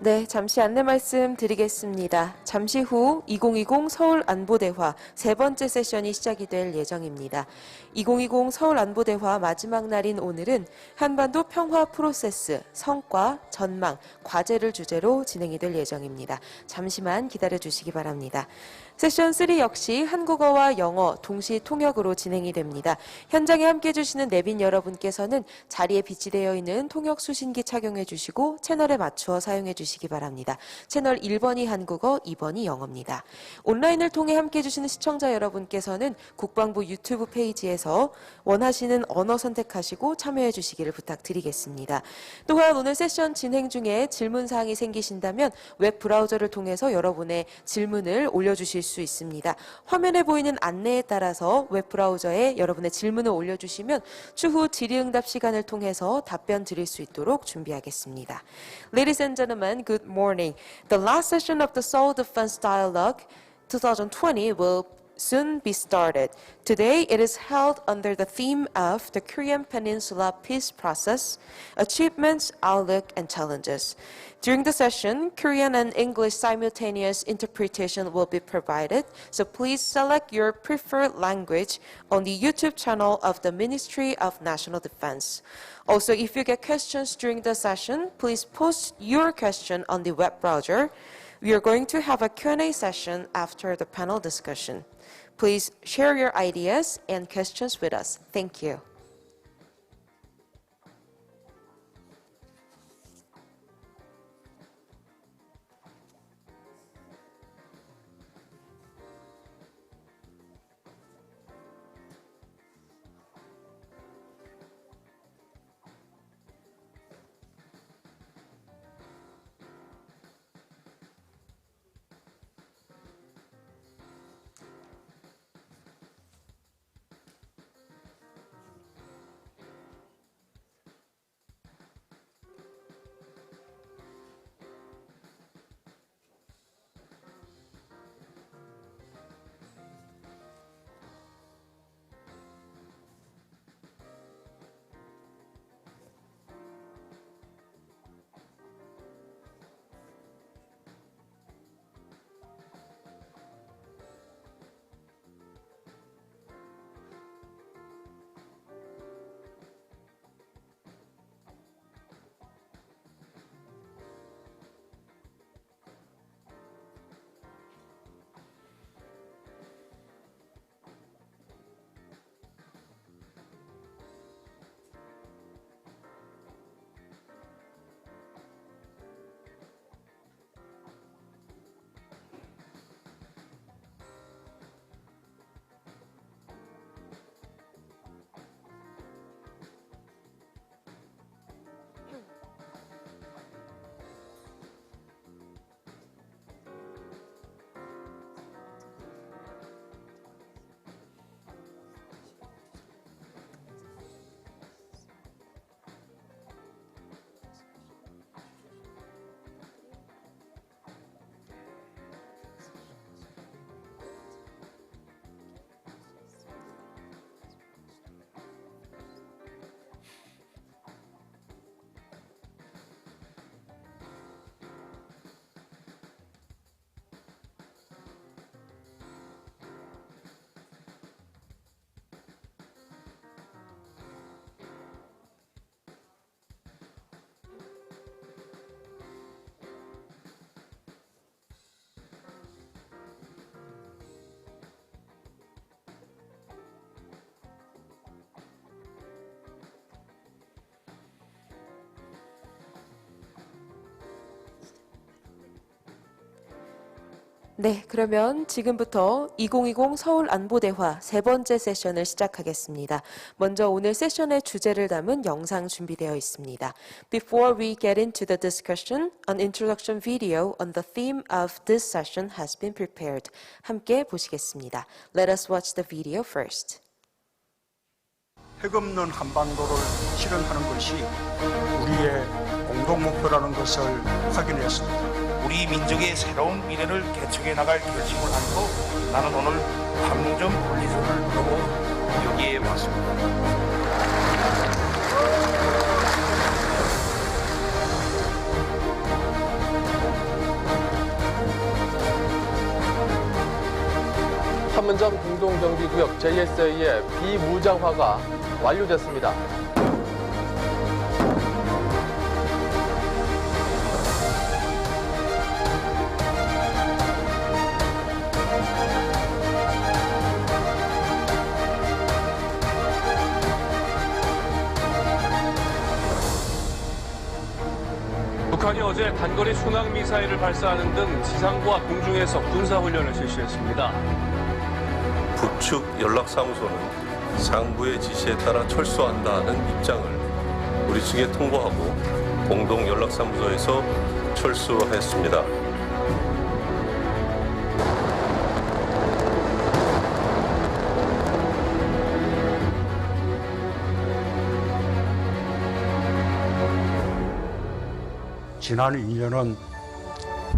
네, 잠시 안내 말씀 드리겠습니다. 잠시 후 2020 서울 안보대화 세 번째 세션이 시작이 될 예정입니다. 2020 서울 안보대화 마지막 날인 오늘은 한반도 평화 프로세스, 성과, 전망, 과제를 주제로 진행이 될 예정입니다. 잠시만 기다려 주시기 바랍니다. 세션 3 역시 한국어와 영어 동시 통역으로 진행이 됩니다. 현장에 함께해 주시는 내빈 여러분께서는 자리에 비치되어 있는 통역 수신기 착용해 주시고 채널에 맞추어 사용해 주시기 바랍니다. 채널 1번이 한국어, 2번이 영어입니다. 온라인을 통해 함께해 주시는 시청자 여러분께서는 국방부 유튜브 페이지에서 원하시는 언어 선택하시고 참여해 주시기를 부탁드리겠습니다. 또한 오늘 세션 진행 중에 질문사항이 생기신다면 웹 브라우저를 통해서 여러분의 질문을 올려주실 수 있습니다. 화면에 보이는 안내에 따라서 웹브라우저에 여러분의 질문을 올려주시면 추후 질의응답 시간을 통해서 답변 드릴 수 있도록 준비하겠습니다. Ladies and gentlemen, good morning. The last session of the Seoul Defense Dialogue 2020 will soon be started. Today it is held under the theme of the Korean Peninsula peace process, achievements, outlook, and challenges. During the session, Korean and English simultaneous interpretation will be provided, so please select your preferred language on the YouTube channel of the Ministry of National Defense. Also, if you get questions during the session, please post your question on the web browser. We are going to have a Q&A session after the panel discussion. Please share your ideas and questions with us. Thank you. 네, 그러면 지금부터 2020 서울 안보대화 세 번째 세션을 시작하겠습니다. 먼저 오늘 세션의 주제를 담은 영상 준비되어 있습니다. Before we get into the discussion, an introduction video on the theme of this session has been prepared. 함께 보시겠습니다. Let us watch the video first. 핵 없는 한반도를 실현하는 것이 우리의 공동 목표라는 것을 확인했습니다. 우리 민족의 새로운 미래를 개척해 나갈 결심을 안고 나는 오늘 판문점 분리선을 보고 여기에 왔습니다. 공동경비구역 JSA의 비무장화가 완료됐습니다. 북한이 어제 단거리 순항 미사일을 발사하는 등 지상과 공중에서 군사훈련을 실시했습니다. 북측 연락사무소는 상부의 지시에 따라 철수한다는 입장을 우리 측에 통보하고 공동 연락사무소에서 철수했습니다. 지난 2년은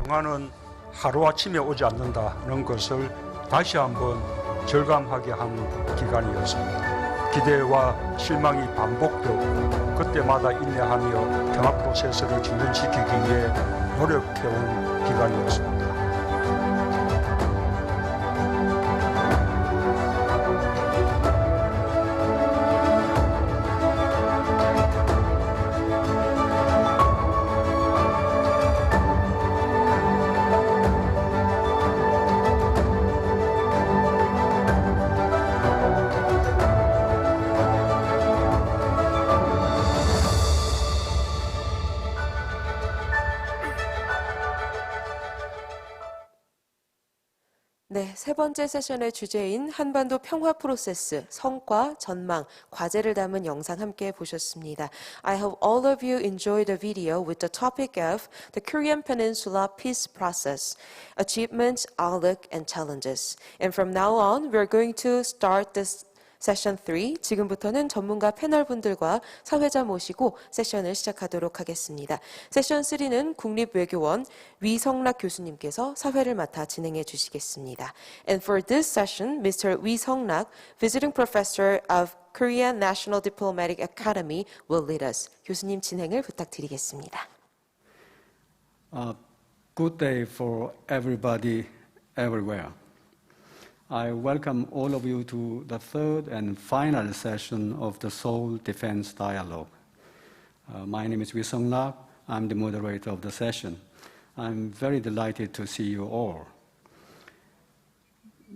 평화는 하루아침에 오지 않는다는 것을 다시 한번 절감하게 한 기간이었습니다. 기대와 실망이 반복되고 그때마다 인내하며 평화 프로세스를 진전시키기 위해 노력해온 기간이었습니다. 네, 세 번째 세션의 주제인 한반도 평화 프로세스, 성과, 전망, 과제를 담은 영상 함께 보셨습니다. I hope all of you enjoyed the video with the topic of the Korean Peninsula peace process, achievements, outlook, and challenges. And from now on, we're going to start this 세션 3, 지금부터는 전문가 패널분들과 사회자 모시고 세션을 시작하도록 하겠습니다. 세션 3는 국립외교원 위성락 교수님께서 사회를 맡아 진행해 주시겠습니다. And for this session, Mr. 위성락, visiting professor of Korean National Diplomatic Academy, will lead us. 교수님 진행을 부탁드리겠습니다. Good day for everybody, everywhere. I welcome all of you to the third and final session of the Seoul Defense Dialogue. My name is Visong-nak. I'm the moderator of the session. I'm very delighted to see you all.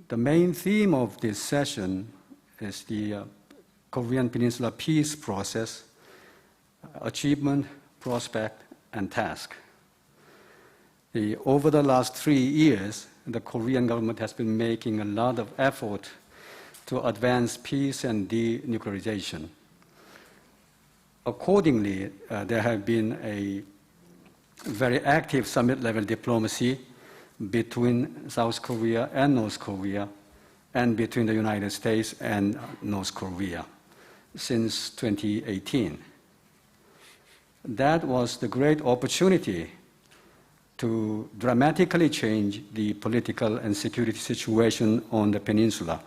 The main theme of this session is the Korean Peninsula peace process, achievement, prospect, and task. Over the last 3 years, the Korean government has been making a lot of effort to advance peace and denuclearization. Accordingly, there have been a very active summit-level diplomacy between South Korea and North Korea and between the United States and North Korea since 2018. That was the great opportunity to dramatically change the political and security situation on the peninsula.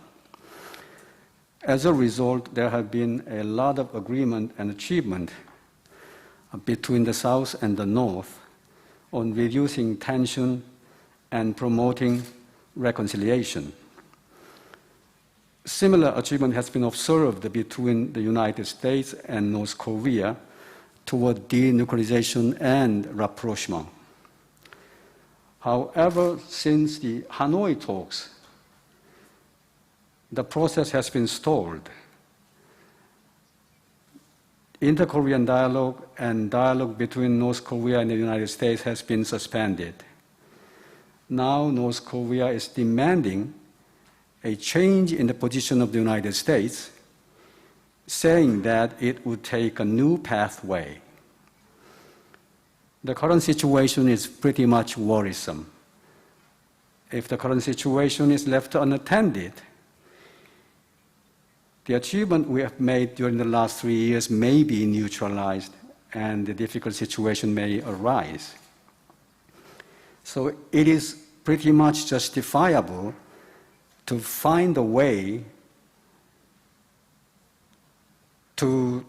As a result, there have been a lot of agreement and achievement between the South and the North on reducing tension and promoting reconciliation. Similar achievement has been observed between the United States and North Korea toward denuclearization and rapprochement. However, since the Hanoi talks, the process has been stalled. Inter-Korean dialogue and dialogue between North Korea and the United States has been suspended. Now North Korea is demanding a change in the position of the United States, saying that it would take a new pathway. The current situation is pretty much worrisome. If the current situation is left unattended, the achievement we have made during the last 3 years may be neutralized and the difficult situation may arise. So it is pretty much justifiable to find a way to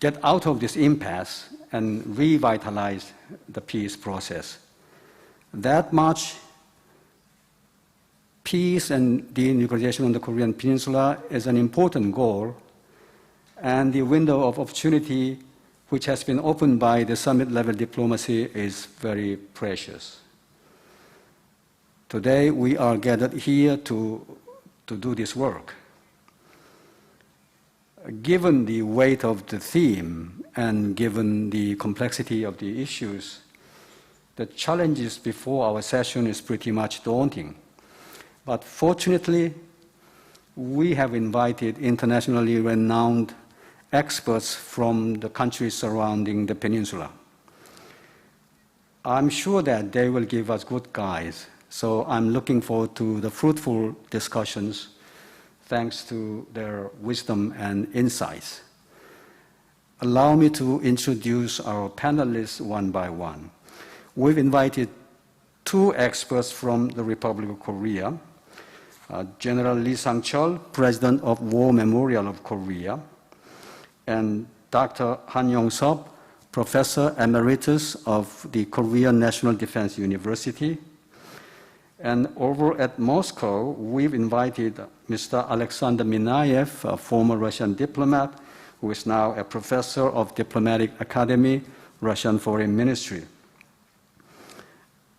get out of this impasse and revitalize the peace process. That much Peace and denuclearization on the Korean Peninsula is an important goal, and the window of opportunity which has been opened by the summit-level diplomacy is very precious. Today, we are gathered here to do this work. Given the weight of the theme and given the complexity of the issues, the challenges before our session is pretty much daunting. But fortunately, we have invited internationally renowned experts from the countries surrounding the peninsula. I'm sure that they will give us good guides, so I'm looking forward to the fruitful discussions thanks to their wisdom and insights. Allow me to introduce our panelists one by one. We've invited two experts from the Republic of Korea, General Lee Sang-chul, President of War Memorial of Korea, and Dr. Han Yong-Sup, Professor Emeritus of the Korean National Defense University. And over at Moscow, we've invited Mr. Alexander Minaev, a former Russian diplomat, who is now a professor of Diplomatic Academy, Russian Foreign Ministry.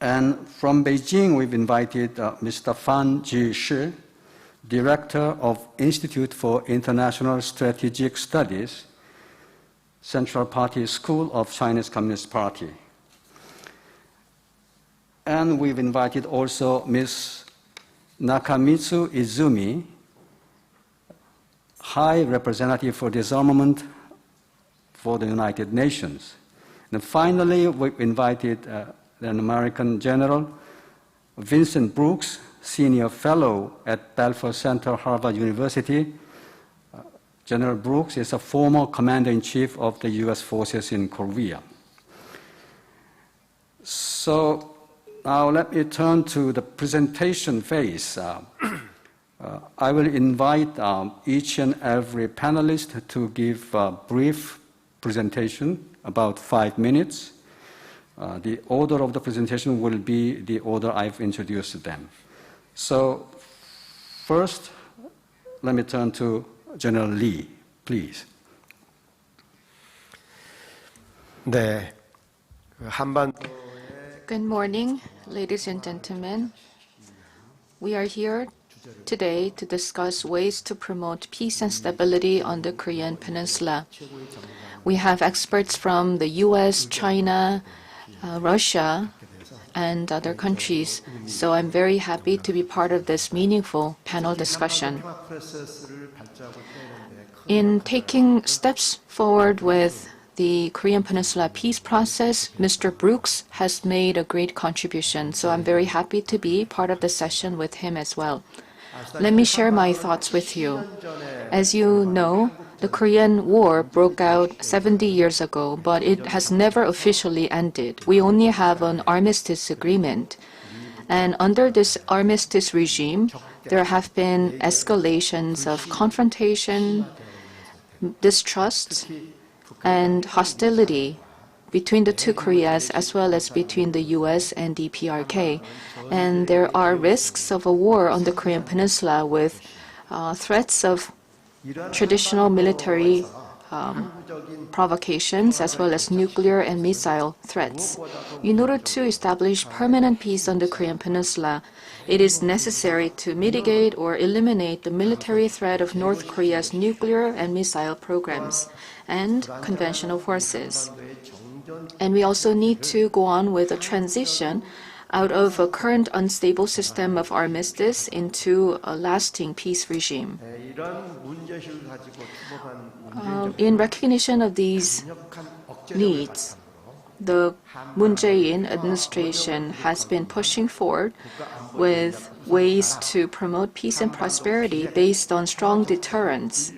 And from Beijing, we've invited Mr. Fan Jishe, Director of Institute for International Strategic Studies, Central Party School of Chinese Communist Party. And we've invited also Ms. Nakamitsu Izumi, High Representative for Disarmament for the United Nations. And finally, we've invited an American general, Vincent Brooks, Senior Fellow at Belfer Center, Harvard University. General Brooks is a former Commander-in-Chief of the U.S. forces in Korea. So now let me turn to the presentation phase. I will invite each and every panelist to give a brief presentation, about 5 minutes. The order of the presentation will be the order I've introduced them. So first, let me turn to General Lee, please. 네, 한반도 Good morning, ladies and gentlemen. We are here today to discuss ways to promote peace and stability on the Korean Peninsula. We have experts from the US, China, Russia, and other countries, so I'm very happy to be part of this meaningful panel discussion. In taking steps forward with the Korean Peninsula peace process, Mr. Brooks has made a great contribution, so I'm very happy to be part of the session with him as well. Let me share my thoughts with you. As you know, the Korean War broke out 70 years ago, but it has never officially ended. We only have an armistice agreement. And under this armistice regime, there have been escalations of confrontation, distrust, and hostility between the two Koreas, as well as between the US and Dprk. And there are risks of a war on the Korean Peninsula with threats of traditional military provocations, as well as nuclear and missile threats. In order to establish permanent peace on the Korean Peninsula, it is necessary to mitigate or eliminate the military threat of North Korea's nuclear and missile programs and conventional forces. And we also need to go on with a transition out of a current unstable system of armistice into a lasting peace regime. In recognition of these needs, the Moon Jae-in administration has been pushing forward with ways to promote peace and prosperity based on strong deterrence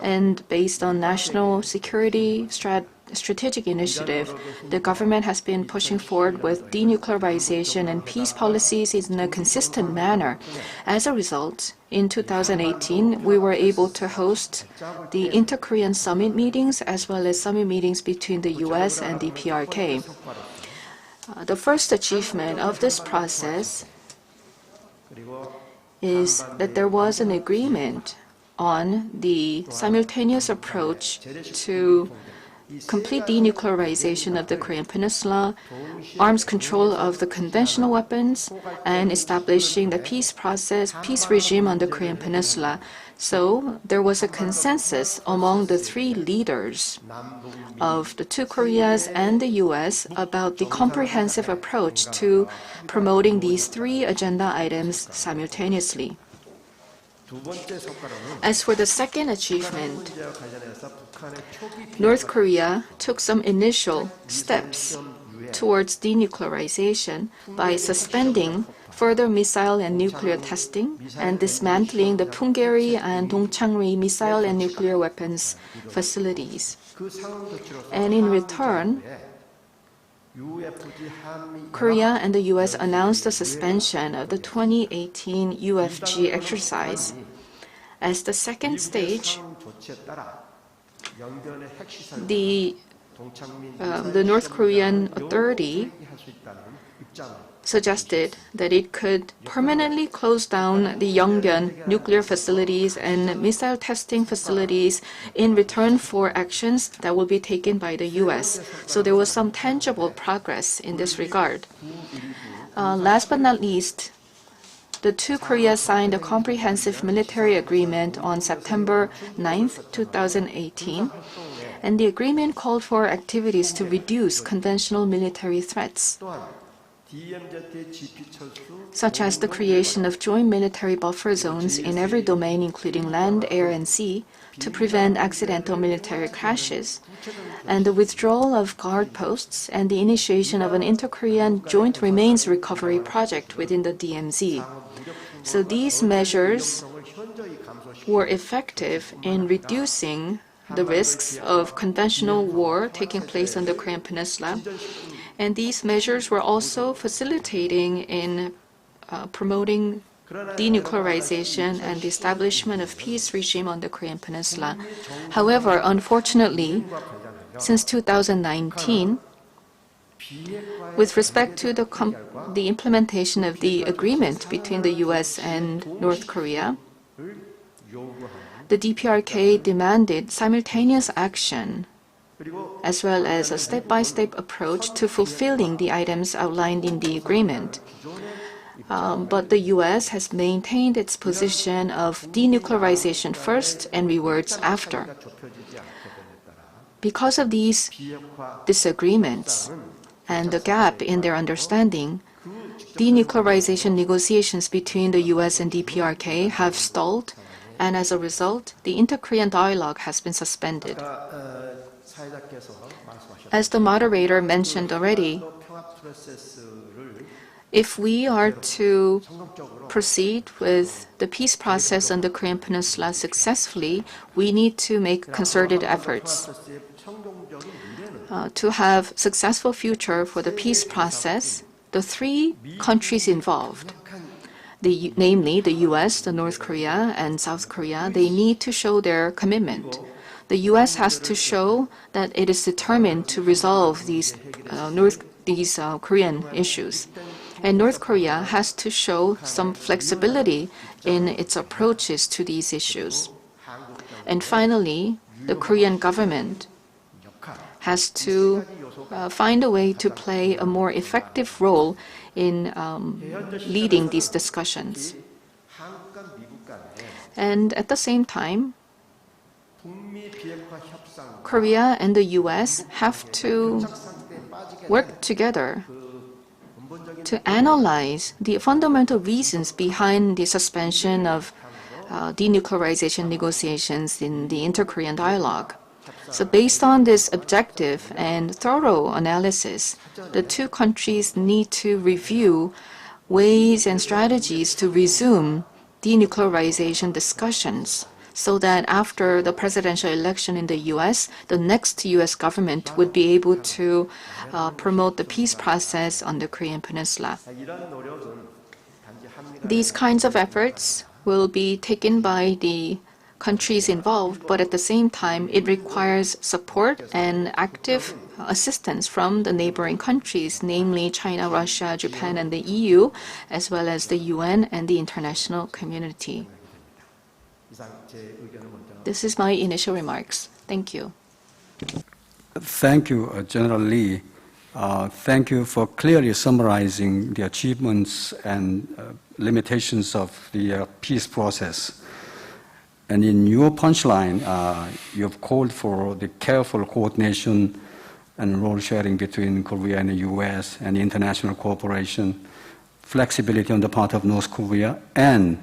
and based on national security strategic initiative. The government has been pushing forward with denuclearization and peace policies in a consistent manner. As a result, in 2018, we were able to host the Inter-Korean Summit meetings as well as summit meetings between the US and the Dprk. The first achievement of this process is that there was an agreement on the simultaneous approach to complete denuclearization of the Korean Peninsula, arms control of the conventional weapons, and establishing the peace regime on the Korean Peninsula. So there was a consensus among the three leaders of the two Koreas and the US about the comprehensive approach to promoting these three agenda items simultaneously. As for the second achievement, North Korea took some initial steps towards denuclearization by suspending further missile and nuclear testing and dismantling the Punggye-ri and Dongchang-ri missile and nuclear weapons facilities. And in return, Korea and the US announced the suspension of the 2018 UFG exercise. As the second stage, the North Korean authority suggested that it could permanently close down the Yongbyon nuclear facilities and missile testing facilities in return for actions that will be taken by the US. So there was some tangible progress in this regard. Last but not least, the two Koreas signed a comprehensive military agreement on September 9, 2018, and the agreement called for activities to reduce conventional military threats, such as the creation of joint military buffer zones in every domain, including land, air, and sea, to prevent accidental military crashes, and the withdrawal of guard posts and the initiation of an inter-Korean joint remains recovery project within the DMZ. So these measures were effective in reducing the risks of conventional war taking place on the Korean Peninsula. And these measures were also facilitating in promoting denuclearization and the establishment of peace regime on the Korean Peninsula. However, unfortunately, since 2019, with respect to the implementation of the agreement between the US and North Korea, the Dprk demanded simultaneous action as well as a step-by-step approach to fulfilling the items outlined in the agreement. But the U.S. has maintained its position of denuclearization first and rewards after. Because of these disagreements and the gap in their understanding, denuclearization negotiations between the U.S. and Dprk have stalled, and as a result, the inter-Korean dialogue has been suspended. As the moderator mentioned already, if we are to proceed with the peace process on the Korean Peninsula successfully, we need to make concerted efforts. To have a successful future for the peace process, the three countries involved, namely the US, the North Korea, and South Korea, they need to show their commitment. The U.S. has to show that it is determined to resolve these Korean issues. And North Korea has to show some flexibility in its approaches to these issues. And finally, the Korean government has to find a way to play a more effective role in leading these discussions. And at the same time, Korea and the U.S. have to work together to analyze the fundamental reasons behind the suspension of denuclearization negotiations in the inter-Korean dialogue. So based on this objective and thorough analysis, the two countries need to review ways and strategies to resume denuclearization discussions, so that after the presidential election in the U.S., the next U.S. government would be able to promote the peace process on the Korean Peninsula. These kinds of efforts will be taken by the countries involved, but at the same time, it requires support and active assistance from the neighboring countries, namely China, Russia, Japan, and the EU, as well as the UN and the international community. This is my initial remarks. Thank you. Thank you, General Lee. Thank you for clearly summarizing the achievements and limitations of the peace process. And in your punchline, you have called for the careful coordination and role sharing between Korea and the US and international cooperation, flexibility on the part of North Korea, and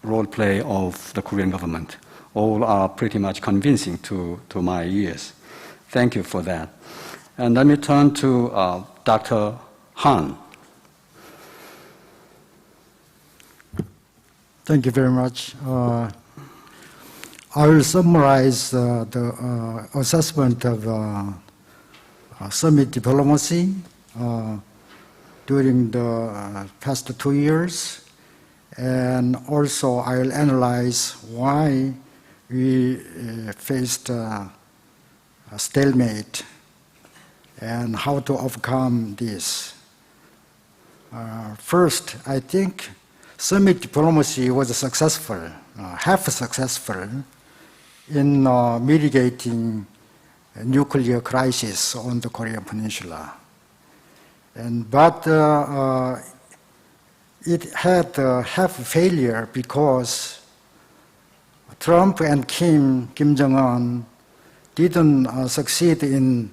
role play of the Korean government. All are pretty much convincing to my ears. Thank you for that. And let me turn to Dr. Han. Thank you very much. I will summarize the assessment of summit diplomacy during the past 2 years, and also I will analyze why we faced a stalemate and how to overcome this. First, I think summit diplomacy was successful, half successful, in mitigating a nuclear crisis on the Korean Peninsula. But it had half failure because Trump and Kim Jong-un didn't succeed in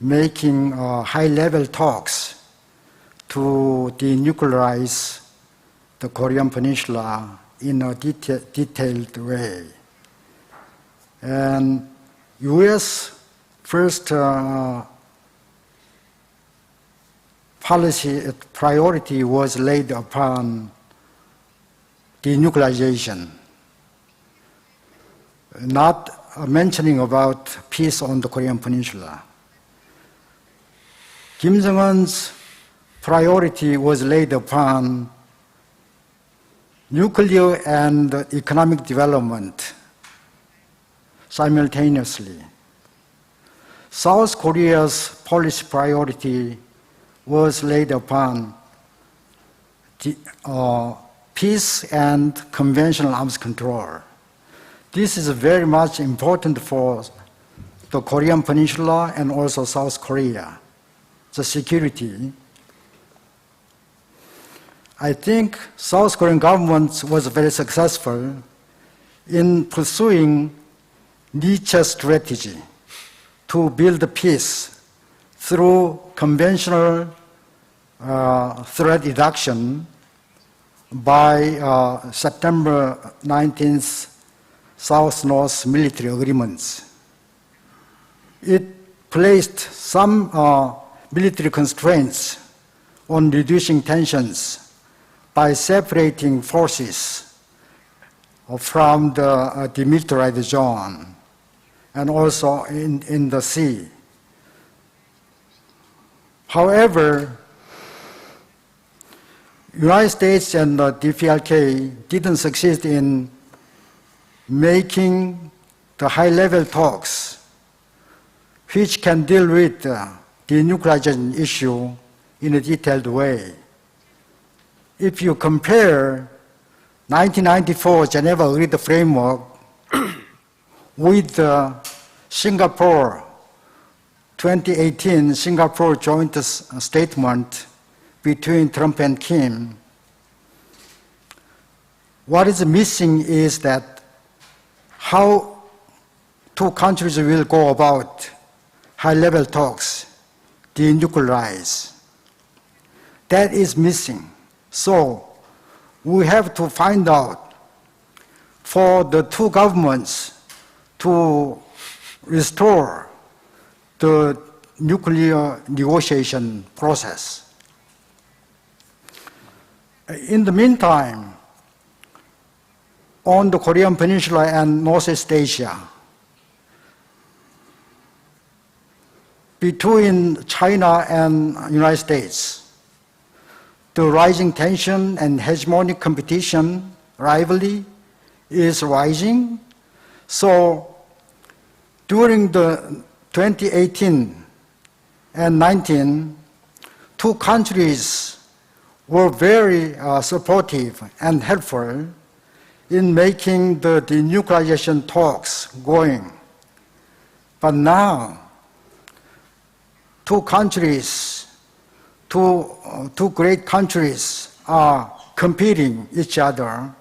making high-level talks to denuclearize the Korean Peninsula in a detailed way. And U.S. first policy priority was laid upon denuclearization, not mentioning about peace on the Korean Peninsula. Kim Jong-un's priority was laid upon nuclear and economic development simultaneously. South Korea's policy priority was laid upon peace and conventional arms control. This is very much important for the Korean Peninsula and also South Korea, the security. I think South Korean government was very successful in pursuing Nietzsche's strategy to build peace through conventional threat reduction by September 19th South-North military agreements. It placed some military constraints on reducing tensions by separating forces from the demilitarized zone and also in the sea. However, United States and the Dprk didn't succeed in making the high-level talks which can deal with the denuclearization issue in a detailed way. If you compare 1994 Geneva Agreed framework with the Singapore 2018 Singapore joint statement between Trump and Kim, what is missing is that how two countries will go about high-level talks, denuclearize. That is missing. So we have to find out for the two governments to restore the nuclear negotiation process. In the meantime, on the Korean Peninsula and Northeast Asia, between China and United States, the rising tension and hegemonic competition, rivalry, is rising. So during the 2018 and 19, two countries were very supportive and helpful in making the denuclearization talks going. But now, two great countries are competing each other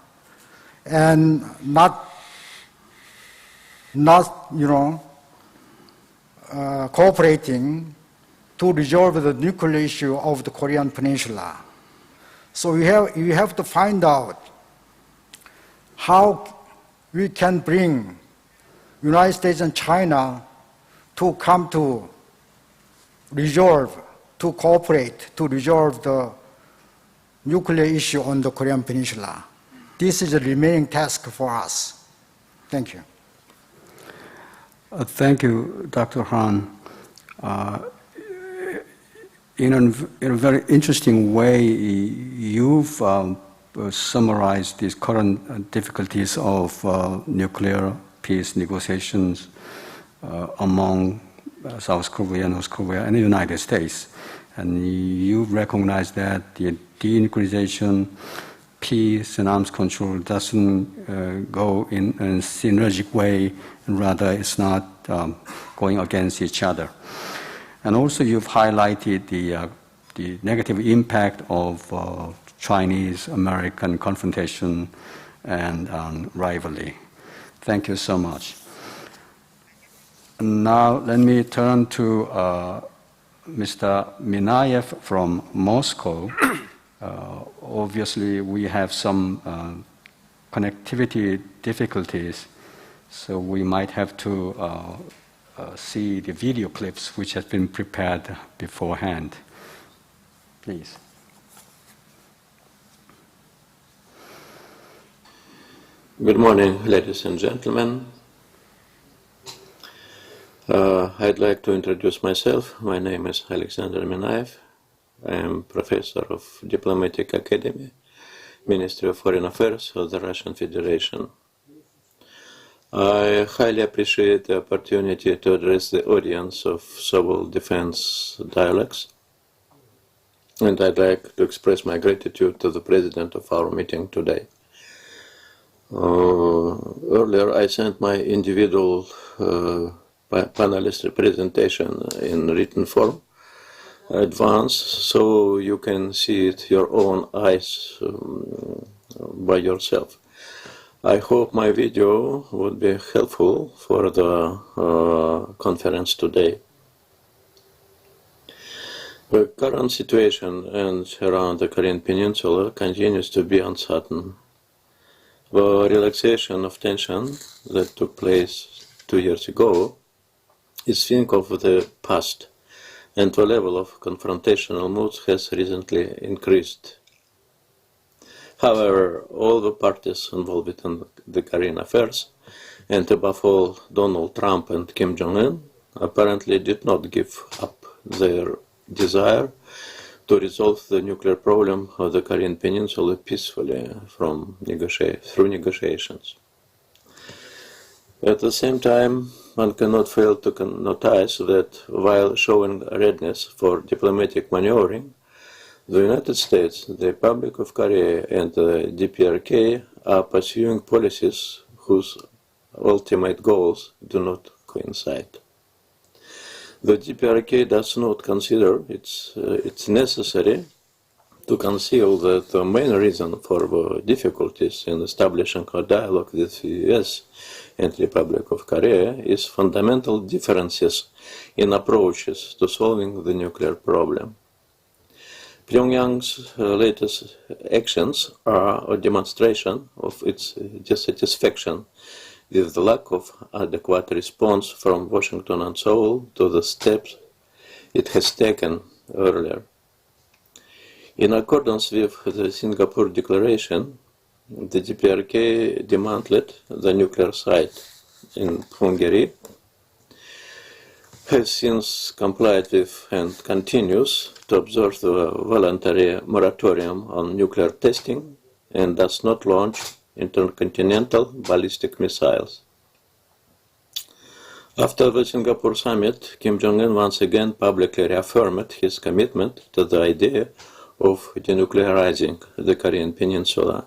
and not cooperating to resolve the nuclear issue of the Korean Peninsula. So we have to find out how we can bring United States and China to come to resolve, to cooperate, to resolve the nuclear issue on the Korean Peninsula. This is a remaining task for us. Thank you. Thank you, Dr. Han. In a very interesting way, you've summarized these current difficulties of nuclear peace negotiations among South Korea, North Korea, and the United States. And you recognize that the denuclearization, peace, and arms control doesn't go in a synergic way, and rather it's not going against each other. And also you've highlighted the negative impact of Chinese-American confrontation and rivalry. Thank you so much. Now let me turn to Mr. Minaev from Moscow. Obviously, we have some connectivity difficulties, so we might have to see the video clips which have been prepared beforehand. Please. Good morning, ladies and gentlemen. I'd like to introduce myself. My name is Alexander Minaev. I am professor of Diplomatic Academy, Ministry of Foreign Affairs of the Russian Federation. I highly appreciate the opportunity to address the audience of Seoul Defense Dialogues, and I'd like to express my gratitude to the president of our meeting today. Earlier, I sent my individual panelist presentation in written form, advance, so you can see it your own eyes by yourself. I hope my video would be helpful for the conference today. The current situation and around the Korean Peninsula continues to be uncertain. The relaxation of tension that took place 2 years ago is thing of the past, and the level of confrontational moods has recently increased. However, all the parties involved in the Korean affairs, and above all Donald Trump and Kim Jong-un, apparently did not give up their desire to resolve the nuclear problem of the Korean Peninsula peacefully through negotiations. At the same time, one cannot fail to notice that while showing readiness for diplomatic maneuvering, the United States, the Republic of Korea, and the Dprk are pursuing policies whose ultimate goals do not coincide. The Dprk does not consider it's necessary to conceal that the main reason for the difficulties in establishing a dialogue with the US and Republic of Korea is fundamental differences in approaches to solving the nuclear problem. Pyongyang's latest actions are a demonstration of its dissatisfaction with the lack of adequate response from Washington and Seoul to the steps it has taken earlier. In accordance with the Singapore Declaration, the Dprk dismantled the nuclear site in Hungary, has since complied with and continues to observe the voluntary moratorium on nuclear testing, and does not launch intercontinental ballistic missiles. After the Singapore summit, Kim Jong-un once again publicly reaffirmed his commitment to the idea of denuclearizing the Korean Peninsula.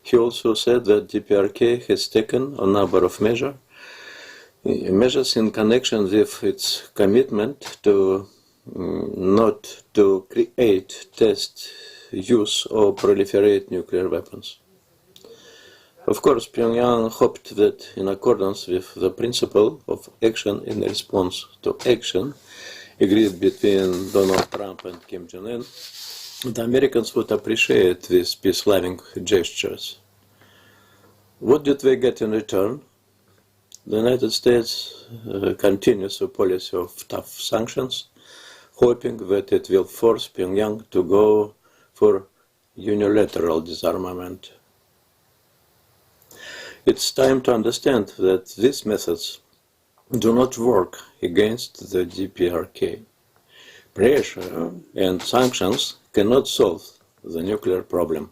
He also said that Dprk has taken a number of measures in connection with its commitment to not to create, test, use or proliferate nuclear weapons. Of course, Pyongyang hoped that in accordance with the principle of action in response to action agreed between Donald Trump and Kim Jong-un, the Americans would appreciate these peace-loving gestures. What did they get in return? The United States continues a policy of tough sanctions, hoping that it will force Pyongyang to go for unilateral disarmament. It's time to understand that these methods do not work against the Dprk. Pressure and sanctions cannot solve the nuclear problem.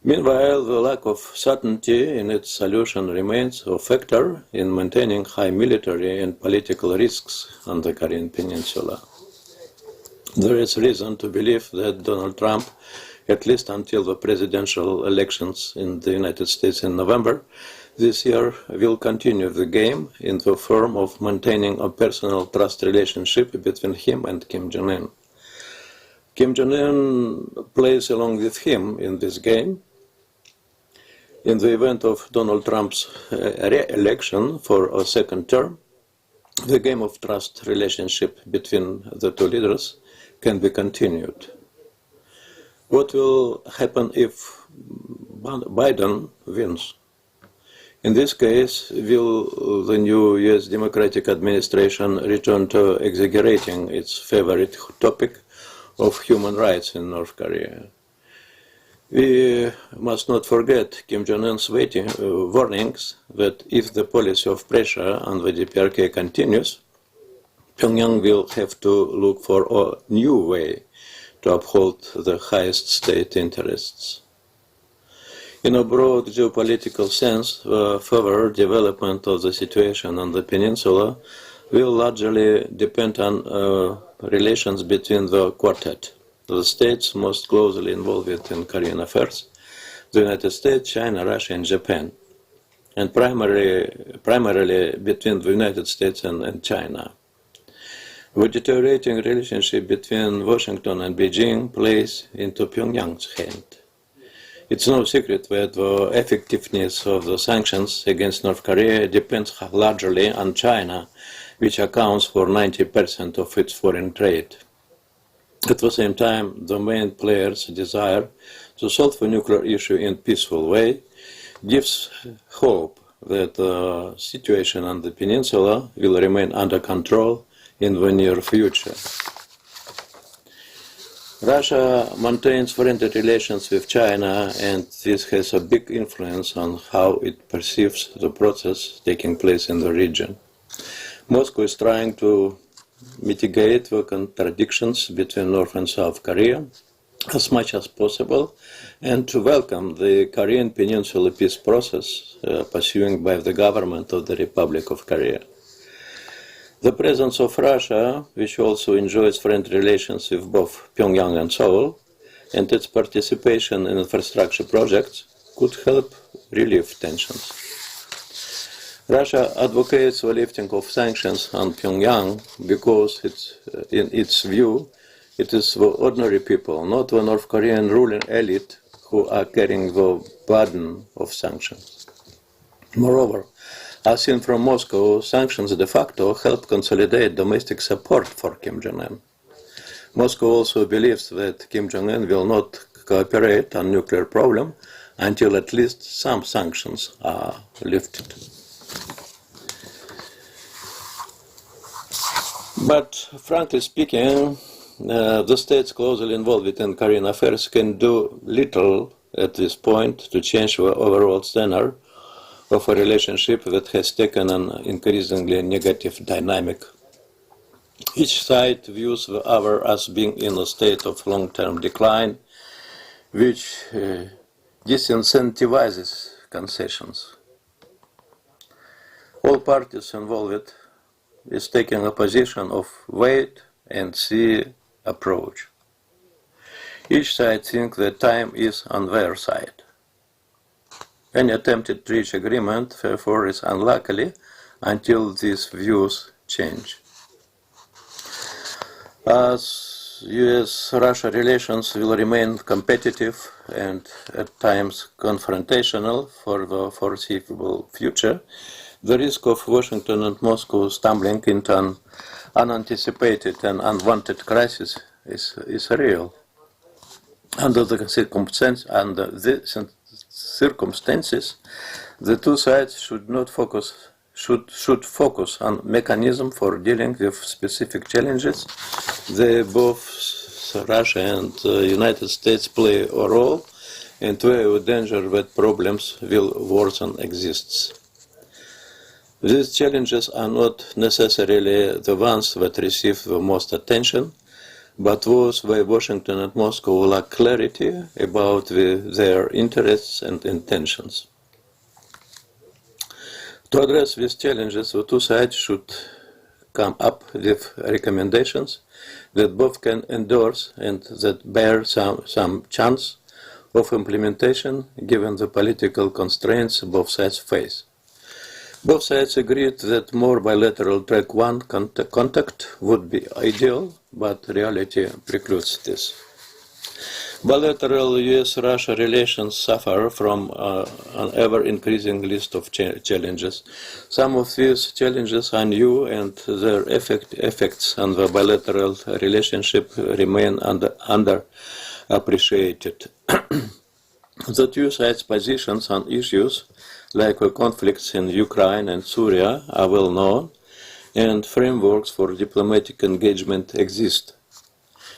Meanwhile, the lack of certainty in its solution remains a factor in maintaining high military and political risks on the Korean Peninsula. There is reason to believe that Donald Trump, at least until the presidential elections in the United States in November this year, will continue the game in the form of maintaining a personal trust relationship between him and Kim Jong-un. Kim Jong-un plays along with him in this game. In the event of Donald Trump's re-election for a second term, the game of trust relationship between the two leaders can be continued. What will happen if Biden wins? In this case, will the new US Democratic administration return to exaggerating its favorite topic of human rights in North Korea? We must not forget Kim Jong-un's warnings that if the policy of pressure on the Dprk continues, Pyongyang will have to look for a new way to uphold the highest state interests. In a broad geopolitical sense, the further development of the situation on the peninsula will largely depend on relations between the quartet, the states most closely involved in Korean affairs, the United States, China, Russia, and Japan, and primarily between the United States and China. The deteriorating relationship between Washington and Beijing plays into Pyongyang's hand. It's no secret that the effectiveness of the sanctions against North Korea depends largely on China, which accounts for 90% of its foreign trade. At the same time, the main players' desire to solve the nuclear issue in a peaceful way gives hope that the situation on the peninsula will remain under control in the near future. Russia maintains friendly relations with China, and this has a big influence on how it perceives the process taking place in the region. Moscow is trying to mitigate the contradictions between North and South Korea as much as possible and to welcome the Korean Peninsula peace process pursuing by the government of the Republic of Korea. The presence of Russia, which also enjoys friendly relations with both Pyongyang and Seoul, and its participation in infrastructure projects could help relieve tensions. Russia advocates the lifting of sanctions on Pyongyang because, in its view, it is the ordinary people, not the North Korean ruling elite, who are carrying the burden of sanctions. Moreover, as seen from Moscow, sanctions de facto help consolidate domestic support for Kim Jong-un. Moscow also believes that Kim Jong-un will not cooperate on nuclear problem until at least some sanctions are lifted. But frankly speaking, the states closely involved in Korean affairs can do little at this point to change the overall tenor of a relationship that has taken an increasingly negative dynamic. Each side views the other as being in a state of long-term decline, which disincentivizes concessions. All parties involved is taking a position of wait and see approach. Each side thinks that time is on their side. Any attempt to reach agreement, therefore, is unlikely until these views change. As US-Russia relations will remain competitive and at times confrontational for the foreseeable future, the risk of Washington and Moscow stumbling into an unanticipated and unwanted crisis is real. Under the circumstances, the two sides should focus on mechanism for dealing with specific challenges. Both Russia and the United States play a role, and where a danger that problems will worsen exists. These challenges are not necessarily the ones that receive the most attention, but those where Washington and Moscow lack clarity about their interests and intentions. To address these challenges, the two sides should come up with recommendations that both can endorse and that bear some chance of implementation given the political constraints both sides face. Both sides agreed that more bilateral track 1 contact would be ideal, but reality precludes this. Bilateral US-Russia relations suffer from an ever-increasing list of challenges. Some of these challenges are new, and their effects on the bilateral relationship remain underappreciated. The two sides' positions on issues like the conflicts in Ukraine and Syria are well known, and frameworks for diplomatic engagement exist.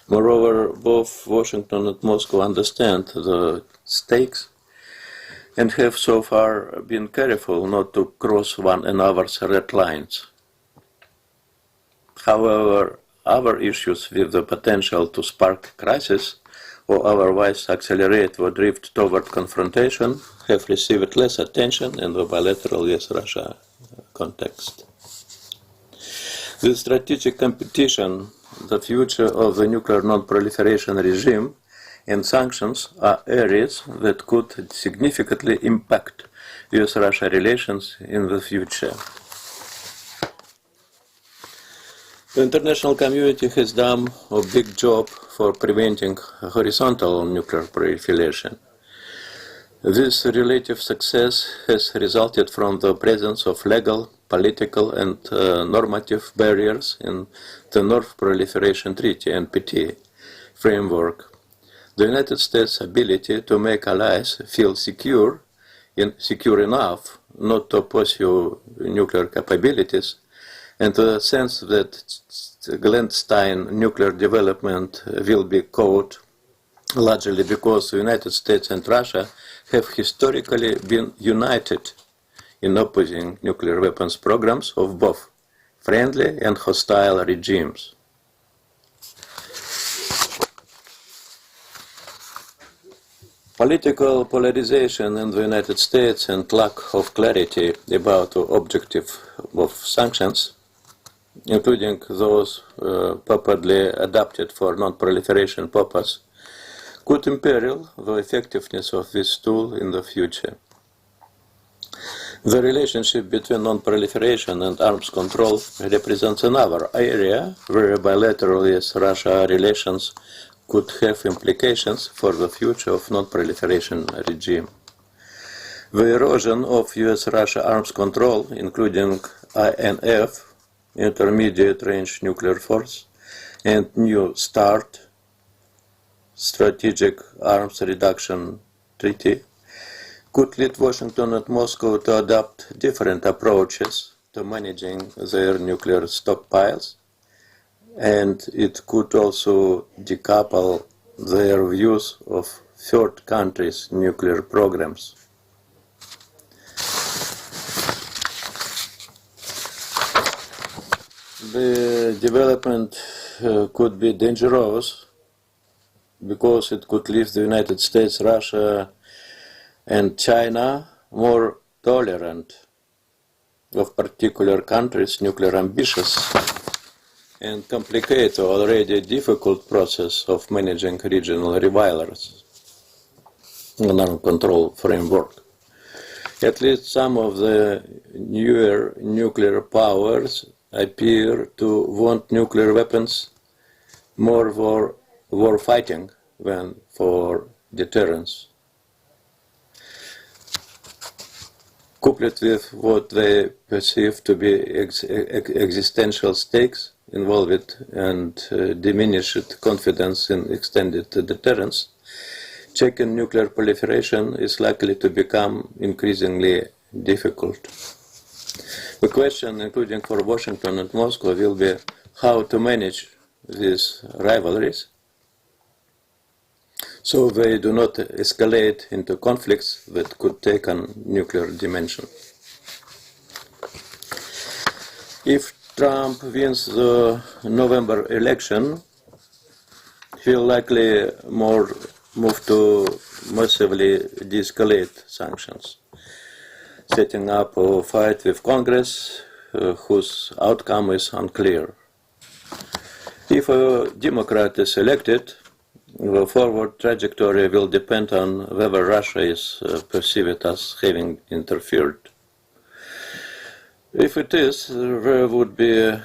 Moreover, both Washington and Moscow understand the stakes and have so far been careful not to cross one another's red lines. However, other issues with the potential to spark crisis or otherwise accelerate the drift toward confrontation have received less attention in the bilateral US-Russia context. The strategic competition, the future of the nuclear non-proliferation regime, and sanctions are areas that could significantly impact US-Russia relations in the future. The international community has done a big job for preventing horizontal nuclear proliferation. This relative success has resulted from the presence of legal, political, and normative barriers in the Non-Proliferation Treaty (NPT) framework. The United States' ability to make allies feel secure enough not to pursue nuclear capabilities, and the sense that clandestine nuclear development will be caught largely because the United States and Russia have historically been united in opposing nuclear weapons programs of both friendly and hostile regimes. Political polarization in the United States and lack of clarity about the objective of sanctions, including those purportedly adapted for non-proliferation purpose, could imperil the effectiveness of this tool in the future. The relationship between non-proliferation and arms control represents another area where bilateral US-Russia relations could have implications for the future of non-proliferation regime. The erosion of US-Russia arms control, including INF, Intermediate Range Nuclear Force, and New START, Strategic Arms Reduction Treaty, could lead Washington and Moscow to adopt different approaches to managing their nuclear stockpiles, and it could also decouple their views of third countries' nuclear programs. The development could be dangerous because it could leave the United States, Russia, and China more tolerant of particular countries' nuclear ambitions and complicate already difficult process of managing regional revilers in non-control framework. At least some of the newer nuclear powers appear to want nuclear weapons more for war fighting than for deterrence. Coupled with what they perceive to be existential stakes involved and diminished confidence in extended deterrence, checking nuclear proliferation is likely to become increasingly difficult. The question, including for Washington and Moscow, will be how to manage these rivalries so they do not escalate into conflicts that could take on nuclear dimension. If Trump wins the November election, he will likely move to massively de-escalate sanctions, setting up a fight with Congress whose outcome is unclear. If a Democrat is elected, the forward trajectory will depend on whether Russia is perceived as having interfered. If it is, there would be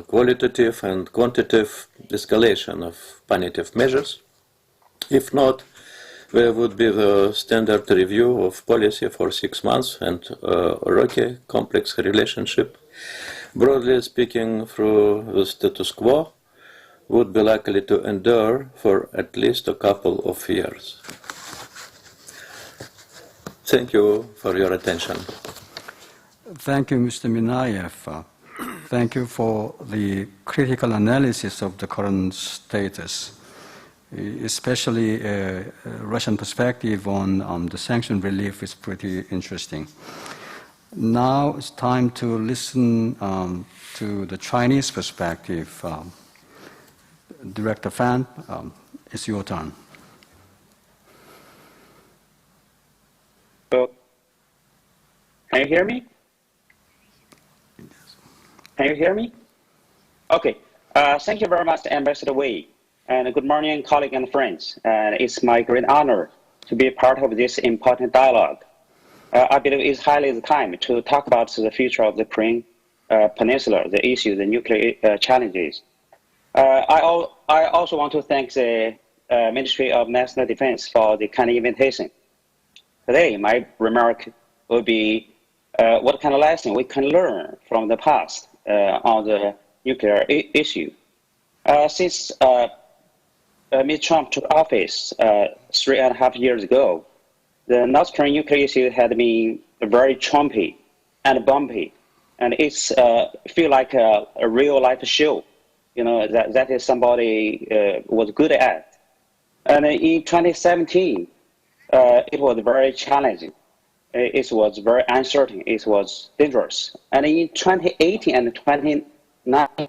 qualitative and quantitative escalation of punitive measures. If not, there would be the standard review of policy for 6 months and a rocky, complex relationship, broadly speaking, through the status quo, would be likely to endure for at least a couple of years. Thank you for your attention. Thank you, Mr. Minaev. Thank you for the critical analysis of the current status, especially Russian perspective on the sanction relief is pretty interesting. Now it's time to listen to the Chinese perspective. Director Fan, it's your turn. So, can you hear me? Can you hear me? Okay. Thank you very much, Ambassador Wei. And good morning, colleagues and friends. It's my great honor to be part of this important dialogue. I believe it's highly the time to talk about the future of the Korean Peninsula, the issue, the nuclear challenges. I also want to thank the Ministry of National Defense for the kind invitation. Today, my remark will be what kind of lesson we can learn from the past on the nuclear issue. Since Mr. Trump took office 3.5 years ago, the North Korean nuclear issue had been very choppy and bumpy, and it's feel like a real life show. You know, that is somebody was good at. And in 2017, it was very challenging. It was very uncertain. It was dangerous. And in 2018 and 2019,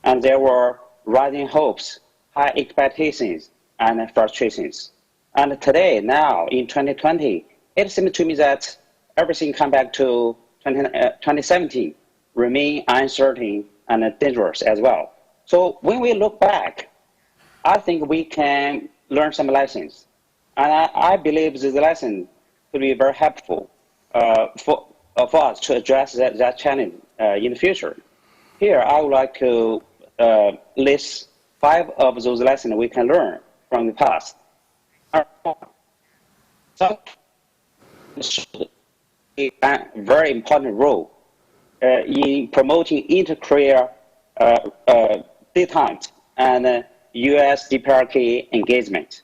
and there were rising hopes, high expectations, and frustrations. And today, now, in 2020, it seems to me that everything come back to 2017, remain uncertain and dangerous as well. So when we look back, I think we can learn some lessons. And I believe this lesson will be very helpful for us to address that challenge in the future. Here, I would like to list 5 of those lessons we can learn from the past. So, a very important role in promoting inter-Korea detente and U.S. Dprk engagement.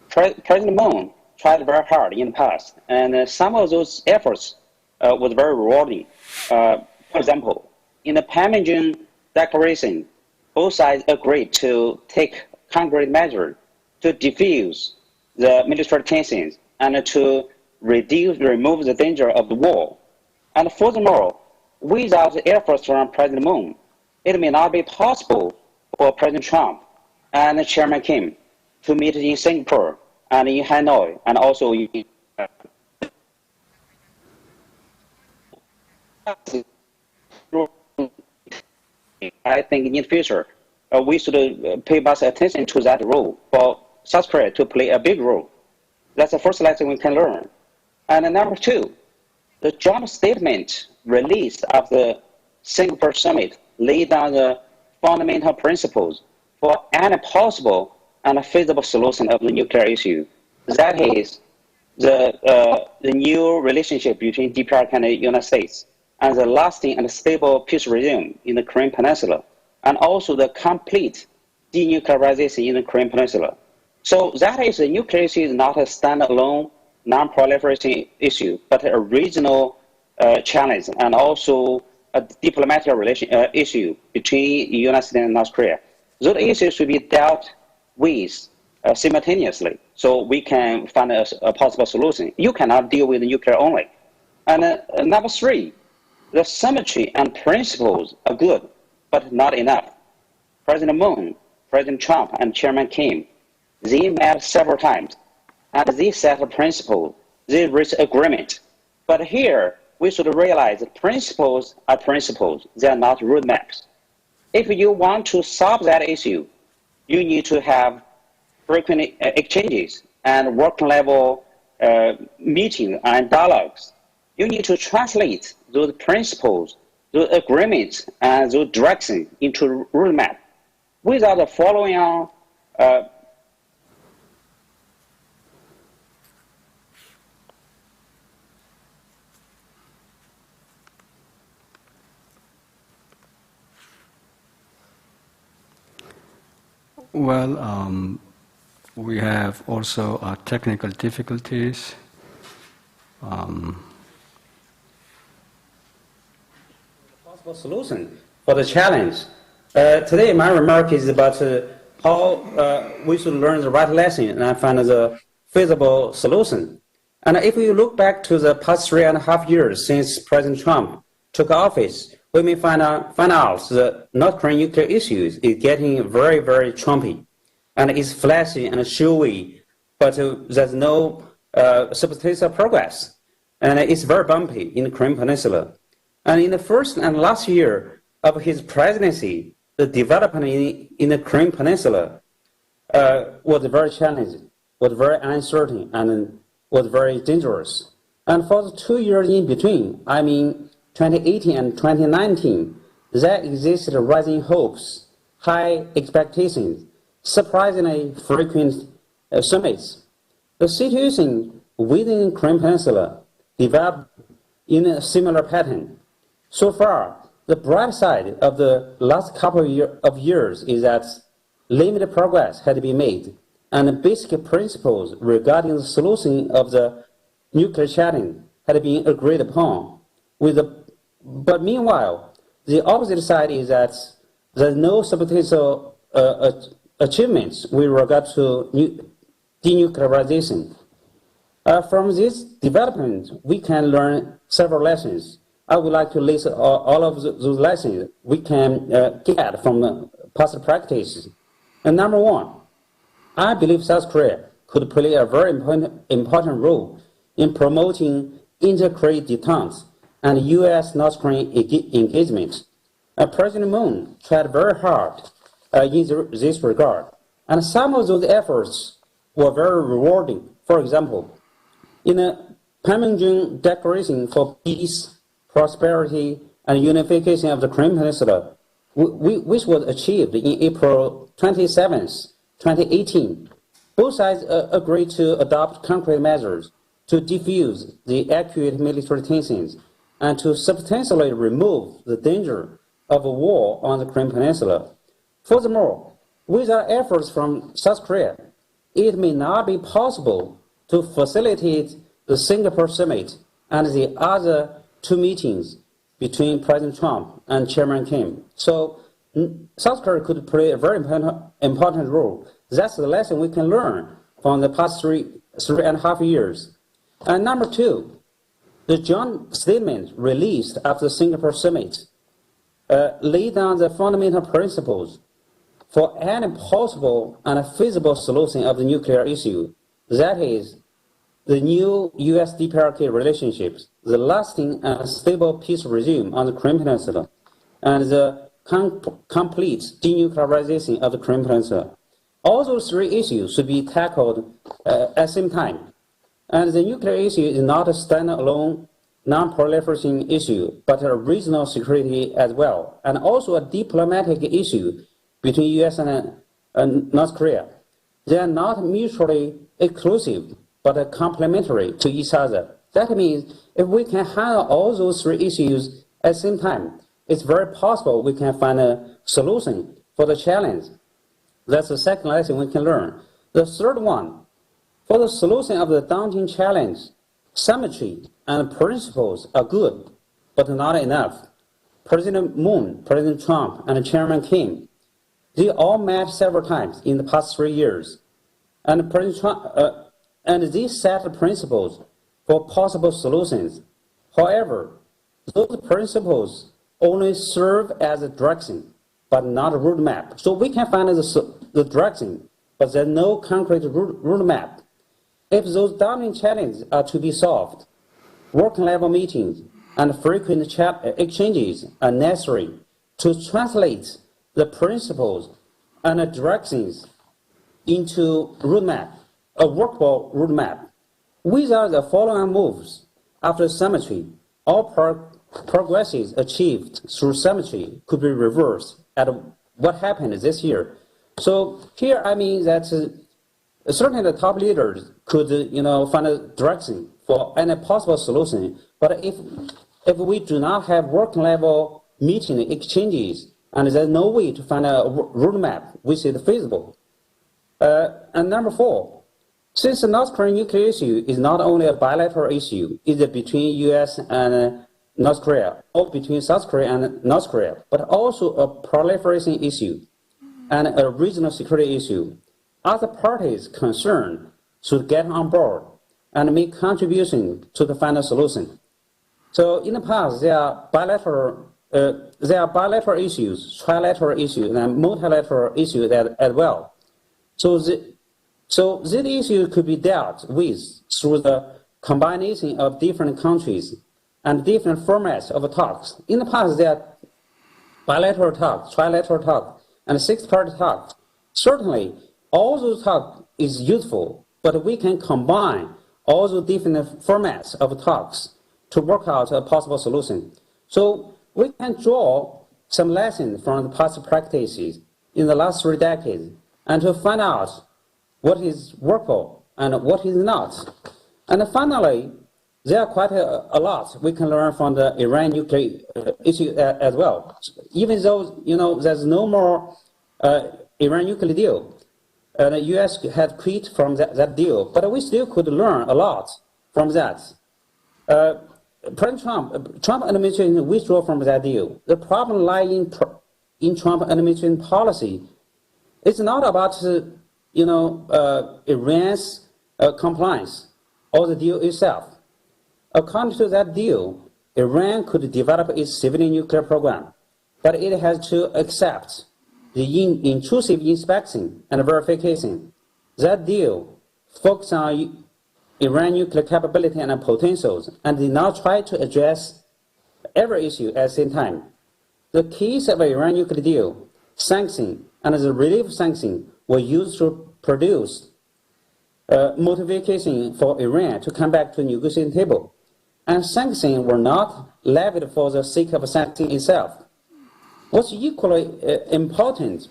President Moon tried very hard in the past, and some of those efforts was very rewarding. For example, in the Peninsula Declaration, both sides agreed to take concrete measures to defuse the military tensions and to remove the danger of the war. And furthermore, without the efforts from President Moon, it may not be possible for President Trump and Chairman Kim to meet in Singapore and in Hanoi and also in I think in the future, we should pay much attention to that role for South Korea to play a big role. That's the first lesson we can learn. And number two, the joint statement released of the Singapore summit laid down the fundamental principles for any possible and feasible solution of the nuclear issue. That is the new relationship between Dprk and the United States, and the lasting and stable peace regime in the Korean Peninsula, and also the complete denuclearization in the Korean Peninsula. So that is, the nuclear issue is not a standalone non-proliferation issue, but a regional challenge and also a diplomatic issue between the United States and North Korea. Those issues should be dealt with simultaneously, so we can find a possible solution. You cannot deal with the nuclear only. And number three, the symmetry and principles are good, but not enough. President Moon, President Trump, and Chairman Kim, they met several times, and they set a principle, they reached agreement. But here, we should realize that principles are principles, they are not roadmaps. If you want to solve that issue, you need to have frequent exchanges and working level meetings and dialogues. You need to translate those principles, those agreements, and those directions into roadmap. Without the following on, Well, we have also technical difficulties. Possible solution for the challenge. Today, my remark is about how we should learn the right lesson and find the feasible solution. And if you look back to the past 3.5 years since President Trump took office, we may find out the North Korean nuclear issue is getting very, very Trumpy, and it's flashy and showy, but there's no substantial progress, and it's very bumpy in the Korean Peninsula. And in the first and last year of his presidency, the development in the Korean Peninsula was very challenging, was very uncertain, and was very dangerous. And for the 2 years in between, I mean 2018 and 2019, there existed rising hopes, high expectations, surprisingly frequent summits. The situation within the Korean Peninsula developed in a similar pattern. So far, the bright side of the last couple of years is that limited progress had been made, and basic principles regarding the solution of the nuclear challenge had been agreed upon. But meanwhile, the opposite side is that there are no substantial achievements with regard to denuclearization. From this development, we can learn several lessons. I would like to list all of those lessons we can get from the past practices. And number one, I believe South Korea could play a very important role in promoting inter-Korean detente and U.S.-North Korean engagement. President Moon tried very hard in this regard, and some of those efforts were very rewarding. For example, in the Panmunjom Declaration for Peace, Prosperity, and Unification of the Korean Peninsula, which was achieved in April 27, 2018, both sides agreed to adopt concrete measures to defuse the acute military tensions and to substantially remove the danger of a war on the Korean Peninsula. Furthermore, without efforts from South Korea, it may not be possible to facilitate the Singapore summit and the other two meetings between President Trump and Chairman Kim. So South Korea could play a very important role. That's the lesson we can learn from the past 3.5 years. And number two, the joint statement released after the Singapore summit laid down the fundamental principles for any possible and feasible solution of the nuclear issue, that is, the new U.S. Dprk relationships, the lasting and stable peace regime on the Korean Peninsula, and the complete denuclearization of the Korean Peninsula. All those three issues should be tackled at the same time. And the nuclear issue is not a standalone non-proliferation issue, but a regional security as well, and also a diplomatic issue between U.S. and North Korea. They are not mutually exclusive, but complementary to each other. That means if we can handle all those three issues at the same time, it's very possible we can find a solution for the challenge. That's the second lesson we can learn. The third one, for the solution of the daunting challenge, symmetry and principles are good, but not enough. President Moon, President Trump, and Chairman Kim, they all met several times in the past 3 years. And President Trump, and they set the principles for possible solutions. However, those principles only serve as a direction, but not a roadmap. So we can find the direction, but there's no concrete roadmap. If those daunting challenges are to be solved, working level meetings and frequent exchanges are necessary to translate the principles and the directions into roadmap, a workable roadmap. Without the following moves, after symmetry, all progresses achieved through symmetry could be reversed at what happened this year. So here I mean that certainly the top leaders could find a direction for any possible solution. But if we do not have working level meeting exchanges and there's no way to find a roadmap which is feasible. And number 4, since the North Korean nuclear issue is not only a bilateral issue, either between U.S. and North Korea or between South Korea and North Korea, but also a proliferation issue and a regional security issue, other parties concerned should get on board and make contribution to the final solution. So in the past, there are bilateral issues, trilateral issues, and multilateral issues as well. So this issue could be dealt with through the combination of different countries and different formats of talks. In the past, there are bilateral talks, trilateral talks, and six-party talks. Certainly, all those talks is useful, but we can combine all the different formats of talks to work out a possible solution. So we can draw some lessons from the past practices in the last 3 decades and to find out what is workable and what is not. And finally, there are quite a lot we can learn from the Iran nuclear issue as well. Even though there's no more Iran nuclear deal, the U.S. had quit from that deal, but we still could learn a lot from that. President Trump administration withdrew from that deal. The problem lies in Trump administration policy. It's not about Iran's compliance or the deal itself. According to that deal, Iran could develop its civilian nuclear program, but it has to accept the intrusive inspection and verification. That deal focused on Iran nuclear capability and potentials and did not try to address every issue at the same time. The keys of the Iran nuclear deal, sanction and the relief sanction, were used to produce motivation for Iran to come back to the negotiating table. And sanctions were not levied for the sake of sanction itself. What's equally important,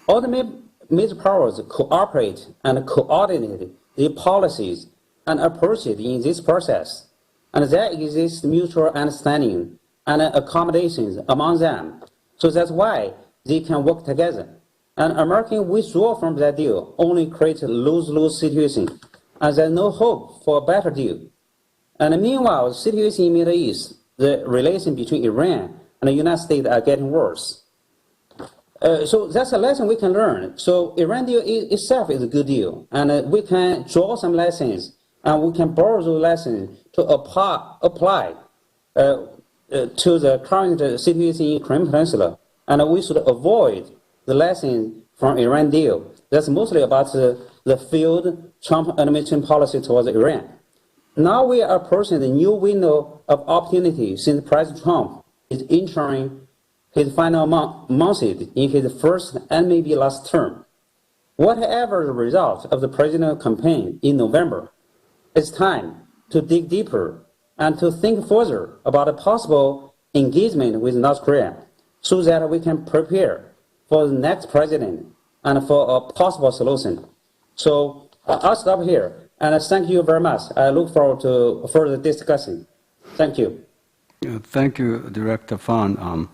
all the major powers cooperate and coordinate the policies and approaches in this process, and there exists mutual understanding and accommodations among them. So that's why they can work together. And American withdrawal from that deal only creates a lose-lose situation, and there's no hope for a better deal. And meanwhile, the situation in the Middle East, the relation between Iran and the United States are getting worse. So that's a lesson we can learn. So Iran deal itself is a good deal, and we can draw some lessons, and we can borrow those lessons to apply to the current situation in Korean Peninsula. And we should avoid the lesson from Iran deal. That's mostly about the failed Trump administration policy towards Iran. Now we are approaching the new window of opportunity since President Trump is entering his final months in his first and maybe last term. Whatever the result of the presidential campaign in November, it's time to dig deeper and to think further about a possible engagement with North Korea so that we can prepare for the next president and for a possible solution. So I'll stop here and thank you very much. I look forward to further discussing. Thank you. Thank you, Director Fan.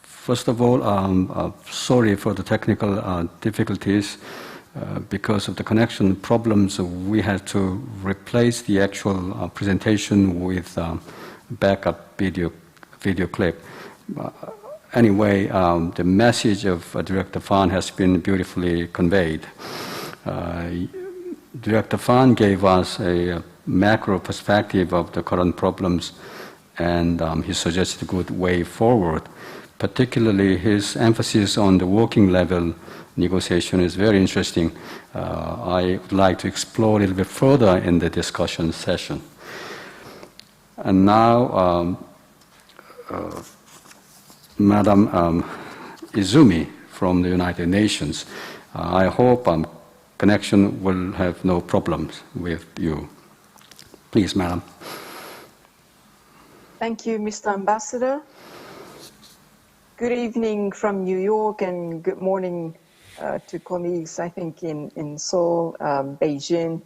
First of all, sorry for the technical difficulties. Because of the connection problems, we had to replace the actual presentation with backup video clip. Anyway, the message of Director Fan has been beautifully conveyed. Director Fan gave us a macro perspective of the current problems, and he suggested a good way forward. Particularly, his emphasis on the working level negotiation is very interesting. I would like to explore a little bit further in the discussion session. And now, Madam Izumi from the United Nations. I hope connection will have no problems with you. Please, Madam. Thank you, Mr. Ambassador. Good evening from New York and good morning to colleagues, I think, in Seoul, Beijing,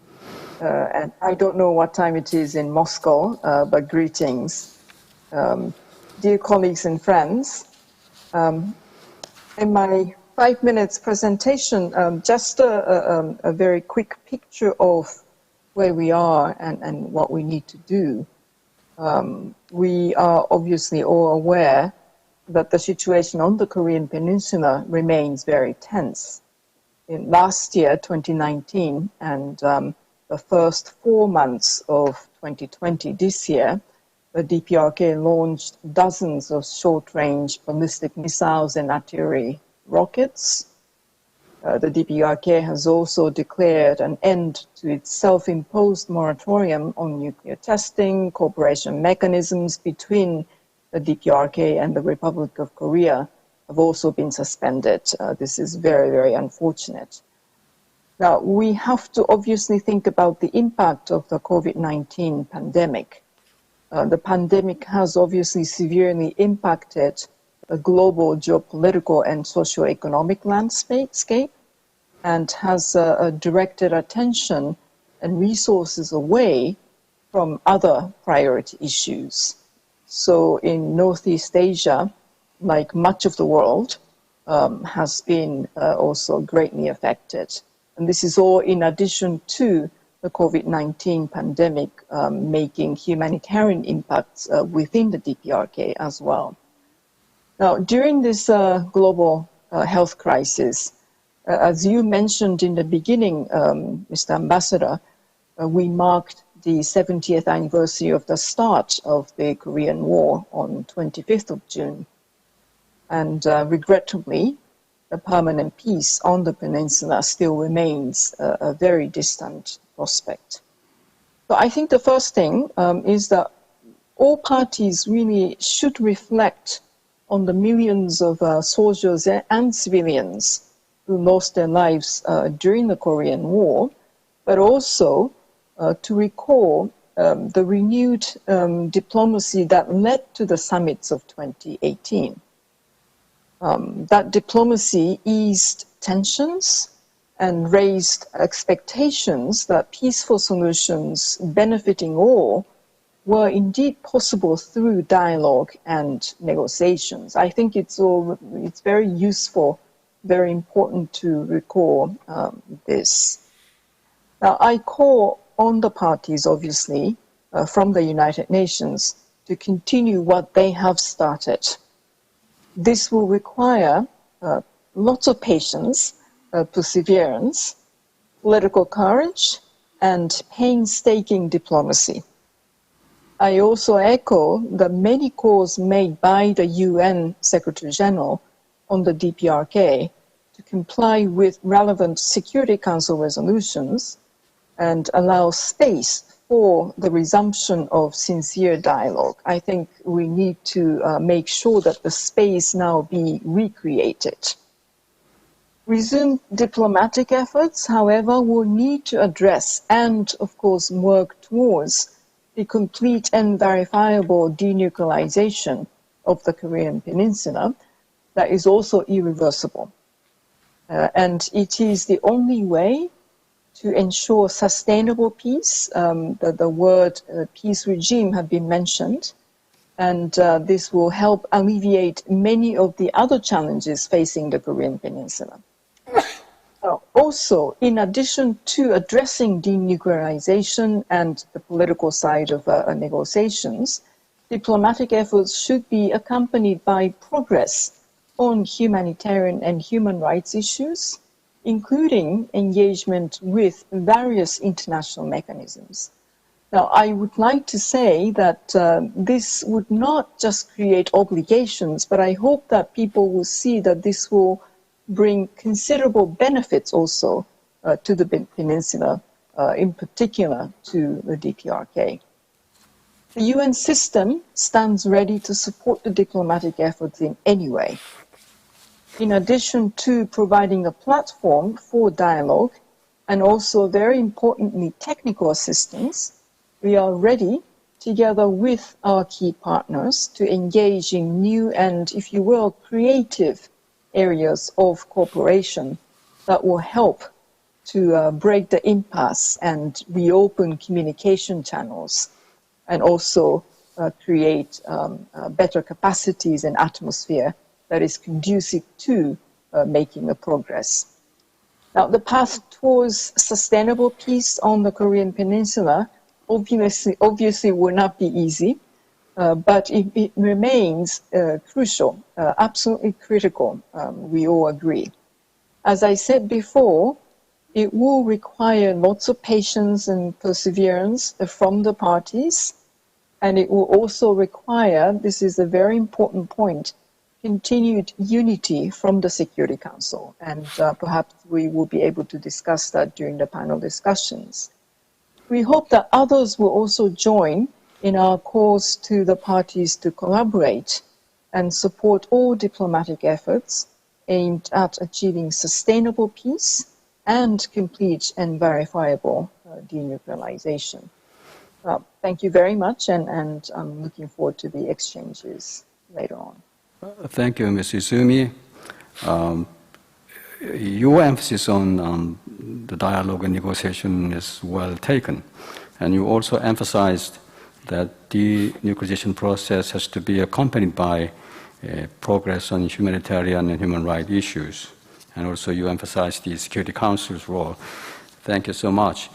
and I don't know what time it is in Moscow, but greetings. Dear colleagues and friends, in my 5 minutes presentation, just a very quick picture of where we are and what we need to do. We are obviously all aware that the situation on the Korean Peninsula remains very tense. In last year, 2019, and the first 4 months of 2020 this year, the Dprk launched dozens of short-range ballistic missiles and artillery rockets. The Dprk has also declared an end to its self-imposed moratorium on nuclear testing. Cooperation mechanisms between the Dprk and the Republic of Korea have also been suspended. This is very, very unfortunate. Now, we have to obviously think about the impact of the COVID-19 pandemic. The pandemic has obviously severely impacted the global geopolitical and socio-economic landscape and has directed attention and resources away from other priority issues. So in Northeast Asia, like much of the world, has been also greatly affected. And this is all in addition to the COVID-19 pandemic making humanitarian impacts within the Dprk as well. Now, during this global health crisis, as you mentioned in the beginning, Mr. Ambassador, we marked the 70th anniversary of the start of the Korean War on 25th of June. And regrettably, the permanent peace on the peninsula still remains a very distant prospect. So I think the first thing is that all parties really should reflect on the millions of soldiers and civilians who lost their lives during the Korean War, but also to recall the renewed diplomacy that led to the summits of 2018. That diplomacy eased tensions and raised expectations that peaceful solutions benefiting all were indeed possible through dialogue and negotiations. I think it's very useful, very important to recall this. Now, I call on the parties, obviously, from the United Nations to continue what they have started. This will require lots of patience, perseverance, political courage, and painstaking diplomacy. I also echo the many calls made by the UN Secretary General on the Dprk to comply with relevant Security Council resolutions and allow space for the resumption of sincere dialogue. I think we need to make sure that the space now be recreated. Resumed diplomatic efforts, however, will need to address and, of course, work towards the complete and verifiable denuclearization of the Korean Peninsula that is also irreversible. And it is the only way to ensure sustainable peace. The word peace regime have been mentioned, and this will help alleviate many of the other challenges facing the Korean Peninsula. Also, in addition to addressing denuclearization and the political side of negotiations, diplomatic efforts should be accompanied by progress on humanitarian and human rights issues, including engagement with various international mechanisms. Now, I would like to say that this would not just create obligations, but I hope that people will see that this will bring considerable benefits also to the Peninsula, in particular to the Dprk. The UN system stands ready to support the diplomatic efforts in any way. In addition to providing a platform for dialogue and also, very importantly, technical assistance, we are ready, together with our key partners, to engage in new and, if you will, creative areas of cooperation that will help to break the impasse and reopen communication channels, and also create better capacities and atmosphere that is conducive to making a progress. Now, the path towards sustainable peace on the Korean Peninsula obviously will not be easy, but it remains crucial, absolutely critical, we all agree. As I said before, it will require lots of patience and perseverance from the parties, and it will also require, this is a very important point, continued unity from the Security Council, and perhaps we will be able to discuss that during the panel discussions. We hope that others will also join in our calls to the parties to collaborate and support all diplomatic efforts aimed at achieving sustainable peace and complete and verifiable denuclearization. Thank you very much, and I'm looking forward to the exchanges later on. Thank you, Ms. Izumi. Your emphasis on the dialogue and negotiation is well taken, and you also emphasized that the denuclearization process has to be accompanied by progress on humanitarian and human rights issues, and also you emphasized the Security Council's role. Thank you so much.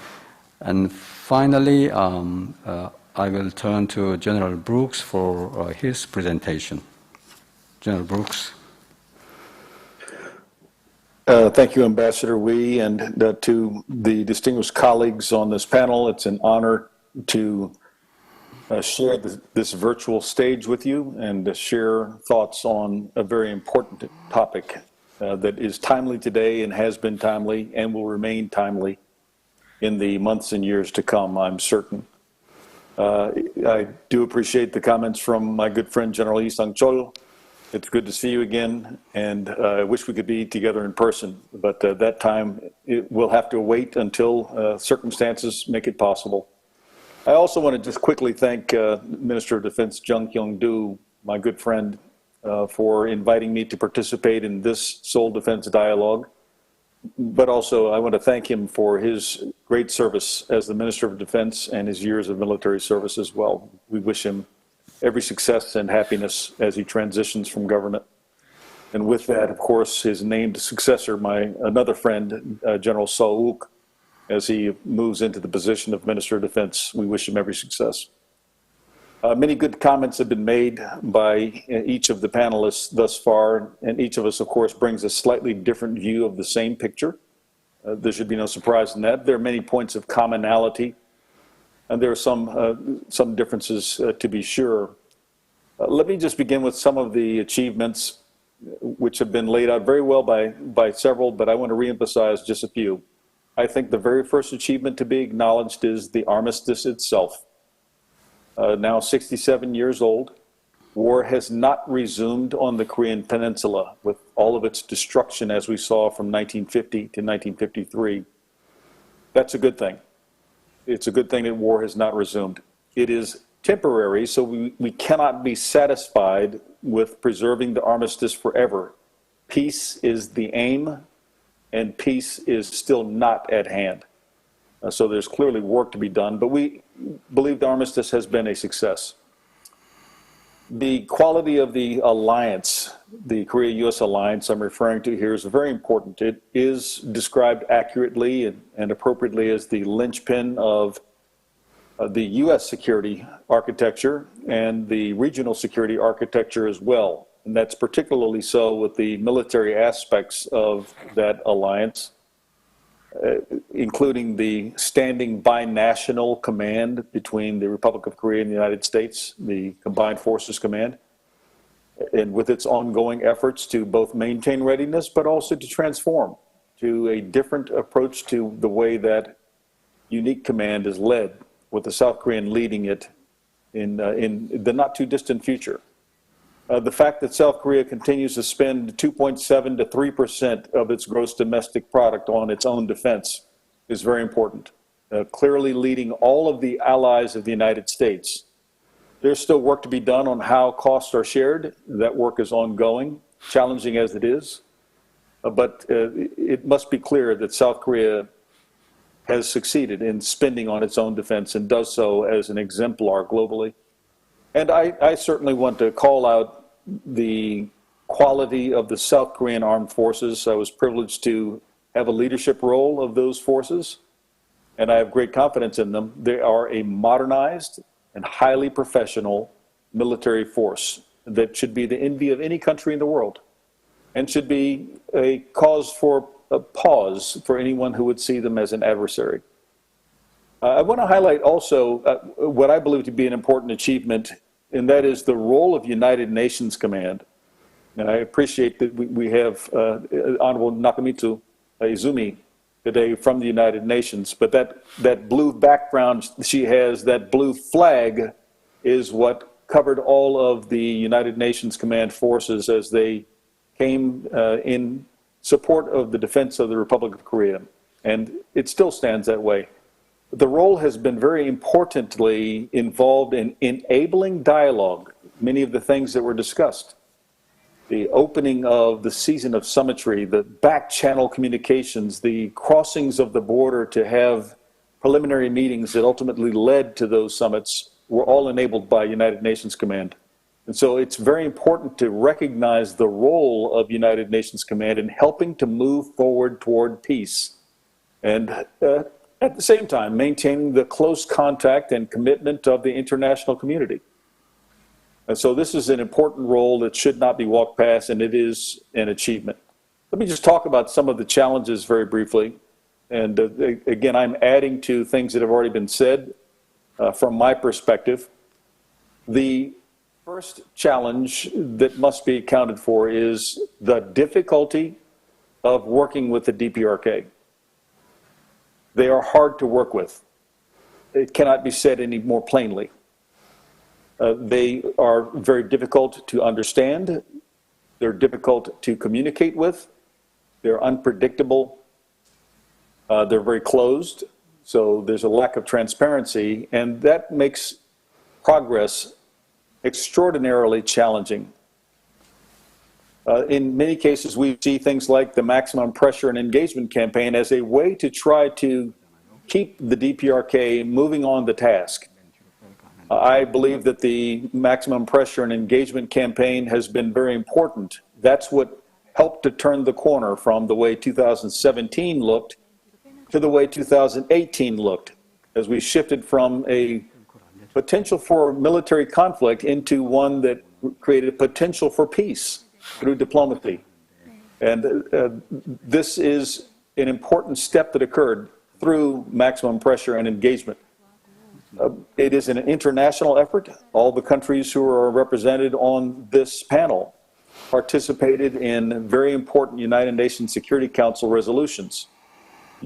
And finally, I will turn to General Brooks for his presentation. General Brooks. Thank you, Ambassador Wee, and to the distinguished colleagues on this panel. It's an honor to share this virtual stage with you and to share thoughts on a very important topic that is timely today and has been timely and will remain timely in the months and years to come, I'm certain. I do appreciate the comments from my good friend General Chul. It's good to see you again, and I wish we could be together in person, but that time we'll have to wait until circumstances make it possible. I also want to just quickly thank Minister of Defense Jung Kyung-do, my good friend, for inviting me to participate in this Seoul Defense Dialogue. But also I want to thank him for his great service as the Minister of Defense and his years of military service as well. We wish him every success and happiness as he transitions from government. And with that, of course, his named successor, another friend, General Seoul, as he moves into the position of Minister of Defense. We wish him every success. Many good comments have been made by each of the panelists thus far, and each of us, of course, brings a slightly different view of the same picture. There should be no surprise in that. There are many points of commonality, and there are some differences to be sure. Let me just begin with some of the achievements which have been laid out very well by several, but I want to reemphasize just a few. I think the very first achievement to be acknowledged is the armistice itself. Now 67 years old, war has not resumed on the Korean Peninsula with all of its destruction as we saw from 1950 to 1953. That's a good thing. It's a good thing that war has not resumed. It is temporary, so we cannot be satisfied with preserving the armistice forever. Peace is the aim, and peace is still not at hand. So there's clearly work to be done, but we believe the armistice has been a success. The quality of the alliance, the Korea-U.S. alliance I'm referring to here, is very important. It is described accurately and appropriately as the linchpin of the U.S. security architecture and the regional security architecture as well. And that's particularly so with the military aspects of that alliance, including the standing binational command between the Republic of Korea and the United States, the Combined Forces Command, and with its ongoing efforts to both maintain readiness but also to transform to a different approach to the way that unique command is led, with the South Korean leading it in the not too distant future. The fact that South Korea continues to spend 2.7 to 3% of its gross domestic product on its own defense is very important, clearly leading all of the allies of the United States. There's still work to be done on how costs are shared. That work is ongoing, challenging as it is. But it must be clear that South Korea has succeeded in spending on its own defense and does so as an exemplar globally. And I certainly want to call out the quality of the South Korean armed forces. I was privileged to have a leadership role of those forces, and I have great confidence in them. They are a modernized and highly professional military force that should be the envy of any country in the world and should be a cause for a pause for anyone who would see them as an adversary. I want to highlight also what I believe to be an important achievement, and that is the role of United Nations Command. And I appreciate that we have Honorable Nakamitsu, Izumi, today from the United Nations, but that blue background she has, that blue flag, is what covered all of the United Nations Command forces as they came in support of the defense of the Republic of Korea, and it still stands that way. The role has been very importantly involved in enabling dialogue, many of the things that were discussed. The opening of the season of summitry, the back-channel communications, the crossings of the border to have preliminary meetings that ultimately led to those summits were all enabled by United Nations Command. And so it's very important to recognize the role of United Nations Command in helping to move forward toward peace. And at the same time, maintaining the close contact and commitment of the international community. And so this is an important role that should not be walked past, and it is an achievement. Let me just talk about some of the challenges very briefly. And again, I'm adding to things that have already been said from my perspective. The first challenge that must be accounted for is the difficulty of working with the Dprk. They are hard to work with. It cannot be said any more plainly. They are very difficult to understand. They're difficult to communicate with. They're unpredictable. They're very closed. So there's a lack of transparency, and that makes progress extraordinarily challenging. In many cases, we see things like the maximum pressure and engagement campaign as a way to try to keep the Dprk moving on the task. I believe that the maximum pressure and engagement campaign has been very important. That's what helped to turn the corner from the way 2017 looked to the way 2018 looked, as we shifted from a potential for military conflict into one that created potential for peace through diplomacy. And this is an important step that occurred through maximum pressure and engagement. It is an international effort. All the countries who are represented on this panel participated in very important United Nations Security Council resolutions,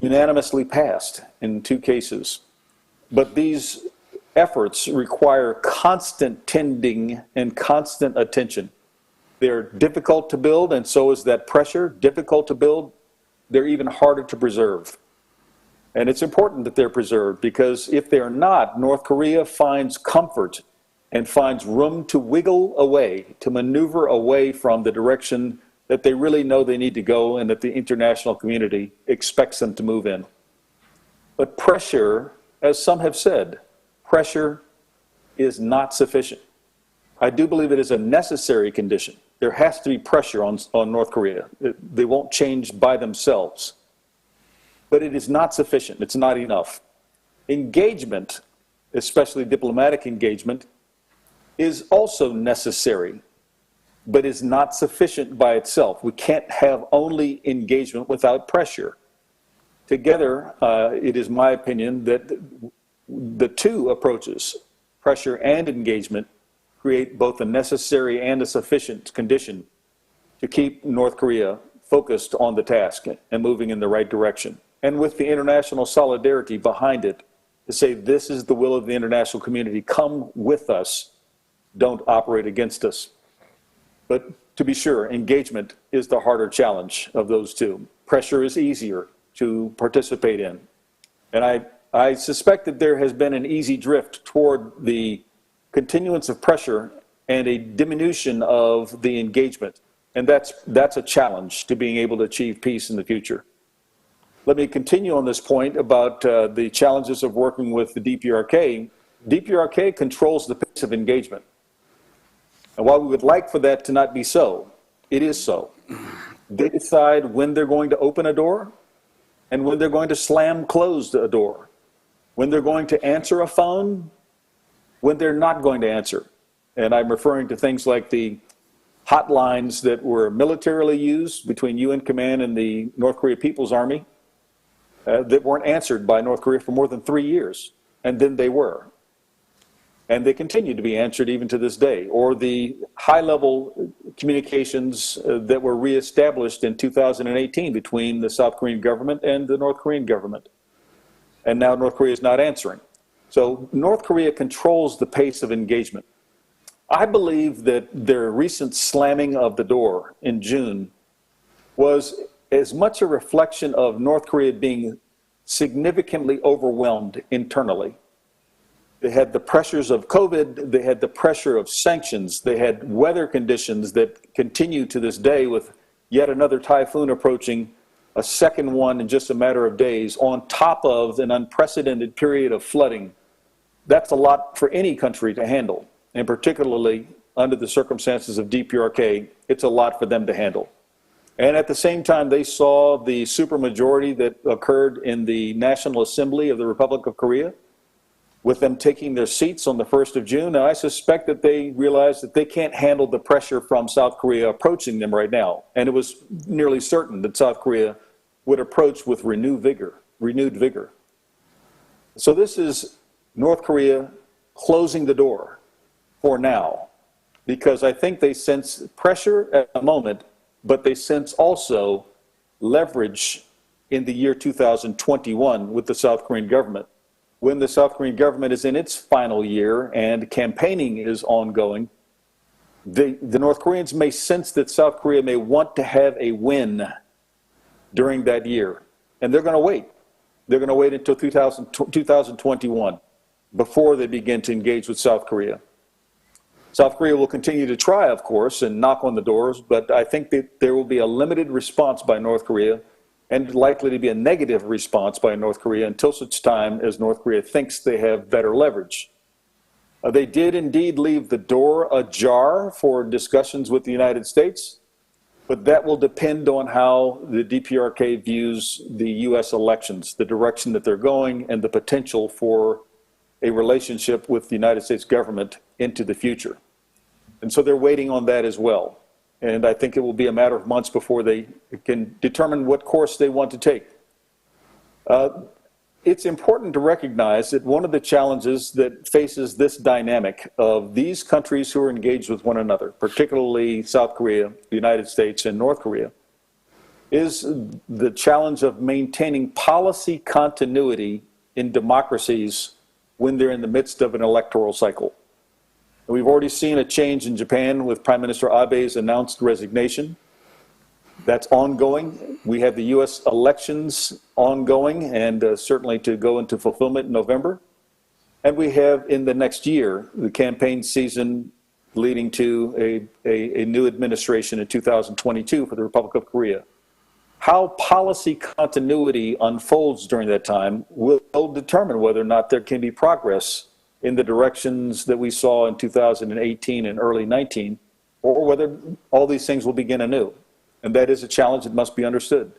unanimously passed in 2 cases. But these efforts require constant tending and constant attention. They're difficult to build, and so is that pressure. Difficult to build, they're even harder to preserve. And it's important that they're preserved, because if they're not, North Korea finds comfort and finds room to wiggle away, to maneuver away from the direction that they really know they need to go and that the international community expects them to move in. But pressure, as some have said, pressure is not sufficient. I do believe it is a necessary condition. There has to be pressure on North Korea. They won't change by themselves. But it is not sufficient. It's not enough. Engagement, especially diplomatic engagement, is also necessary, but is not sufficient by itself. We can't have only engagement without pressure. Together, it is my opinion that the 2 approaches, pressure and engagement, create both a necessary and a sufficient condition to keep North Korea focused on the task and moving in the right direction. And with the international solidarity behind it, to say this is the will of the international community, come with us, don't operate against us. But to be sure, engagement is the harder challenge of those 2. Pressure is easier to participate in. And I suspect that there has been an easy drift toward the continuance of pressure and a diminution of the engagement. And that's a challenge to being able to achieve peace in the future. Let me continue on this point about the challenges of working with the Dprk. Dprk controls the pace of engagement. And while we would like for that to not be so, it is so. They decide when they're going to open a door and when they're going to slam close a door, when they're going to answer a phone, when they're not going to answer. And I'm referring to things like the hotlines that were militarily used between UN Command and the North Korea People's Army that weren't answered by North Korea for more than 3 years, and then they were. And they continue to be answered even to this day. Or the high-level communications that were reestablished in 2018 between the South Korean government and the North Korean government. And now North Korea is not answering. So North Korea controls the pace of engagement. I believe that their recent slamming of the door in June was as much a reflection of North Korea being significantly overwhelmed internally. They had the pressures of COVID, they had the pressure of sanctions, they had weather conditions that continue to this day with yet another typhoon approaching, a second one in just a matter of days, on top of an unprecedented period of flooding. That's a lot for any country to handle, and particularly under the circumstances of Dprk, it's a lot for them to handle. And at the same time, they saw the supermajority that occurred in the National Assembly of the Republic of Korea, with them taking their seats on the 1st of June. And I suspect that they realized that they can't handle the pressure from South Korea approaching them right now. And it was nearly certain that South Korea would approach with renewed vigor. So this is North Korea closing the door for now, because I think they sense pressure at the moment, but they sense also leverage in the year 2021 with the South Korean government. When the South Korean government is in its final year and campaigning is ongoing, the North Koreans may sense that South Korea may want to have a win during that year. And they're going to wait. They're going to wait until 2021 before they begin to engage with South Korea. South Korea will continue to try, of course, and knock on the doors, but I think that there will be a limited response by North Korea, and likely to be a negative response by North Korea until such time as North Korea thinks they have better leverage. They did indeed leave the door ajar for discussions with the United States, but that will depend on how the Dprk views the U.S. elections, the direction that they're going, and the potential for a relationship with the United States government into the future. And so they're waiting on that as well. And I think it will be a matter of months before they can determine what course they want to take. it's important to recognize that one of the challenges that faces this dynamic of these countries who are engaged with one another, particularly South Korea, the United States, and North Korea, is the challenge of maintaining policy continuity in democracies when they're in the midst of an electoral cycle. We've already seen a change in Japan with Prime Minister Abe's announced resignation. That's ongoing. We have the U.S. elections ongoing and certainly to go into fulfillment in November. And we have in the next year the campaign season leading to a new administration in 2022 for the Republic of Korea. How policy continuity unfolds during that time will determine whether or not there can be progress in the directions that we saw in 2018 and early 19, or whether all these things will begin anew. And that is a challenge that must be understood.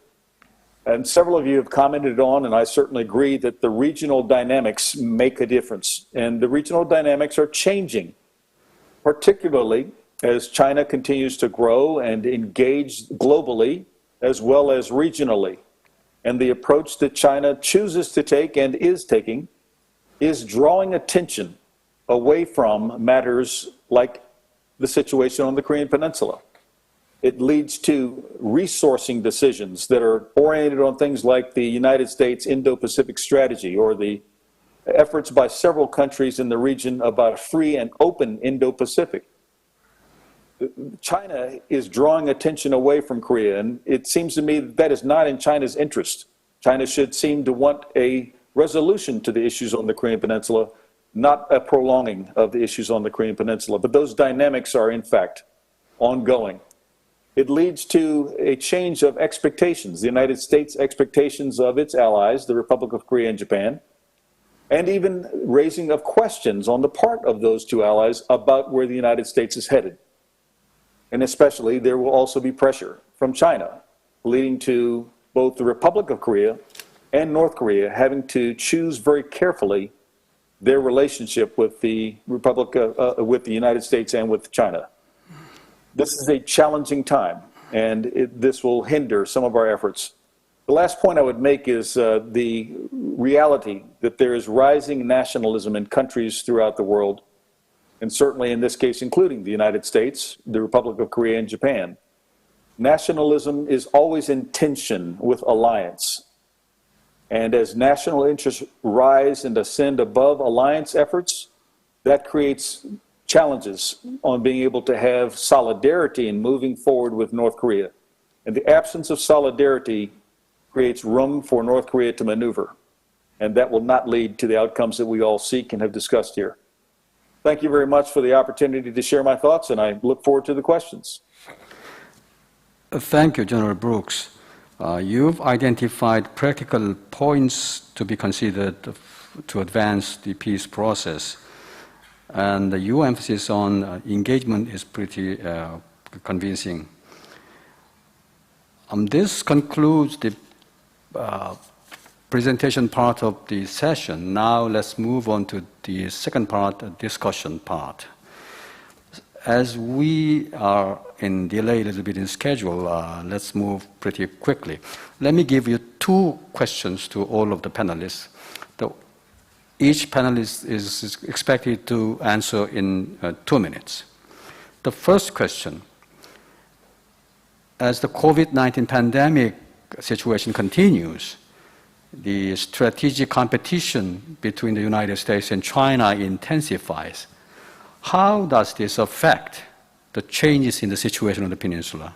And several of you have commented on, and I certainly agree, that the regional dynamics make a difference. And the regional dynamics are changing, particularly as China continues to grow and engage globally as well as regionally. And the approach that China chooses to take and is taking is drawing attention away from matters like the situation on the Korean Peninsula. It leads to resourcing decisions that are oriented on things like the United States Indo-Pacific strategy or the efforts by several countries in the region about a free and open Indo-Pacific. China is drawing attention away from Korea, and it seems to me that is not in China's interest. China should seem to want a resolution to the issues on the Korean Peninsula, not a prolonging of the issues on the Korean Peninsula. But those dynamics are, in fact, ongoing. It leads to a change of expectations, the United States' expectations of its allies, the Republic of Korea and Japan, and even raising of questions on the part of those two allies about where the United States is headed. And especially, there will also be pressure from China, leading to both the Republic of Korea and North Korea having to choose very carefully their relationship with the with the United States and with China. This is a challenging time, and this will hinder some of our efforts. The last point I would make is the reality that there is rising nationalism in countries throughout the world, and certainly in this case including the United States, the Republic of Korea, and Japan. Nationalism is always in tension with alliance. And as national interests rise and ascend above alliance efforts, that creates challenges on being able to have solidarity in moving forward with North Korea. And the absence of solidarity creates room for North Korea to maneuver. And that will not lead to the outcomes that we all seek and have discussed here. Thank you very much for the opportunity to share my thoughts, and I look forward to the questions. Thank you, General Brooks. You've identified practical points to be considered to advance the peace process. And your emphasis on engagement is pretty convincing. This concludes the presentation part of the session. Now let's move on to the second part, the discussion part. As we are in delay a little bit in schedule, let's move pretty quickly. Let me give you two questions to all of the panelists. Each panelist is expected to answer in 2 minutes. The first question, as the COVID-19 pandemic situation continues, the strategic competition between the United States and China intensifies. How does this affect the changes in the situation on the peninsula?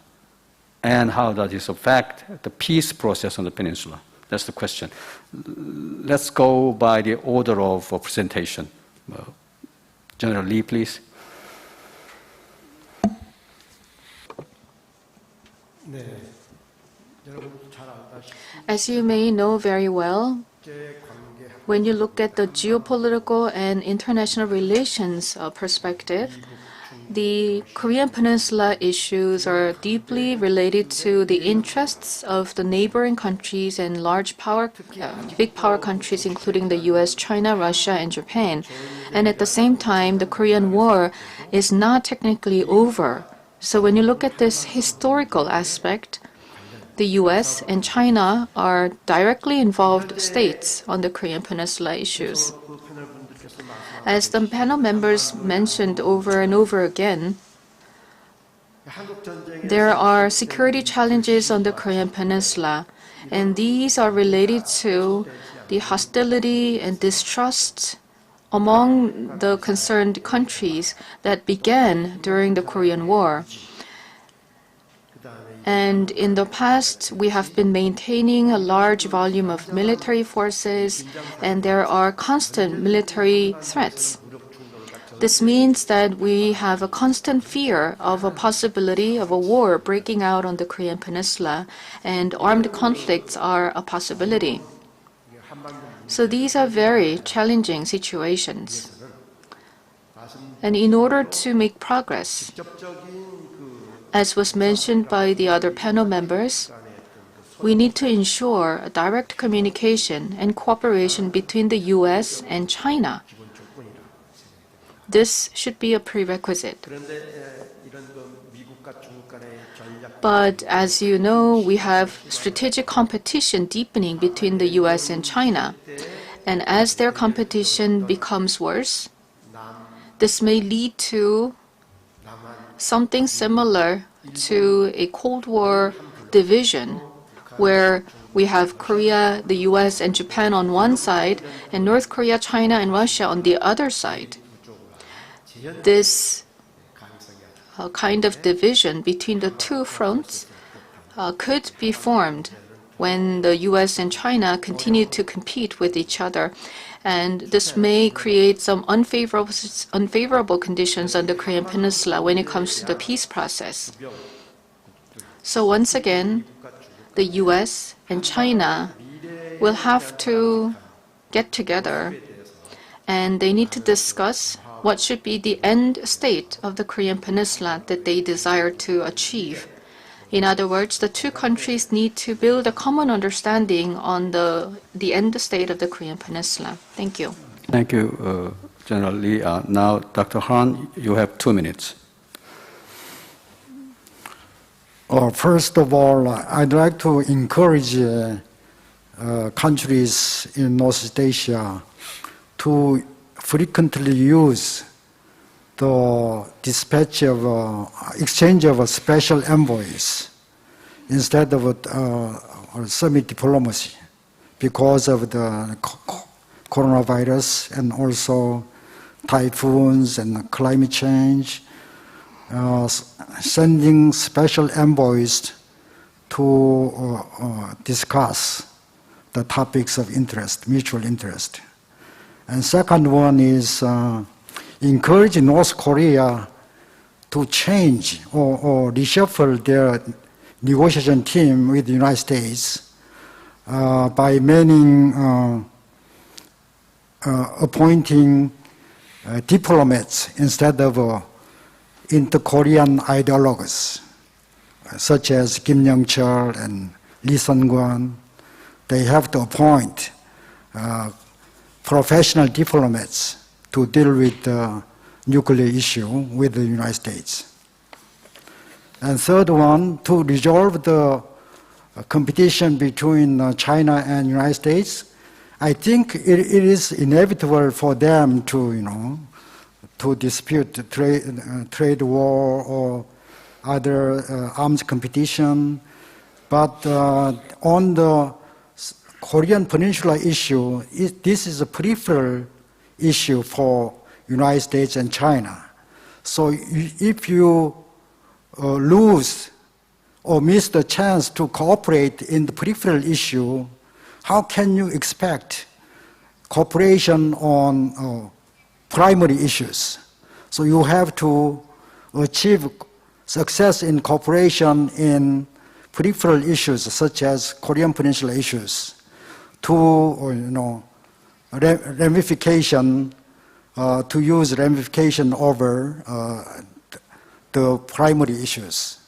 And how does this affect the peace process on the peninsula? That's the question. Let's go by the order of presentation. General Lee, please. As you may know very well, when you look at the geopolitical and international relations perspective, the Korean Peninsula issues are deeply related to the interests of the neighboring countries and big power countries, including the US, China, Russia, and Japan. And at the same time, the Korean War is not technically over. So when you look at this historical aspect, the US and China are directly involved states on the Korean Peninsula issues. As the panel members mentioned over and over again, there are security challenges on the Korean Peninsula, and these are related to the hostility and distrust among the concerned countries that began during the Korean War. And in the past, we have been maintaining a large volume of military forces, and there are constant military threats. This means that we have a constant fear of a possibility of a war breaking out on the Korean Peninsula, and armed conflicts are a possibility. So these are very challenging situations. And in order to make progress, as was mentioned by the other panel members, we need to ensure a direct communication and cooperation between the US and China. This should be a prerequisite. But as you know, we have strategic competition deepening between the US and China. And as their competition becomes worse, this may lead to something similar to a Cold War division, where we have Korea, the US, and Japan on one side, and North Korea, China, and Russia on the other side. This kind of division between the two fronts could be formed when the US and China continue to compete with each other. And this may create some unfavorable conditions on the Korean Peninsula when it comes to the peace process. So once again, the US and China will have to get together, and they need to discuss what should be the end state of the Korean Peninsula that they desire to achieve. In other words, the two countries need to build a common understanding on the end state of the Korean Peninsula. Thank you. Thank you, General Lee. Now, Dr. Han, you have 2 minutes. First of all, I'd like to encourage countries in Northeast Asia to frequently use the dispatch of exchange of special envoys instead of summit diplomacy because of the coronavirus and also typhoons and climate change. Sending special envoys to discuss the topics of interest, mutual interest. And second one is encourage North Korea to change or reshuffle their negotiation team with the United States by appointing diplomats instead of inter-Korean ideologues, such as Kim Young-chul and Lee Sun-kwon. They have to appoint professional diplomats to deal with the nuclear issue with the United States. And third one, to resolve the competition between China and United States, I think it is inevitable for them to, to dispute trade war or other arms competition. But on the Korean Peninsula issue, this is a peripheral issue for United States and China. So if you lose or miss the chance to cooperate in the peripheral issue, how can you expect cooperation on primary issues? So you have to achieve success in cooperation in peripheral issues such as Korean Peninsula issues to ramification, to use ramification over the primary issues.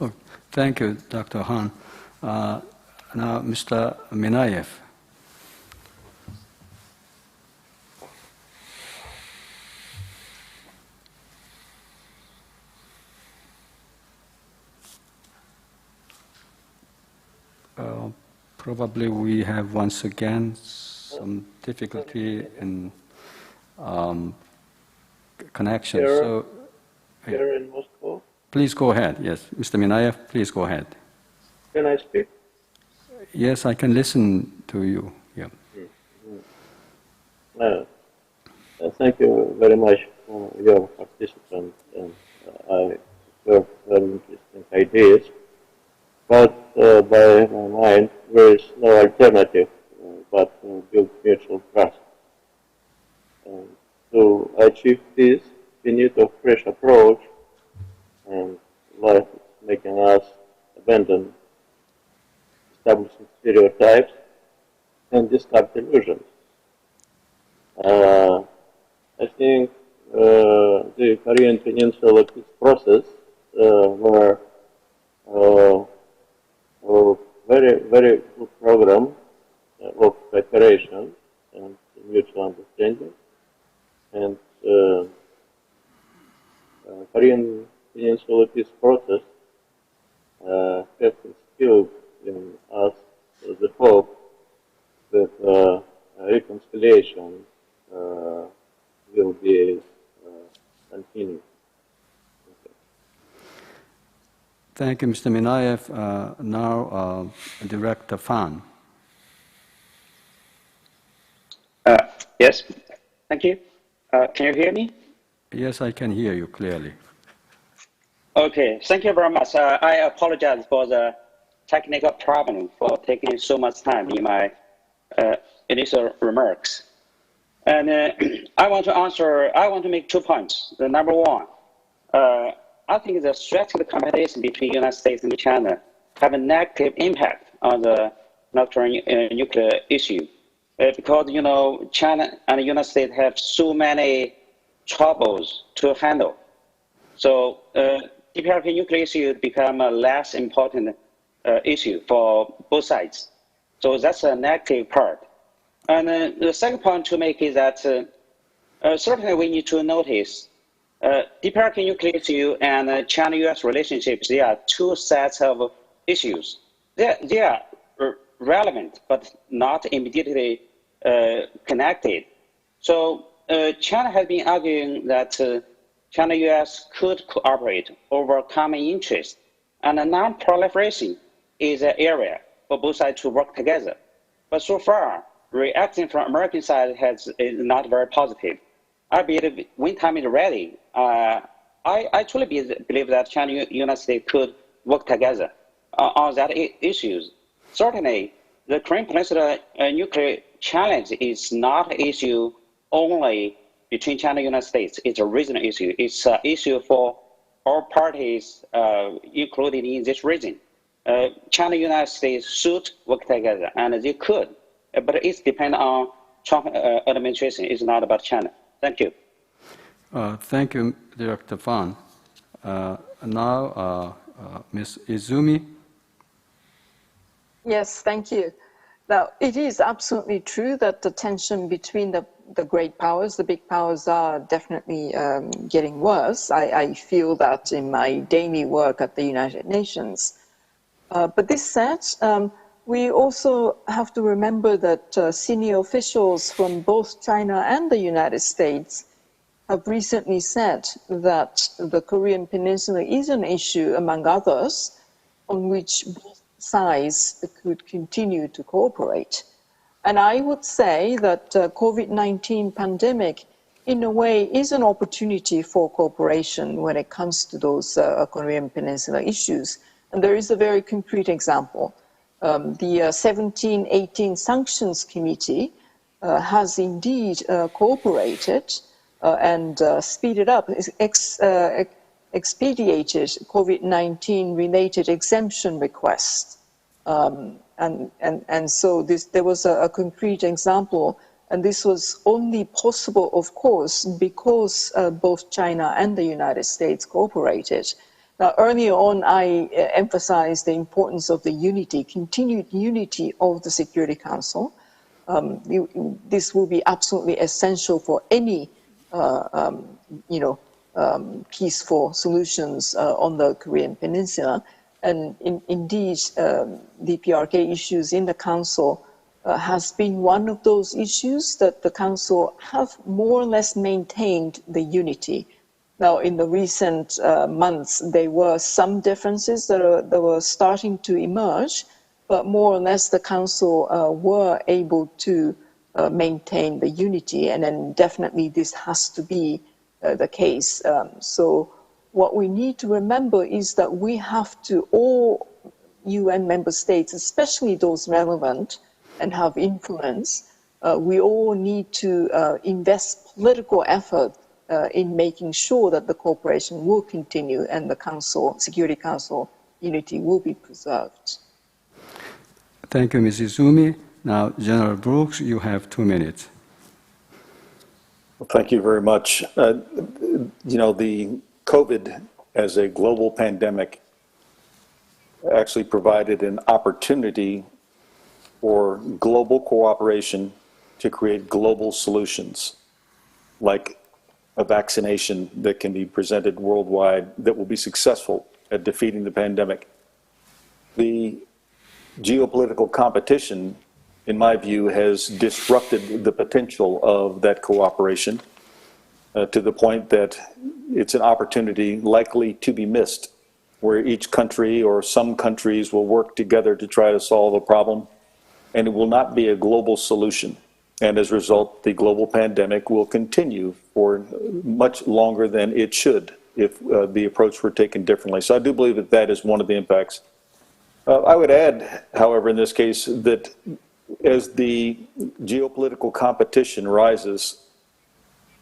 Oh, thank you, Dr. Han. Now, Mr. Minaev. Probably we have once again some difficulty in connection. Here in Moscow. Please go ahead. Yes, Mr. Minaev, please go ahead. Can I speak? Yes, I can listen to you. Yeah. Thank you very much for your participation, and I heard very interesting ideas. But by my mind, there is no alternative but to build mutual trust. And to achieve this, we need a fresh approach, and life is making us abandon establishing stereotypes and discard illusions. I think the Korean Peninsula peace process were a very, very good program of cooperation and mutual understanding. And Korean Peninsula peace process has instilled in us the hope that reconciliation will be continued. Thank you, Mr. Minaev. Now, Director Fan. Yes, thank you. Can you hear me? Yes, I can hear you clearly. Okay, thank you very much. I apologize for the technical problem for taking so much time in my initial remarks. And I want to make 2 points. The number one, I think the strategic competition between the United States and China have a negative impact on the nuclear issue. Because, you know, China and the United States have so many troubles to handle. So Dprk nuclear issue become a less important issue for both sides. So that's a negative part. And the second point to make is that certainly we need to notice Dprk nuclear issue and China-US relationships, they are two sets of issues. They are relevant, but not immediately connected. So China has been arguing that China-US could cooperate over common interests, and non-proliferation is an area for both sides to work together. But so far, reaction from American side is not very positive. I believe when time is ready, I truly believe that China and United States could work together on that issues. Certainly, the Korean Peninsula nuclear challenge is not an issue only between China and United States. It's a regional issue. It's an issue for all parties, including in this region. China and United States should work together, and they could. But it depends on Trump administration. It's not about China. Thank you. Thank you, Director Fan. Now, Ms. Izumi. Yes, thank you. Now, it is absolutely true that the tension between the great powers, the big powers, are definitely getting worse. I feel that in my daily work at the United Nations. But this said, we also have to remember that senior officials from both China and the United States have recently said that the Korean Peninsula is an issue, among others, on which both sides could continue to cooperate. And I would say that COVID-19 pandemic, in a way, is an opportunity for cooperation when it comes to those Korean Peninsula issues. And there is a very concrete example. The 1718 Sanctions Committee has indeed cooperated and speeded up, expedited COVID-19 related exemption requests. And so there was a concrete example, and this was only possible, of course, because both China and the United States cooperated. Now, earlier on, I emphasized the importance of the unity, continued unity of the Security Council. This will be absolutely essential for any, peaceful solutions on the Korean Peninsula. And indeed, Dprk issues in the Council has been one of those issues that the Council have more or less maintained the unity. Now, in the recent months, there were some differences that were starting to emerge, but more or less the Council were able to maintain the unity, and then definitely this has to be the case. So what we need to remember is that we have to, all UN member states, especially those relevant and have influence, we all need to invest political effort in making sure that the cooperation will continue and the Council, Security Council unity will be preserved. Thank you, Ms. Izumi. Now, General Brooks, you have 2 minutes. Well, thank you very much. You know, the COVID as a global pandemic actually provided an opportunity for global cooperation to create global solutions, like a vaccination that can be presented worldwide that will be successful at defeating the pandemic. The geopolitical competition, in my view, has disrupted the potential of that cooperation to the point that it's an opportunity likely to be missed, where each country or some countries will work together to try to solve a problem, and it will not be a global solution. And as a result, the global pandemic will continue for much longer than it should if the approach were taken differently. So I do believe that that is one of the impacts. I would add, however, in this case, that as the geopolitical competition rises,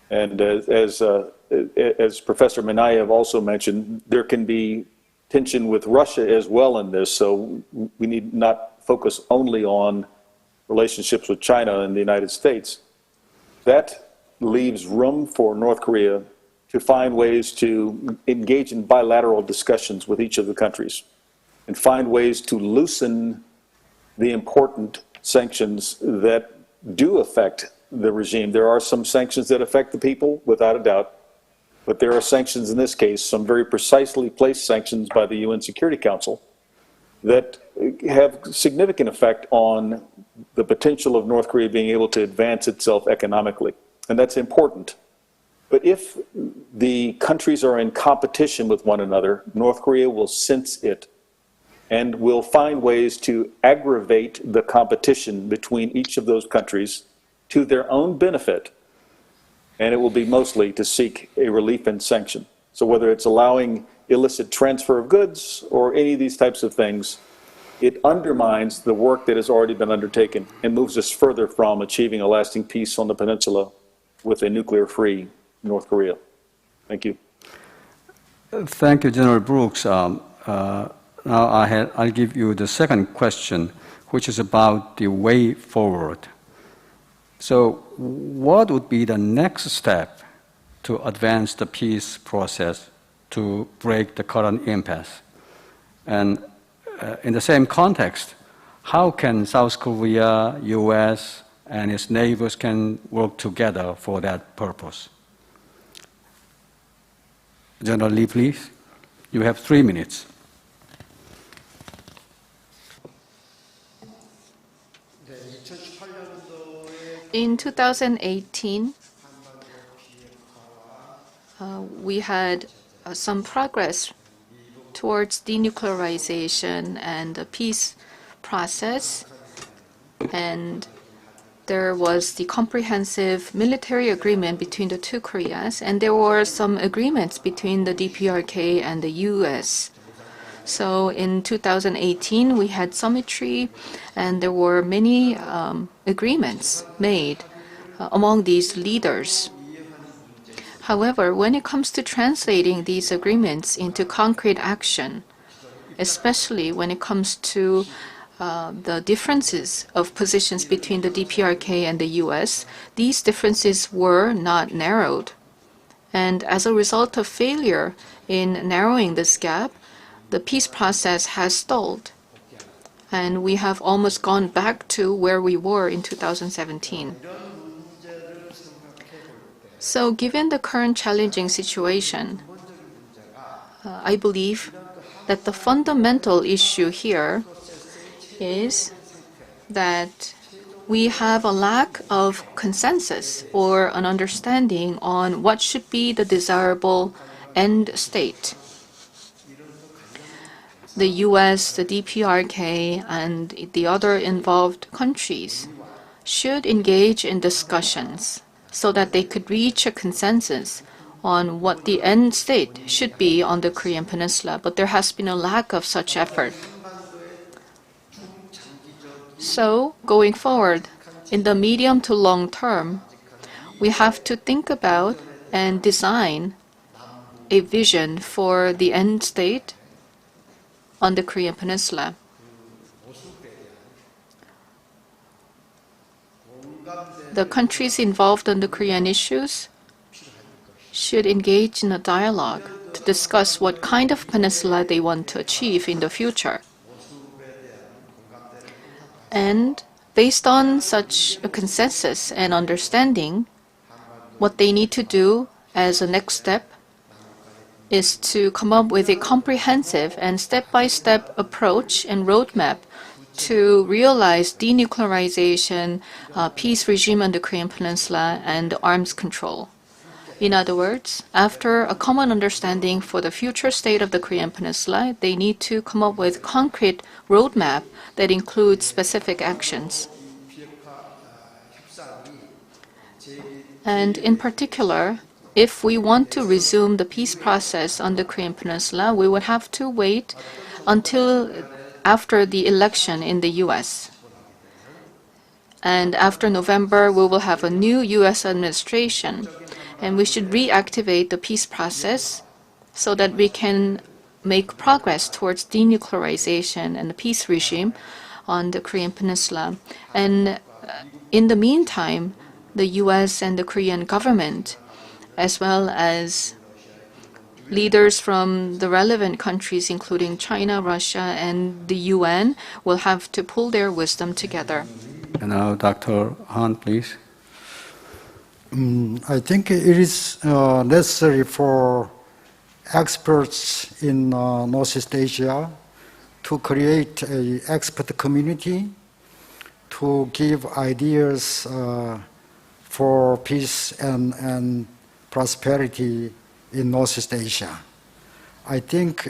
and as Professor Minaev also mentioned, there can be tension with Russia as well in this, so we need not focus only on relationships with China and the United States. That leaves room for North Korea to find ways to engage in bilateral discussions with each of the countries and find ways to loosen the important sanctions that do affect the regime. There are some sanctions that affect the people, without a doubt, but there are sanctions in this case, some very precisely placed sanctions by the UN Security Council that have significant effect on the potential of North Korea being able to advance itself economically. And that's important. But if the countries are in competition with one another, North Korea will sense it and will find ways to aggravate the competition between each of those countries to their own benefit. And it will be mostly to seek a relief and sanction. So whether it's allowing illicit transfer of goods or any of these types of things, it undermines the work that has already been undertaken and moves us further from achieving a lasting peace on the peninsula with a nuclear-free North Korea. Thank you. Thank you, General Brooks. Now I'll give you the second question, which is about the way forward. So what would be the next step to advance the peace process to break the current impasse? And in the same context, how can South Korea, US, and its neighbors can work together for that purpose? General Lee, please. You have 3 minutes. In 2018, we had some progress towards denuclearization and the peace process, and there was the comprehensive military agreement between the two Koreas, and there were some agreements between the Dprk and the US. So in 2018, we had summitry, and there were many agreements made among these leaders. However, when it comes to translating these agreements into concrete action, especially when it comes to the differences of positions between the Dprk and the US, these differences were not narrowed. And as a result of failure in narrowing this gap, the peace process has stalled. And we have almost gone back to where we were in 2017. So given the current challenging situation, I believe that the fundamental issue here is that we have a lack of consensus or an understanding on what should be the desirable end state. The US, the Dprk, and the other involved countries should engage in discussions so that they could reach a consensus on what the end state should be on the Korean Peninsula, but there has been a lack of such effort. So, going forward, in the medium to long term, we have to think about and design a vision for the end state on the Korean Peninsula. The countries involved on the Korean issues should engage in a dialogue to discuss what kind of peninsula they want to achieve in the future. And based on such a consensus and understanding, what they need to do as a next step is to come up with a comprehensive and step-by-step approach and roadmap to realize denuclearization, peace regime on the Korean Peninsula, and arms control. In other words, after a common understanding for the future state of the Korean Peninsula, they need to come up with concrete roadmap that includes specific actions. And in particular, if we want to resume the peace process on the Korean Peninsula, we would have to wait until after the election in the US. And after November, we will have a new US administration. And we should reactivate the peace process so that we can make progress towards denuclearization and the peace regime on the Korean Peninsula. And in the meantime, the US and the Korean government, as well as leaders from the relevant countries, including China, Russia, and the UN, will have to pull their wisdom together. And now, Dr. Han, please. I think it is necessary for experts in Northeast Asia to create an expert community to give ideas for peace and prosperity in Northeast Asia. I think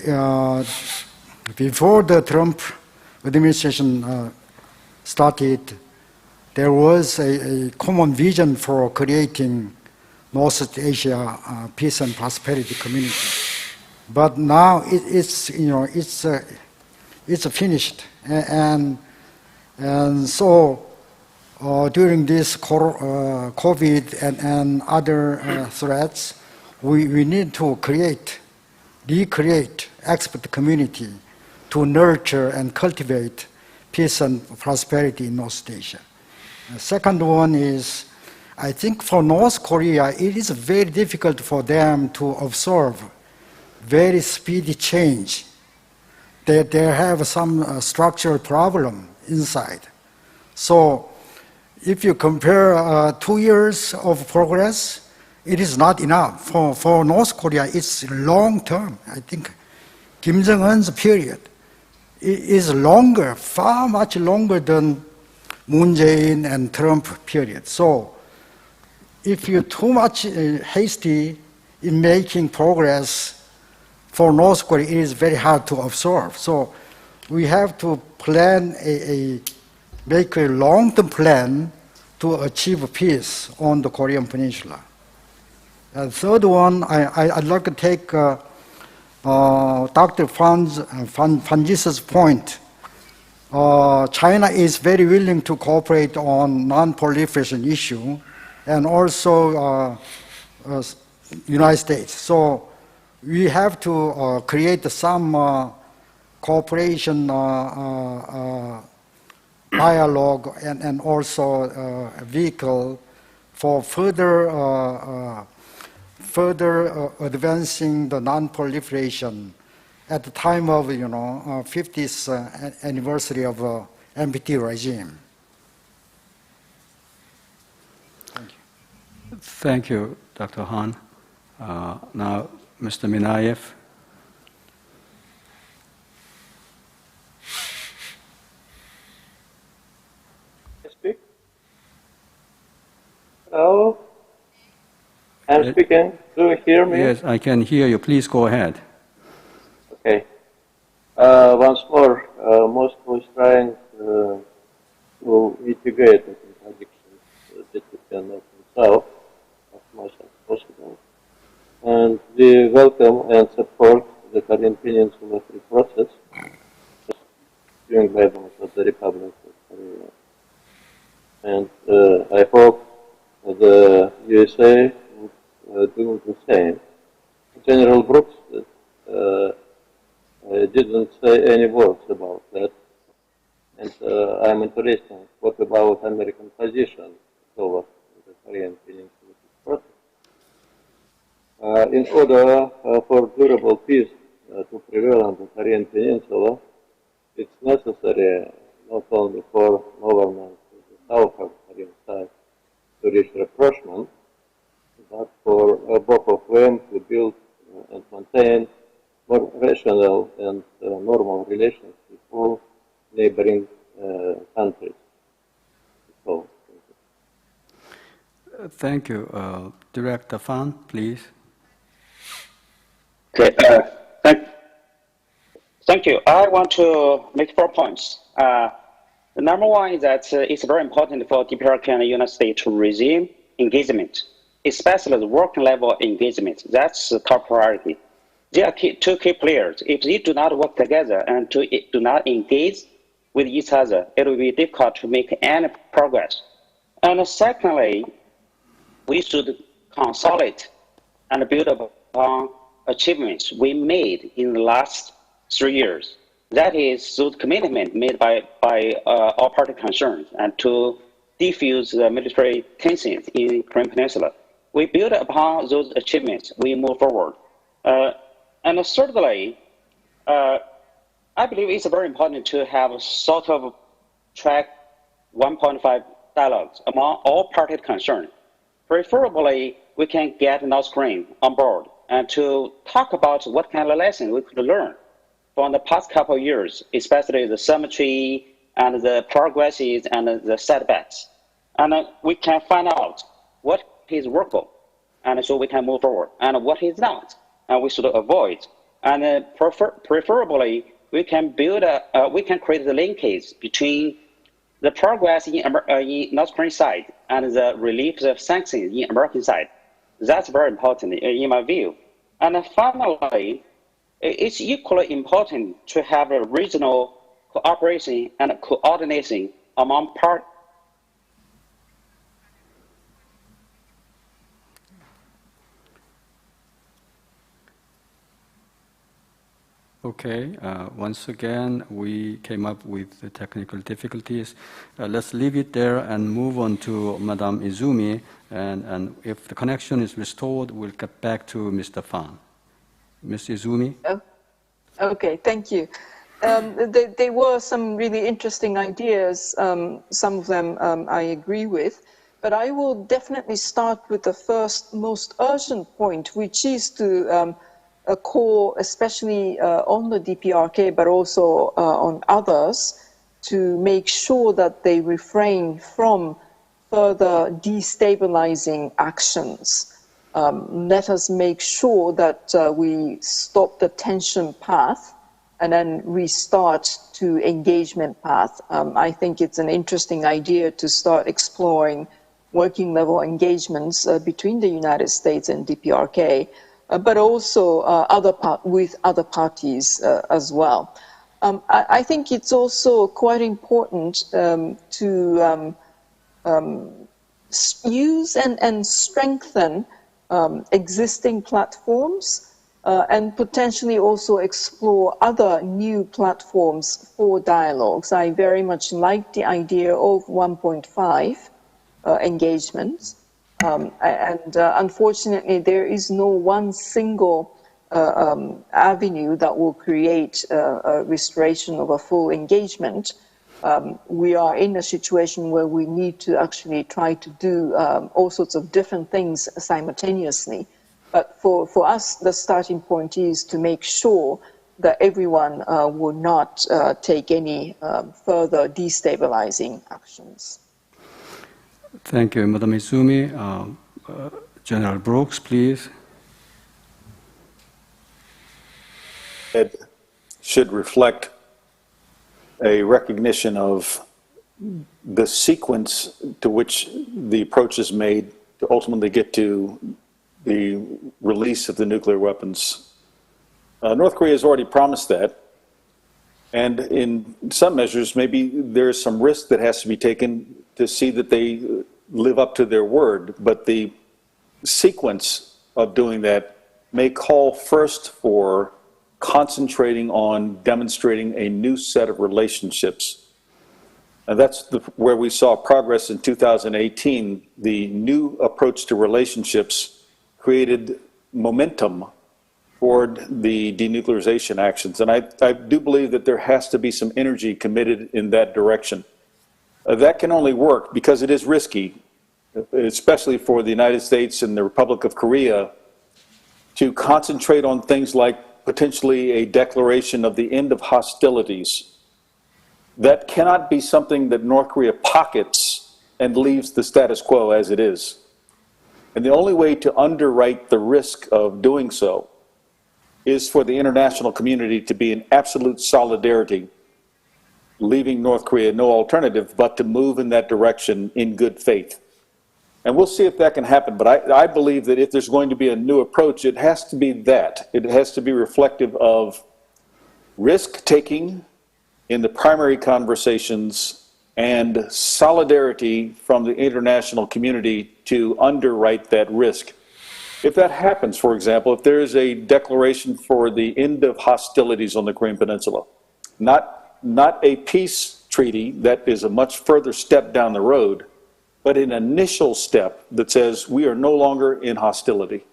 before the Trump administration started, there was a common vision for creating Northeast Asia peace and prosperity community. But now it's finished, and so during this COVID and other threats, we need to recreate expert community to nurture and cultivate peace and prosperity in North Asia. The second one is, I think for North Korea, it is very difficult for them to observe very speedy change. They have some structural problem inside. So if you compare 2 years of progress, it is not enough. For North Korea, it's long term. I think Kim Jong-un's period is longer, far much longer than Moon Jae-in and Trump period. So if you're too much hasty in making progress for North Korea, it is very hard to absorb. So we have to plan make a long-term plan to achieve peace on the Korean Peninsula. The third one, I'd like to take Dr. Fan Jis's point. China is very willing to cooperate on non-proliferation issue, and also United States. So we have to create some cooperation dialogue and also a vehicle for further advancing the non-proliferation at the time of 50th anniversary of NPT regime. Thank you. Thank you, Dr. Han. Now, Mr. Minaev. I'm speaking. Do you hear me? Yes, I can hear you. Please go ahead. Okay. Once more, Moscow is trying to mitigate the contradictions between North and South as much as possible. And we welcome and support the Korean Peninsula free process during violence of the Republic of Korea. And I hope the USA would do the same. General Brooks didn't say any words about that. And I'm interested in what about American position toward the Korean Peninsula process. In order for durable peace to prevail on the Korean Peninsula, it's necessary not only for governments of the southern Korean side to reach rapprochement, but for both of them to build and maintain more rational and normal relations with all neighboring countries. So, thank you. Director Fan, please. Okay, thank you. I want to make 4 points. The number one is that it's very important for Dprk and the United States to resume engagement, especially the working level engagement. That's the top priority. There are two key players. If they do not work together and do not engage with each other, it will be difficult to make any progress. And secondly, we should consolidate and build upon achievements we made in the last 3 years. That is those commitments made by all parties concerned and to defuse the military tensions in Korean Peninsula. We build upon those achievements, we move forward. And thirdly, I believe it's very important to have a sort of track 1.5 dialogues among all parties concerned. Preferably, we can get North Korea on board and to talk about what kind of lessons we could learn from the past couple of years, especially the symmetry and the progresses and the setbacks. And we can find out what is workable, and so we can move forward, and what is not, and we should avoid. And preferably, we can build we can create the linkage between the progress in North Korean side and the relief of sanctions in American side. That's very important in my view. And finally, it's equally important to have a regional cooperation and coordination among parties. Okay, once again, we came up with the technical difficulties. Let's leave it there and move on to Madame Izumi, and if the connection is restored, we'll get back to Mr. Fan. Ms. Izumi? Oh, okay, thank you. There were some really interesting ideas. Some of them I agree with, but I will definitely start with the first most urgent point, which is to call, especially on the Dprk, but also on others, to make sure that they refrain from further destabilizing actions. Let us make sure that we stop the tension path and then restart to engagement path. I think it's an interesting idea to start exploring working level engagements between the United States and Dprk. But also with other parties as well. I think it's also quite important to use and strengthen existing platforms and potentially also explore other new platforms for dialogues. I very much like the idea of 1.5 engagements. Unfortunately, there is no one single avenue that will create a restoration of a full engagement. We are in a situation where we need to actually try to do all sorts of different things simultaneously. But for us, the starting point is to make sure that everyone will not take any further destabilizing actions. Thank you, Madam Izumi. General Brooks, please. It should reflect a recognition of the sequence to which the approach is made to ultimately get to the release of the nuclear weapons. North Korea has already promised that, and in some measures, maybe there's some risk that has to be taken to see that they live up to their word, but the sequence of doing that may call first for concentrating on demonstrating a new set of relationships. And that's where we saw progress in 2018. The new approach to relationships created momentum toward the denuclearization actions. And I do believe that there has to be some energy committed in that direction. That can only work because it is risky, especially for the United States and the Republic of Korea, to concentrate on things like potentially a declaration of the end of hostilities. That cannot be something that North Korea pockets and leaves the status quo as it is. And the only way to underwrite the risk of doing so is for the international community to be in absolute solidarity, leaving North Korea no alternative but to move in that direction in good faith. And we'll see if that can happen, but I believe that if there's going to be a new approach, it has to be that. It has to be reflective of risk-taking in the primary conversations and solidarity from the international community to underwrite that risk. If that happens, for example, if there is a declaration for the end of hostilities on the Korean Peninsula, not a peace treaty that is a much further step down the road, but an initial step that says we are no longer in hostility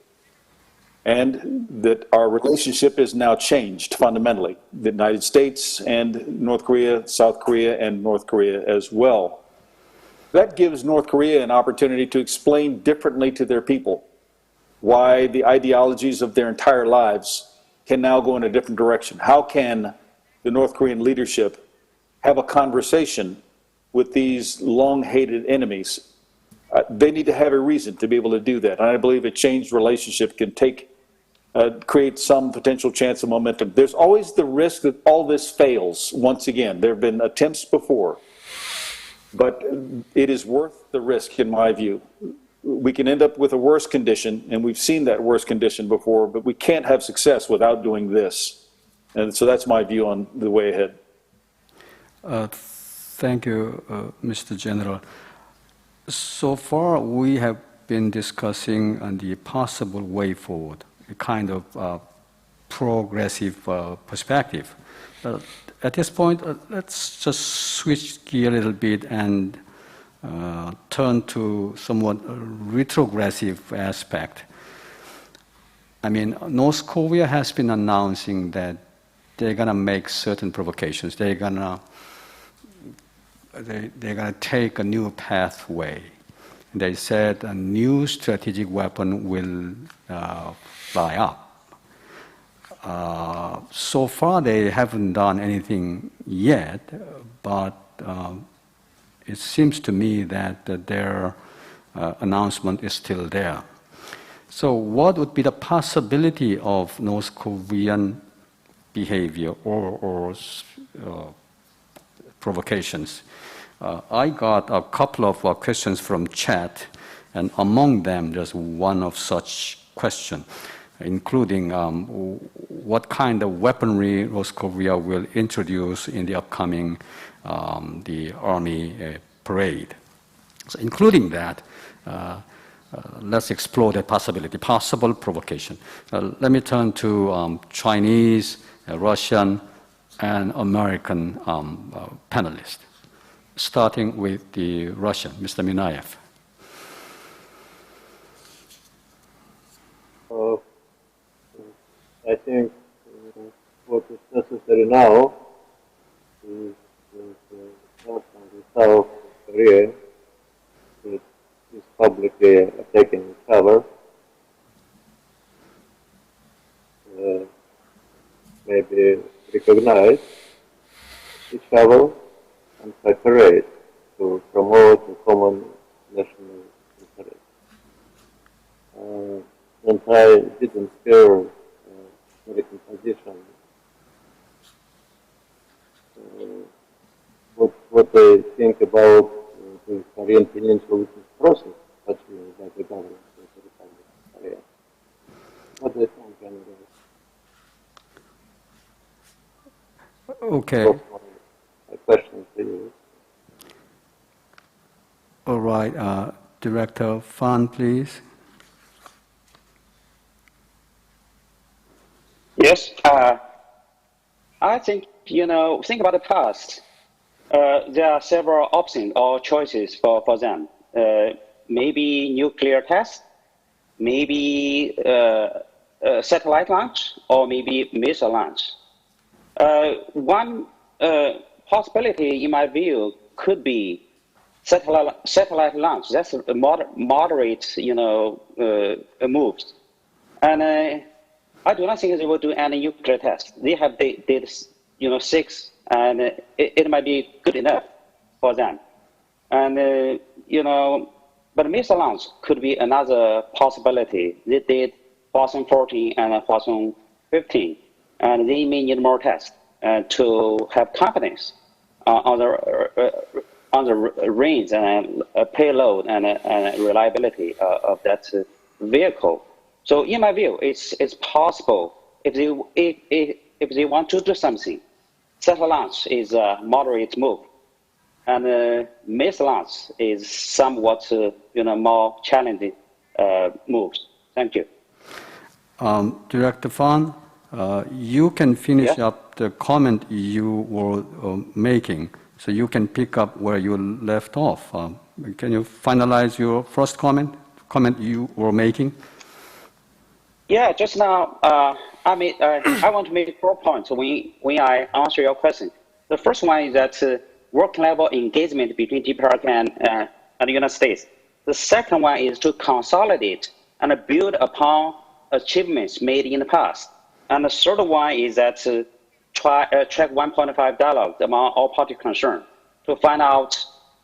and that our relationship is now changed fundamentally. The United States and North Korea, South Korea and North Korea as well. That gives North Korea an opportunity to explain differently to their people why the ideologies of their entire lives can now go in a different direction. How can the North Korean leadership have a conversation with these long-hated enemies? They need to have a reason to be able to do that. And I believe a changed relationship can create some potential chance of momentum. There's always the risk that all this fails once again. There have been attempts before, but it is worth the risk in my view. We can end up with a worse condition, and we've seen that worse condition before, but we can't have success without doing this. And so that's my view on the way ahead. Thank you, Mr. General. So far, we have been discussing the possible way forward, a kind of progressive perspective. At this point, let's just switch gear a little bit and turn to somewhat retrogressive aspect. I mean, North Korea has been announcing that they're going to make certain provocations. They're going to take a new pathway. They said a new strategic weapon will fly up. So far, they haven't done anything yet, but it seems to me that their announcement is still there. So what would be the possibility of North Korean behavior or provocations? I got a couple of questions from chat, and among them there's one of such question, including what kind of weaponry North Korea will introduce in the upcoming the Army parade. So including that, let's explore the possible provocation. Let me turn to Chinese, Russian, and American panelists, starting with the Russian, Mr. Minaev. I think what is necessary now is North and South Korea is publicly attacking each other. Maybe recognize each other and separate to promote a common national interest. I didn't hear the composition. What they think about the Korean Peninsula process, especially by the government of the Republic of Korea. What they think anyway. Okay. My question to you. All right. Director Fan, please. Yes, I think, think about the past. There are several options or choices for them. Maybe nuclear test, maybe satellite launch, or maybe missile launch. One possibility, in my view, could be satellite launch. That's a moderate, moves. And I do not think they will do any nuclear test. They have did 6, and it might be good enough for them. And but missile launch could be another possibility. They did 2014 and 2015, and they may need more tests to have confidence on the range and payload and reliability of that vehicle. So in my view, it's possible if they want to do something. Satellite launch is a moderate move, and missile launch is somewhat more challenging moves. Thank you. Director Fan, you can finish up the comment you were making, so you can pick up where you left off. Can you finalize your first comment you were making? Yeah, just now, I want to make 4 points when I answer your question. The first one is that work-level engagement between Dprk and the United States. The second one is to consolidate and build upon achievements made in the past. And the third one is that track 1.5 dialogue among all parties concerned to find out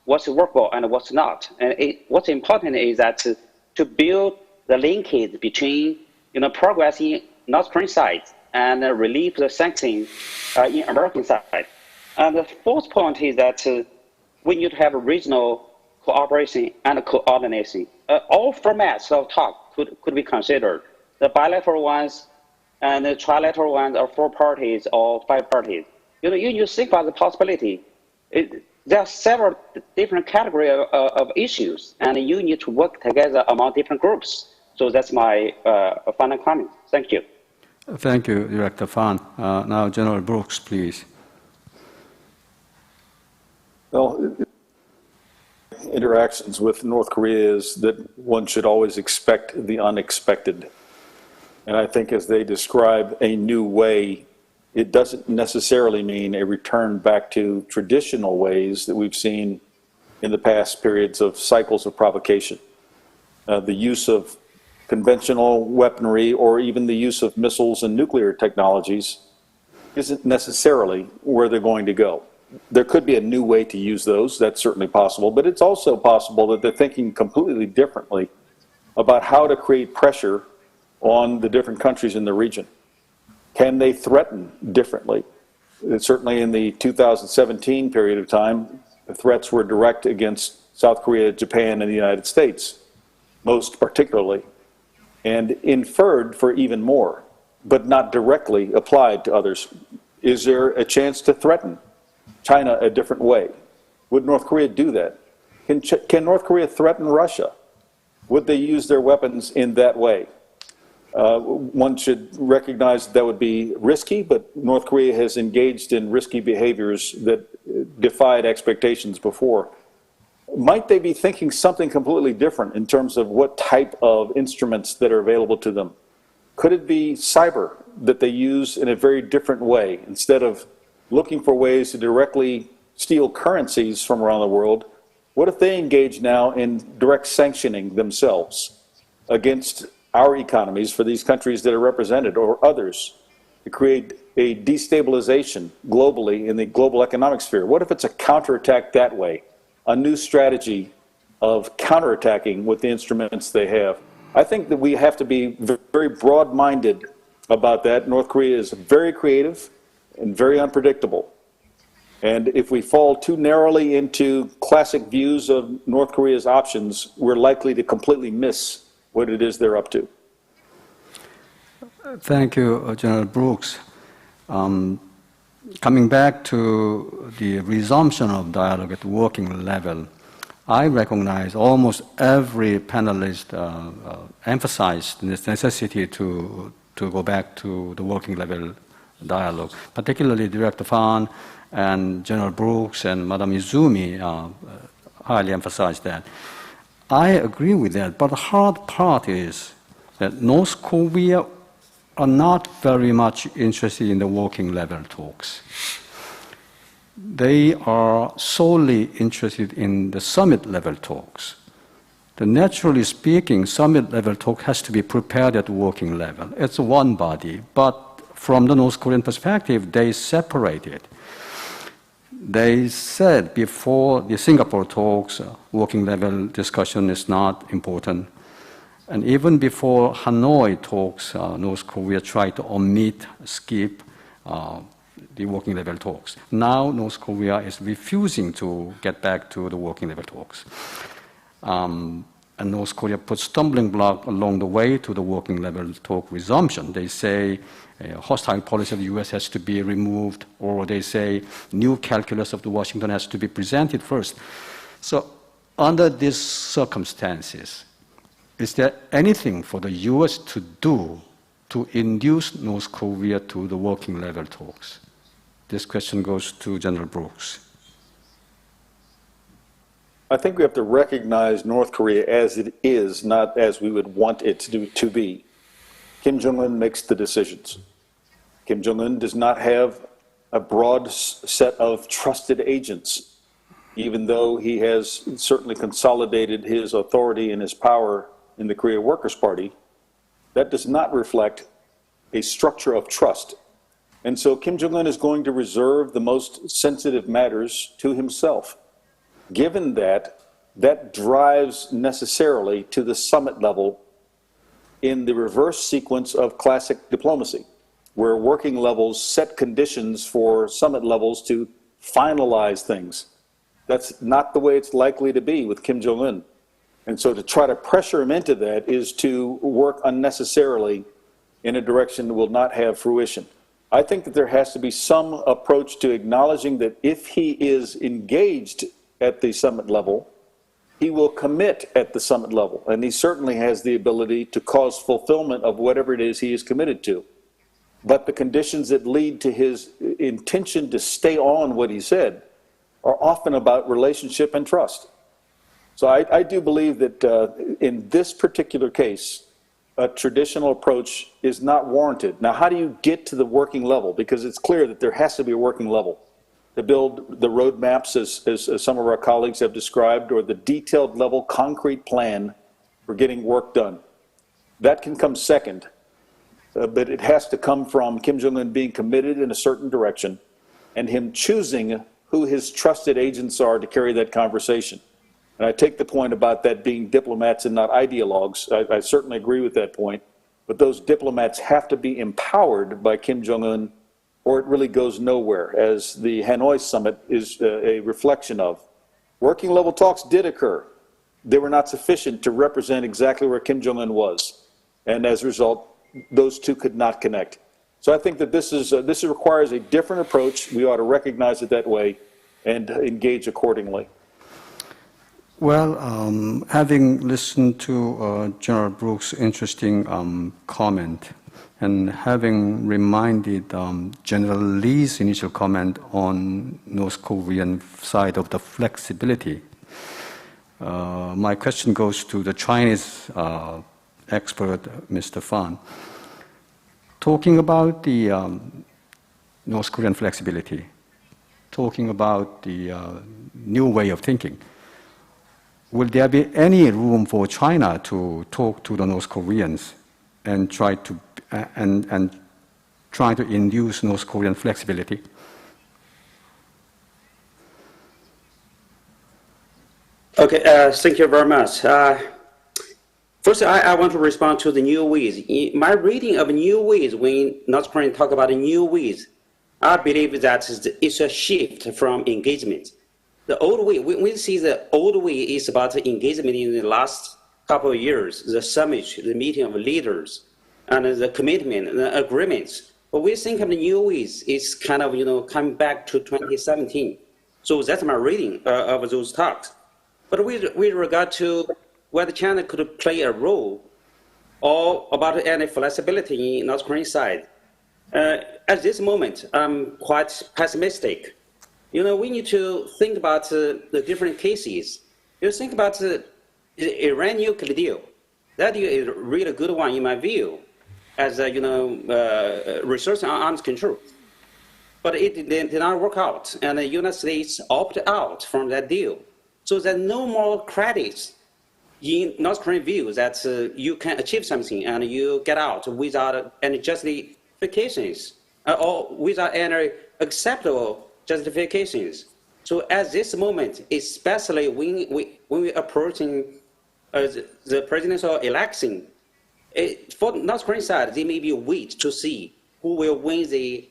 what's workable and what's not. And what's important is that to build the linkage between progress in North Korean side and relieve the sanctions in American side. And the fourth point is that we need to have regional cooperation and coordination. All formats of talk could be considered. The bilateral ones and the trilateral ones are 4 parties or 5 parties. You think about the possibility. There are several different categories of issues, and you need to work together among different groups. So that's my final comment. Thank you. Thank you, Director Fan. Now, General Brooks, please. Well, interactions with North Korea is that one should always expect the unexpected. And I think as they describe a new way, it doesn't necessarily mean a return back to traditional ways that we've seen in the past periods of cycles of provocation. The use of conventional weaponry or even the use of missiles and nuclear technologies isn't necessarily where they're going to go. There could be a new way to use those, that's certainly possible, but it's also possible that they're thinking completely differently about how to create pressure on the different countries in the region. Can they threaten differently? Certainly in the 2017 period of time, the threats were direct against South Korea, Japan, and the United States, most particularly, and inferred for even more, but not directly applied to others. Is there a chance to threaten China a different way? Would North Korea do that? Can North Korea threaten Russia? Would they use their weapons in that way? One should recognize that would be risky, but North Korea has engaged in risky behaviors that defied expectations before. Might they be thinking something completely different in terms of what type of instruments that are available to them? Could it be cyber that they use in a very different way? Instead of looking for ways to directly steal currencies from around the world, what if they engage now in direct sanctioning themselves against our economies for these countries that are represented or others to create a destabilization globally in the global economic sphere? What if it's a counterattack that way? A new strategy of counterattacking with the instruments they have. I think that we have to be very broad-minded about that. North Korea is very creative and very unpredictable. And if we fall too narrowly into classic views of North Korea's options, we're likely to completely miss what it is they're up to. Thank you, General Brooks. Coming back to the resumption of dialogue at the working level, I recognize almost every panelist emphasized this necessity to go back to the working level dialogue, particularly Director Fan and General Brooks and Madam Izumi highly emphasized that. I agree with that, but the hard part is that North Korea are not very much interested in the working level talks. They are solely interested in the summit level talks. Naturally speaking, summit level talk has to be prepared at working level. It's one body, but from the North Korean perspective, they separate it. They said before the Singapore talks, working level discussion is not important. And even before Hanoi talks, North Korea tried to skip the working level talks. Now North Korea is refusing to get back to the working level talks. And North Korea put stumbling block along the way to the working level talk resumption. They say hostile policy of the US has to be removed, or they say new calculus of the Washington has to be presented first. So under these circumstances, is there anything for the US to do to induce North Korea to the working level talks? This question goes to General Brooks. I think we have to recognize North Korea as it is, not as we would want it to be. Kim Jong-un makes the decisions. Kim Jong-un does not have a broad set of trusted agents, even though he has certainly consolidated his authority and his power in the Korea Workers' Party. That does not reflect a structure of trust. And so Kim Jong-un is going to reserve the most sensitive matters to himself. Given that, that drives necessarily to the summit level in the reverse sequence of classic diplomacy, where working levels set conditions for summit levels to finalize things. That's not the way it's likely to be with Kim Jong-un. And so to try to pressure him into that is to work unnecessarily in a direction that will not have fruition. I think that there has to be some approach to acknowledging that if he is engaged at the summit level, he will commit at the summit level. And he certainly has the ability to cause fulfillment of whatever it is he is committed to. But the conditions that lead to his intention to stay on what he said are often about relationship and trust. So I do believe that in this particular case, a traditional approach is not warranted. Now, how do you get to the working level? Because it's clear that there has to be a working level to build the roadmaps, as some of our colleagues have described, or the detailed level concrete plan for getting work done. That can come second, but it has to come from Kim Jong-un being committed in a certain direction and him choosing who his trusted agents are to carry that conversation. And I take the point about that being diplomats and not ideologues. I certainly agree with that point. But those diplomats have to be empowered by Kim Jong-un, or it really goes nowhere, as the Hanoi summit is a reflection of. Working level talks did occur. They were not sufficient to represent exactly where Kim Jong-un was. And as a result, those two could not connect. So I think that this requires a different approach. We ought to recognize it that way and engage accordingly. Well, having listened to General Brooks' interesting comment and having reminded General Lee's initial comment on North Korean side of the flexibility, my question goes to the Chinese expert, Mr. Fan. Talking about the North Korean flexibility, talking about the new way of thinking, will there be any room for China to talk to the North Koreans and try to induce North Korean flexibility? Okay, thank you very much. First, I want to respond to the new ways. In my reading of new ways, when North Koreans talk about new ways, I believe that it's a shift from engagement. The old way, we see the old way is about engagement in the last couple of years, the summit, the meeting of leaders, and the commitment, the agreements. But we think of the new ways is kind of, coming back to 2017. So that's my reading of those talks. But with regard to whether China could play a role or about any flexibility in North Korean side, at this moment, I'm quite pessimistic. We need to think about the different cases. You think about the Iran nuclear deal. That deal is a really good one in my view, as research on arms control. But it did not work out, and the United States opted out from that deal. So there's no more credits in North Korean view that you can achieve something and you get out without any justifications or without any acceptable justifications. So at this moment, especially when we're approaching the presidential election, for North Korean side, they maybe wait to see who will win the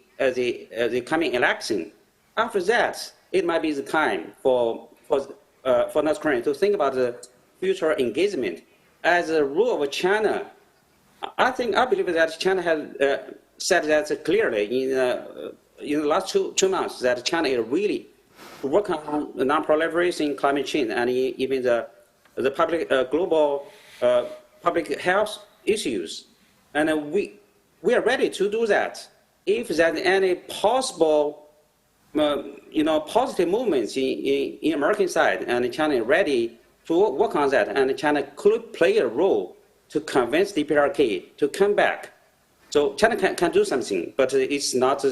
coming election. After that, it might be the time for North Korea to think about the future engagement. As a rule of China, I believe that China has said that clearly in the last two months that China is really working on non-proliferation, climate change, and even the public global public health issues, and we are ready to do that. If there's any possible positive movements in American side, and China is ready to work on that, and China could play a role to convince Dprk to come back. So China can do something, but it's not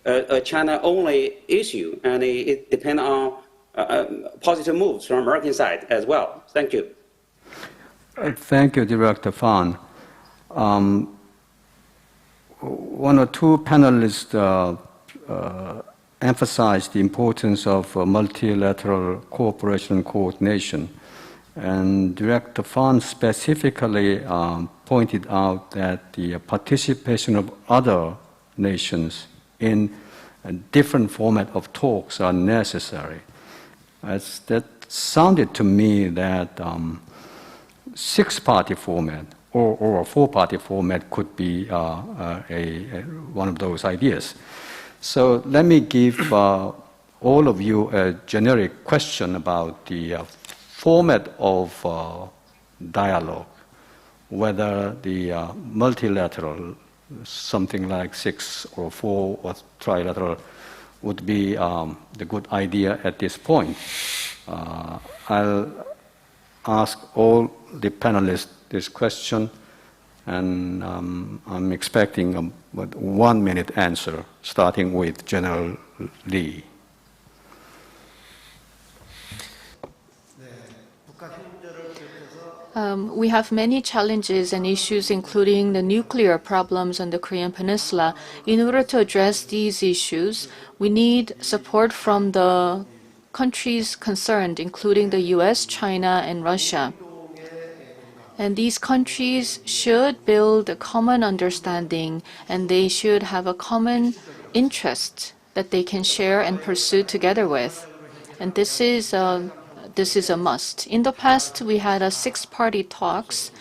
a China-only issue, and it depends on positive moves from American side as well. Thank you. Thank you, Director Fan. One or two panelists emphasized the importance of multilateral cooperation and coordination. And Director Fan specifically pointed out that the participation of other nations in a different format of talks are necessary. That sounded to me that six-party format or a four-party format could be one of those ideas. So let me give all of you a generic question about the format of dialogue, whether the multilateral, something like 6 or 4 or trilateral would be the good idea at this point. I'll ask all the panelists this question, and I'm expecting a 1-minute answer, starting with General Lee. We have many challenges and issues, including the nuclear problems on the Korean Peninsula. In order to address these issues, we need support from the countries concerned, including the US, China, and Russia. And these countries should build a common understanding, and they should have a common interest that they can share and pursue together with. And this is a must. In the past, we had a 6-party talks,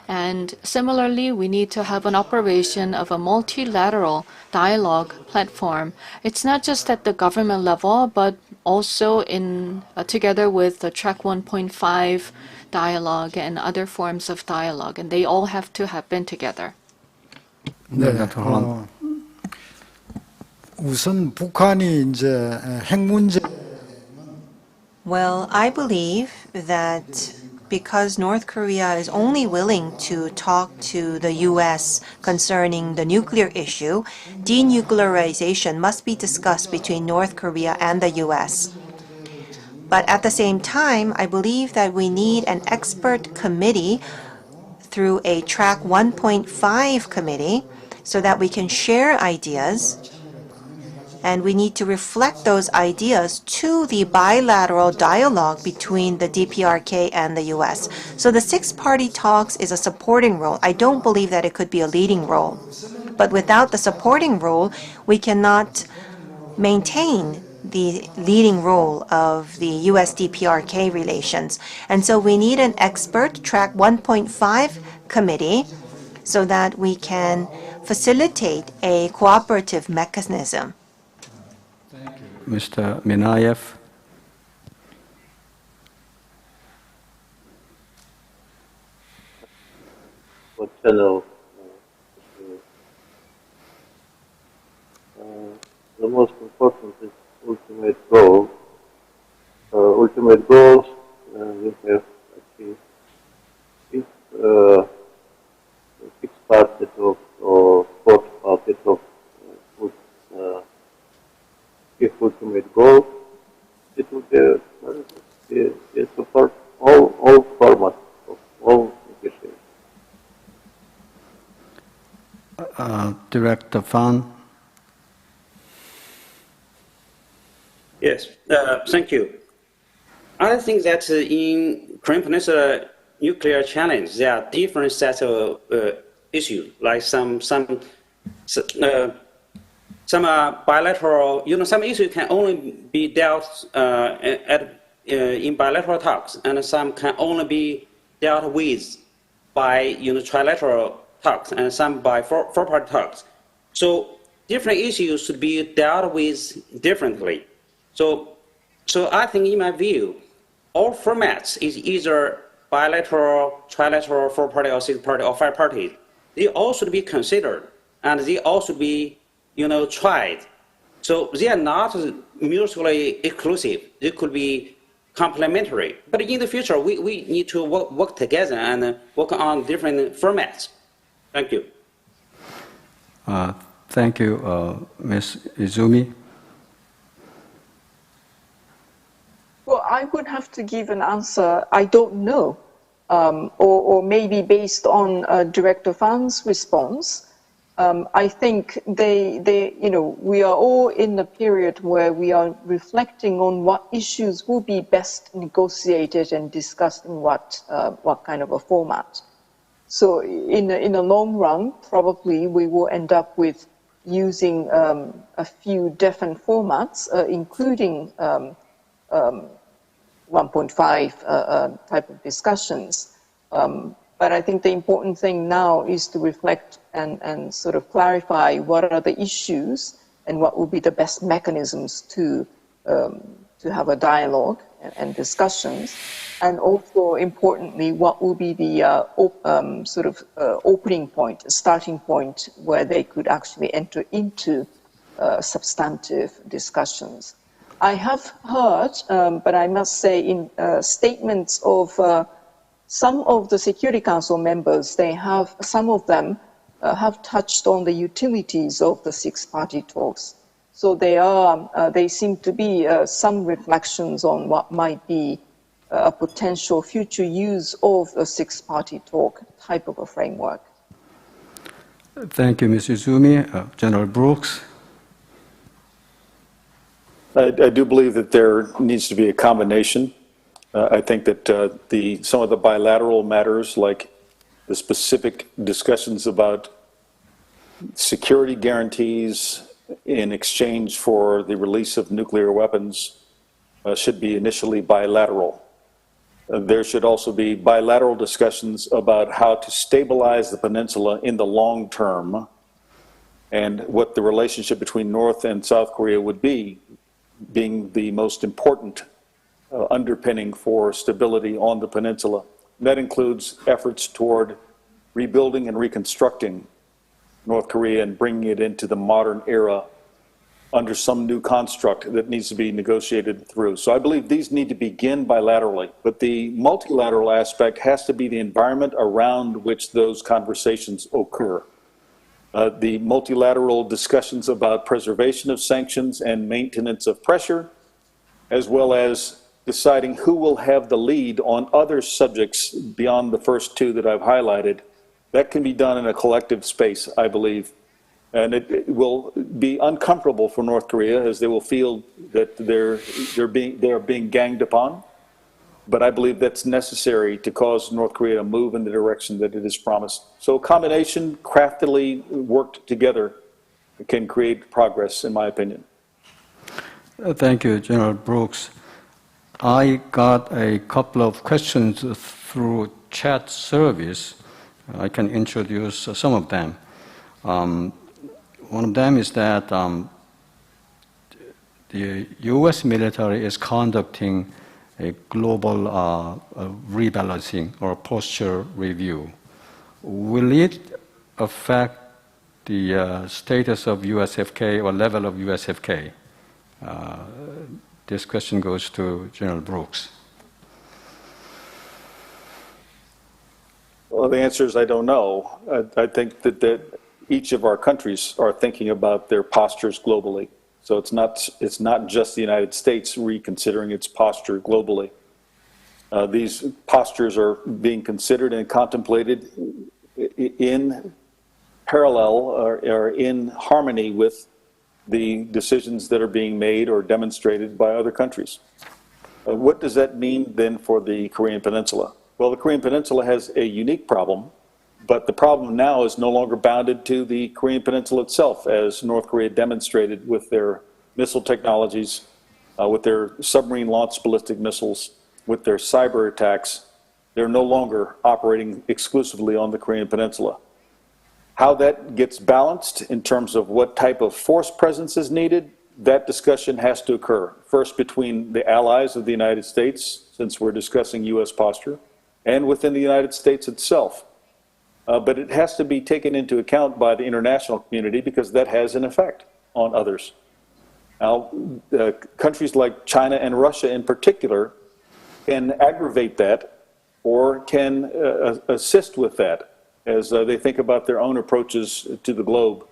and similarly, we need to have an operation of a multilateral dialogue platform. It's not just at the government level, but also together with the Track 1.5 dialogue and other forms of dialogue, and they all have to happen together. 우선 북한이 이제 핵 문제. Well, I believe that because North Korea is only willing to talk to the U.S. concerning the nuclear issue, denuclearization must be discussed between North Korea and the U.S. But at the same time, I believe that we need an expert committee through a Track 1.5 committee so that we can share ideas And we need to reflect those ideas to the bilateral dialogue between the DPRK and the US. So the six-party talks is a supporting role. I don't believe that it could be a leading role. But without the supporting role, we cannot maintain the leading role of the US-DPRK relations. And so we need an expert track 1.5 committee so that we can facilitate a cooperative mechanism. Mr. Minaev. What channel? The most important is ultimate goal. Ultimate goals we have achieved six-party talk or fourth-party talk. If ultimate goal, it will be support all formats of all negotiations. Director Fan. Yes, thank you. I think that in Korean Peninsula nuclear challenge, there are different sets of issues, like some are bilateral. Some issues can only be dealt in bilateral talks, and some can only be dealt with by trilateral talks, and some by four-party talks. So different issues should be dealt with differently. So I think, in my view, all formats is either bilateral, trilateral, four-party, or six-party, or five-party. They all should be considered, and they all should be, tried. So they are not mutually exclusive. They could be complementary. But in the future, we need to work together and work on different formats. Thank you. Thank you, Ms. Izumi. Well, I would have to give an answer, I don't know, or maybe based on Director Fan's response. I think we are all in a period where we are reflecting on what issues will be best negotiated and discussed in what kind of a format. So in the long run, probably we will end up with using a few different formats, including 1.5 type of discussions. But I think the important thing now is to reflect and sort of clarify what are the issues and what will be the best mechanisms to have a dialogue and discussions. And also, importantly, what will be the opening point, starting point, where they could actually enter into substantive discussions. I have heard, but I must say, in statements of some of the Security Council members, some of them have touched on the utilities of the six-party talks. So they seem to be some reflections on what might be a potential future use of a six-party talk type of a framework. Thank you, Ms. Izumi. General Brooks. I do believe that there needs to be a combination. I think that some of the bilateral matters, like the specific discussions about security guarantees in exchange for the release of nuclear weapons, should be initially bilateral. There should also be bilateral discussions about how to stabilize the peninsula in the long term and what the relationship between North and South Korea would be, being the most important underpinning for stability on the peninsula. And that includes efforts toward rebuilding and reconstructing North Korea and bringing it into the modern era under some new construct that needs to be negotiated through. So I believe these need to begin bilaterally, but the multilateral aspect has to be the environment around which those conversations occur. The multilateral discussions about preservation of sanctions and maintenance of pressure, as well as deciding who will have the lead on other subjects beyond the first two that I've highlighted, that can be done in a collective space, I believe. And it will be uncomfortable for North Korea, as they will feel that they're being ganged upon. But I believe that's necessary to cause North Korea to move in the direction that it has promised. So a combination, craftily worked together, can create progress, in my opinion. Thank you, General Brooks. I got a couple of questions through chat service. I can introduce some of them. One of them is that the U.S. military is conducting a global rebalancing or posture review. Will it affect the status of USFK or level of USFK? This question goes to General Brooks. Well, the answer is I don't know. I think that each of our countries are thinking about their postures globally. So it's not just the United States reconsidering its posture globally. These postures are being considered and contemplated in parallel or in harmony with the decisions that are being made or demonstrated by other countries. What does that mean then for the Korean Peninsula? Well, the Korean Peninsula has a unique problem, but the problem now is no longer bounded to the Korean Peninsula itself, as North Korea demonstrated with their missile technologies, with their submarine-launched ballistic missiles, with their cyber attacks. They're no longer operating exclusively on the Korean Peninsula. How that gets balanced in terms of what type of force presence is needed, that discussion has to occur. First between the allies of the United States, since we're discussing U.S. posture, and within the United States itself. But it has to be taken into account by the international community because that has an effect on others. Now, countries like China and Russia in particular can aggravate that or can assist with that as they think about their own approaches to the globe.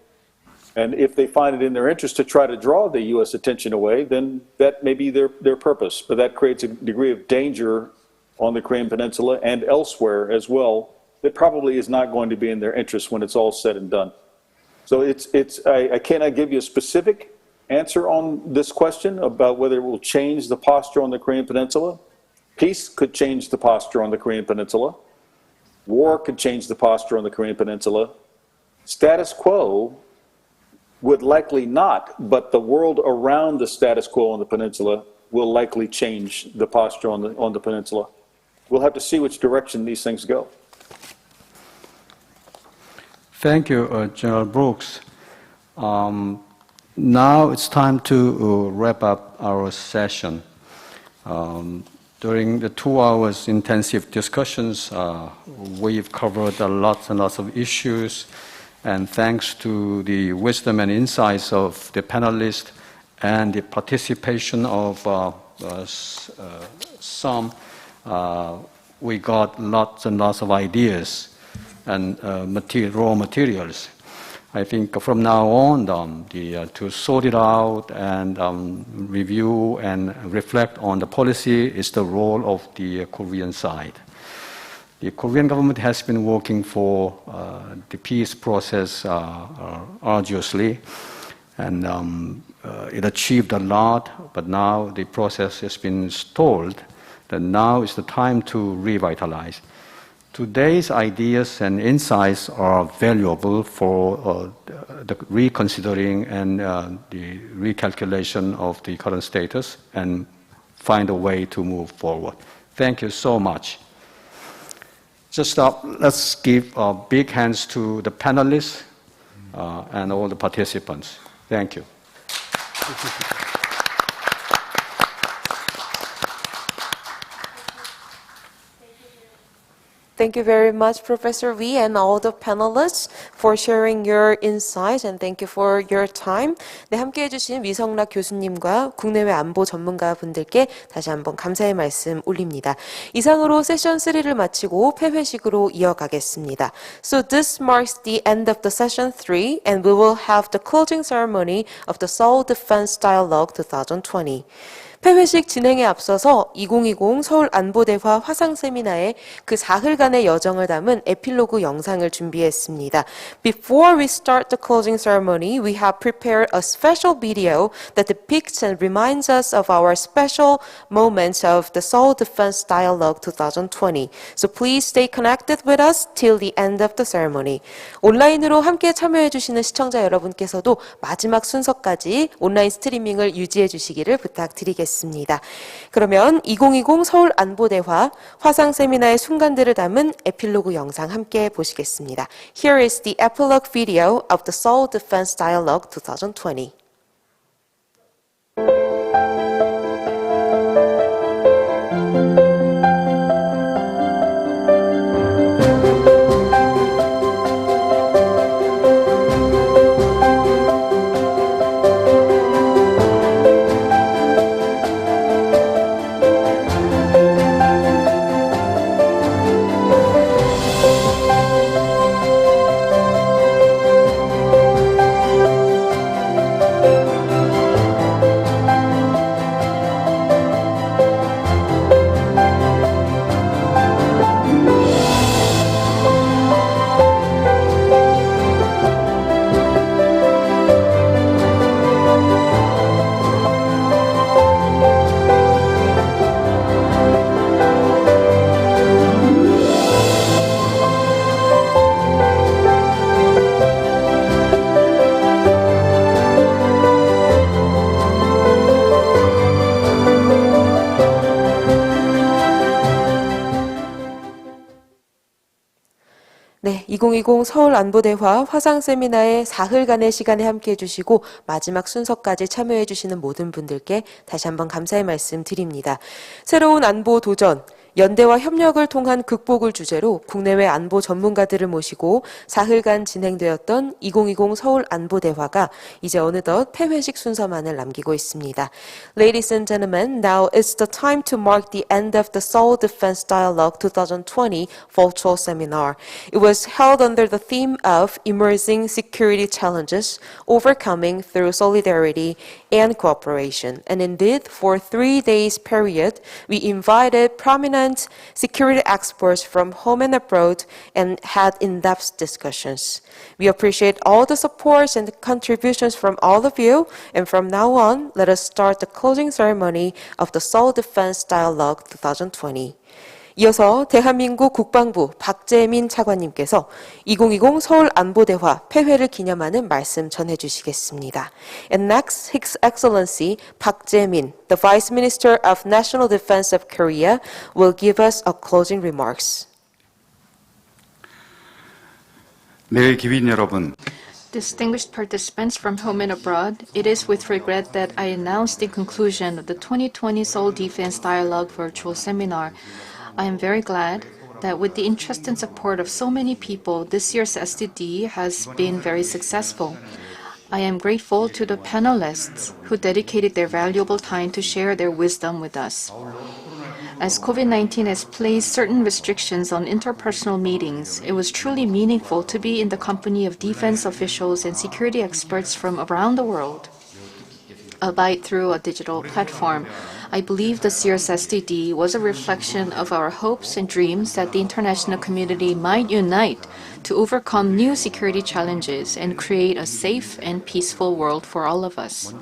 And if they find it in their interest to try to draw the U.S. attention away, then that may be their purpose. But that creates a degree of danger on the Korean Peninsula and elsewhere as well that probably is not going to be in their interest when it's all said and done. So I cannot give you a specific answer on this question about whether it will change the posture on the Korean Peninsula. Peace could change the posture on the Korean Peninsula. War could change the posture on the Korean Peninsula. Status quo would likely not, but the world around the status quo on the peninsula will likely change the posture on the peninsula. We'll have to see which direction these things go. Thank you, General Brooks. Now it's time to wrap up our session. During the 2 hours intensive discussions, we've covered lots and lots of issues, and thanks to the wisdom and insights of the panelists and the participation of some, we got lots and lots of ideas and raw materials. I think from now on, to sort it out and review and reflect on the policy is the role of the Korean side. The Korean government has been working for the peace process arduously, and it achieved a lot, but now the process has been stalled, and now is the time to revitalize. Today's ideas and insights are valuable for the reconsidering and the recalculation of the current status and find a way to move forward. Thank you so much. Just let's give big hands to the panelists and all the participants. Thank you. Thank you very much, Professor Wee, and all the panelists for sharing your insights, and thank you for your time. 네, 함께해 주신 위성락 교수님과 국내외 안보 전문가 분들께 다시 한번 감사의 말씀 올립니다. 이상으로 세션 3를 마치고 폐회식으로 이어가겠습니다. So this marks the end of the session 3, and we will have the closing ceremony of the Seoul Defense Dialogue 2020. 폐회식 진행에 앞서서 2020 서울 안보대화 화상 세미나의 그 사흘간의 여정을 담은 에필로그 영상을 준비했습니다. Before we start the closing ceremony, we have prepared a special video that depicts and reminds us of our special moments of the Seoul Defense Dialogue 2020. So please stay connected with us till the end of the ceremony. 온라인으로 함께 참여해 주시는 시청자 여러분께서도 마지막 순서까지 온라인 스트리밍을 유지해 주시기를 부탁드리겠습니다. 그러면 2020 서울 안보대화 화상 세미나의 순간들을 담은 에필로그 영상 함께 보시겠습니다. Here is the epilogue video of the Seoul Defense Dialogue 2020. 네, 2020 서울 안보대화 화상 세미나의 사흘간의 시간에 함께해 주시고 마지막 순서까지 참여해 주시는 모든 분들께 다시 한번 감사의 말씀 드립니다. 새로운 안보 도전, 연대와 협력을 통한 극복을 주제로 국내외 안보 전문가들을 모시고 사흘간 진행되었던 2020 서울 안보대화가 이제 어느덧 폐회식 순서만을 남기고 있습니다. Ladies and gentlemen, now is the time to mark the end of the Seoul Defense Dialogue 2020 virtual seminar. It was held under the theme of Emerging Security Challenges, Overcoming Through Solidarity and Cooperation. And indeed, for 3 days period, we invited prominent security experts from home and abroad and had in-depth discussions. We appreciate all the supports and the contributions from all of you, and from now on, let us start the closing ceremony of the Seoul Defense Dialogue 2020. 이어서 대한민국 국방부 박재민 차관님께서 2020 서울 안보대화 폐회를 기념하는 말씀 전해주시겠습니다. And next, His Excellency 박재민, the Vice Minister of National Defense of Korea, will give us a closing remarks. 네, 기빈 여러분. Distinguished participants from home and abroad, it is with regret that I announce the conclusion of the 2020 Seoul Defense Dialogue virtual seminar. I am very glad that with the interest and support of so many people, this year's SDD has been very successful. I am grateful to the panelists who dedicated their valuable time to share their wisdom with us. As COVID-19 has placed certain restrictions on interpersonal meetings, it was truly meaningful to be in the company of defense officials and security experts from around the world, albeit through a digital platform. I believe this year's SDD was a reflection of our hopes and dreams that the international community might unite to overcome new security challenges and create a safe and peaceful world for all of us.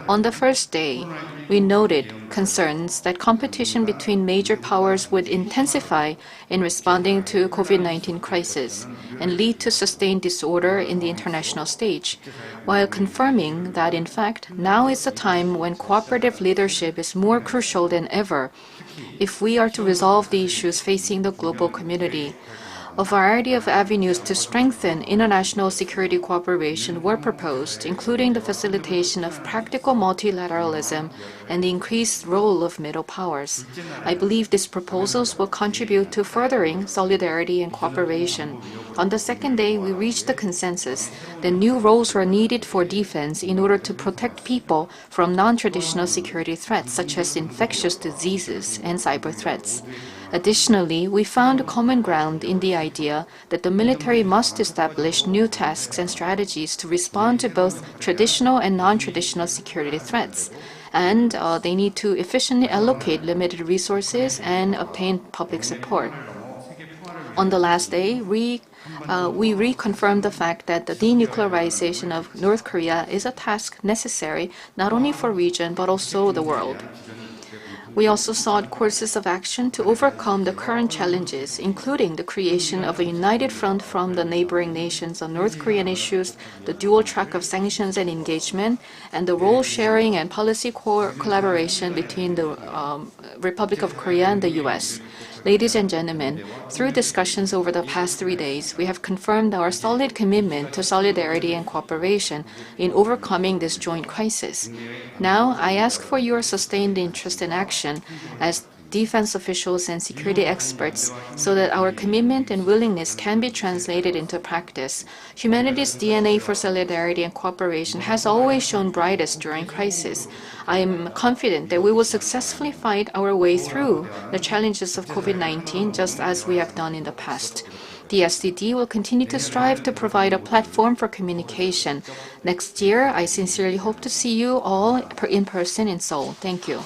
On the first day, we noted concerns that competition between major powers would intensify in responding to COVID-19 crisis and lead to sustained disorder in the international stage, while confirming that in fact now is the time when cooperative leadership is more crucial than ever if we are to resolve the issues facing the global community. A variety of avenues to strengthen international security cooperation were proposed, including the facilitation of practical multilateralism and the increased role of middle powers. I believe these proposals will contribute to furthering solidarity and cooperation. On the second day, we reached the consensus that new roles were needed for defense in order to protect people from non-traditional security threats, such as infectious diseases and cyber threats. Additionally, we found common ground in the idea that the military must establish new tasks and strategies to respond to both traditional and non-traditional security threats. and they need to efficiently allocate limited resources and obtain public support. On the last day, we reconfirmed the fact that the denuclearization of North Korea is a task necessary not only for region but also the world. We also sought courses of action to overcome the current challenges, including the creation of a united front from the neighboring nations on North Korean issues, the dual track of sanctions and engagement, and the role sharing and policy collaboration between the Republic of Korea and the U.S. Ladies and gentlemen, through discussions over the past 3 days, we have confirmed our solid commitment to solidarity and cooperation in overcoming this joint crisis. Now, I ask for your sustained interest and action as defense officials and security experts so that our commitment and willingness can be translated into practice. Humanity's DNA for solidarity and cooperation has always shone brightest during crisis. I am confident that we will successfully fight our way through the challenges of COVID-19 just as we have done in the past. The SDD will continue to strive to provide a platform for communication. Next year, I sincerely hope to see you all in person in Seoul. Thank you.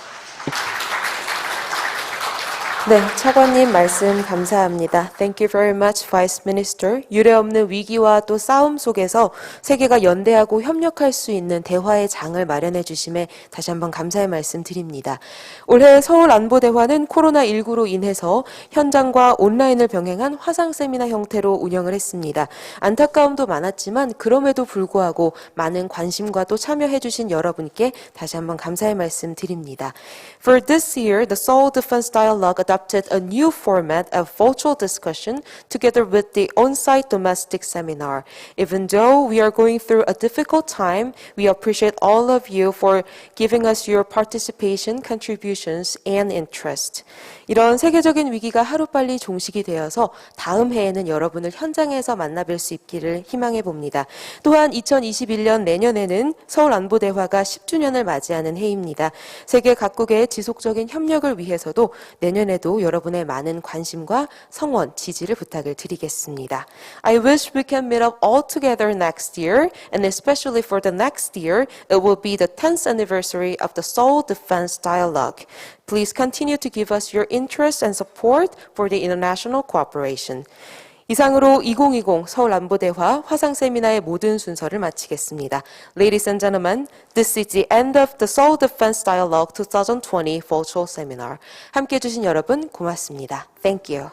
네, 차관님 말씀 감사합니다. Thank you very much, Vice Minister. 유례없는 위기와 또 싸움 속에서 세계가 연대하고 협력할 수 있는 대화의 장을 마련해 주심에 다시 한번 감사의 말씀 드립니다. 올해 서울 안보대화는 코로나19로 인해서 현장과 온라인을 병행한 화상 세미나 형태로 운영을 했습니다. 안타까움도 많았지만 그럼에도 불구하고 많은 관심과 또 참여해 주신 여러분께 다시 한번 감사의 말씀 드립니다. For this year, the Seoul Defense Dialogue adopted a new format of virtual discussion together with the on-site domestic seminar. Even though we are going through a difficult time, we appreciate all of you for giving us your participation, contributions, and interest. 이런 세계적인 위기가 하루빨리 종식이 되어서 다음 해에는 여러분을 현장에서 만나뵐 수 있기를 희망해 봅니다. 또한 2021년 내년에는 서울 안보대화가 10주년을 맞이하는 해입니다. 세계 각국의 지속적인 협력을 위해서도 내년에도 여러분의 많은 관심과 성원, 지지를 부탁을 드리겠습니다. I wish we can meet up all together next year, and especially for the next year, it will be the 10th anniversary of the Seoul Defense Dialogue. Please continue to give us your interest and support for the international cooperation. 이상으로 2020 서울 안보대화 화상 세미나의 모든 순서를 마치겠습니다. Ladies and gentlemen, this is the end of the Seoul Defense Dialogue 2020 Virtual Seminar. 함께해 주신 여러분 고맙습니다. Thank you.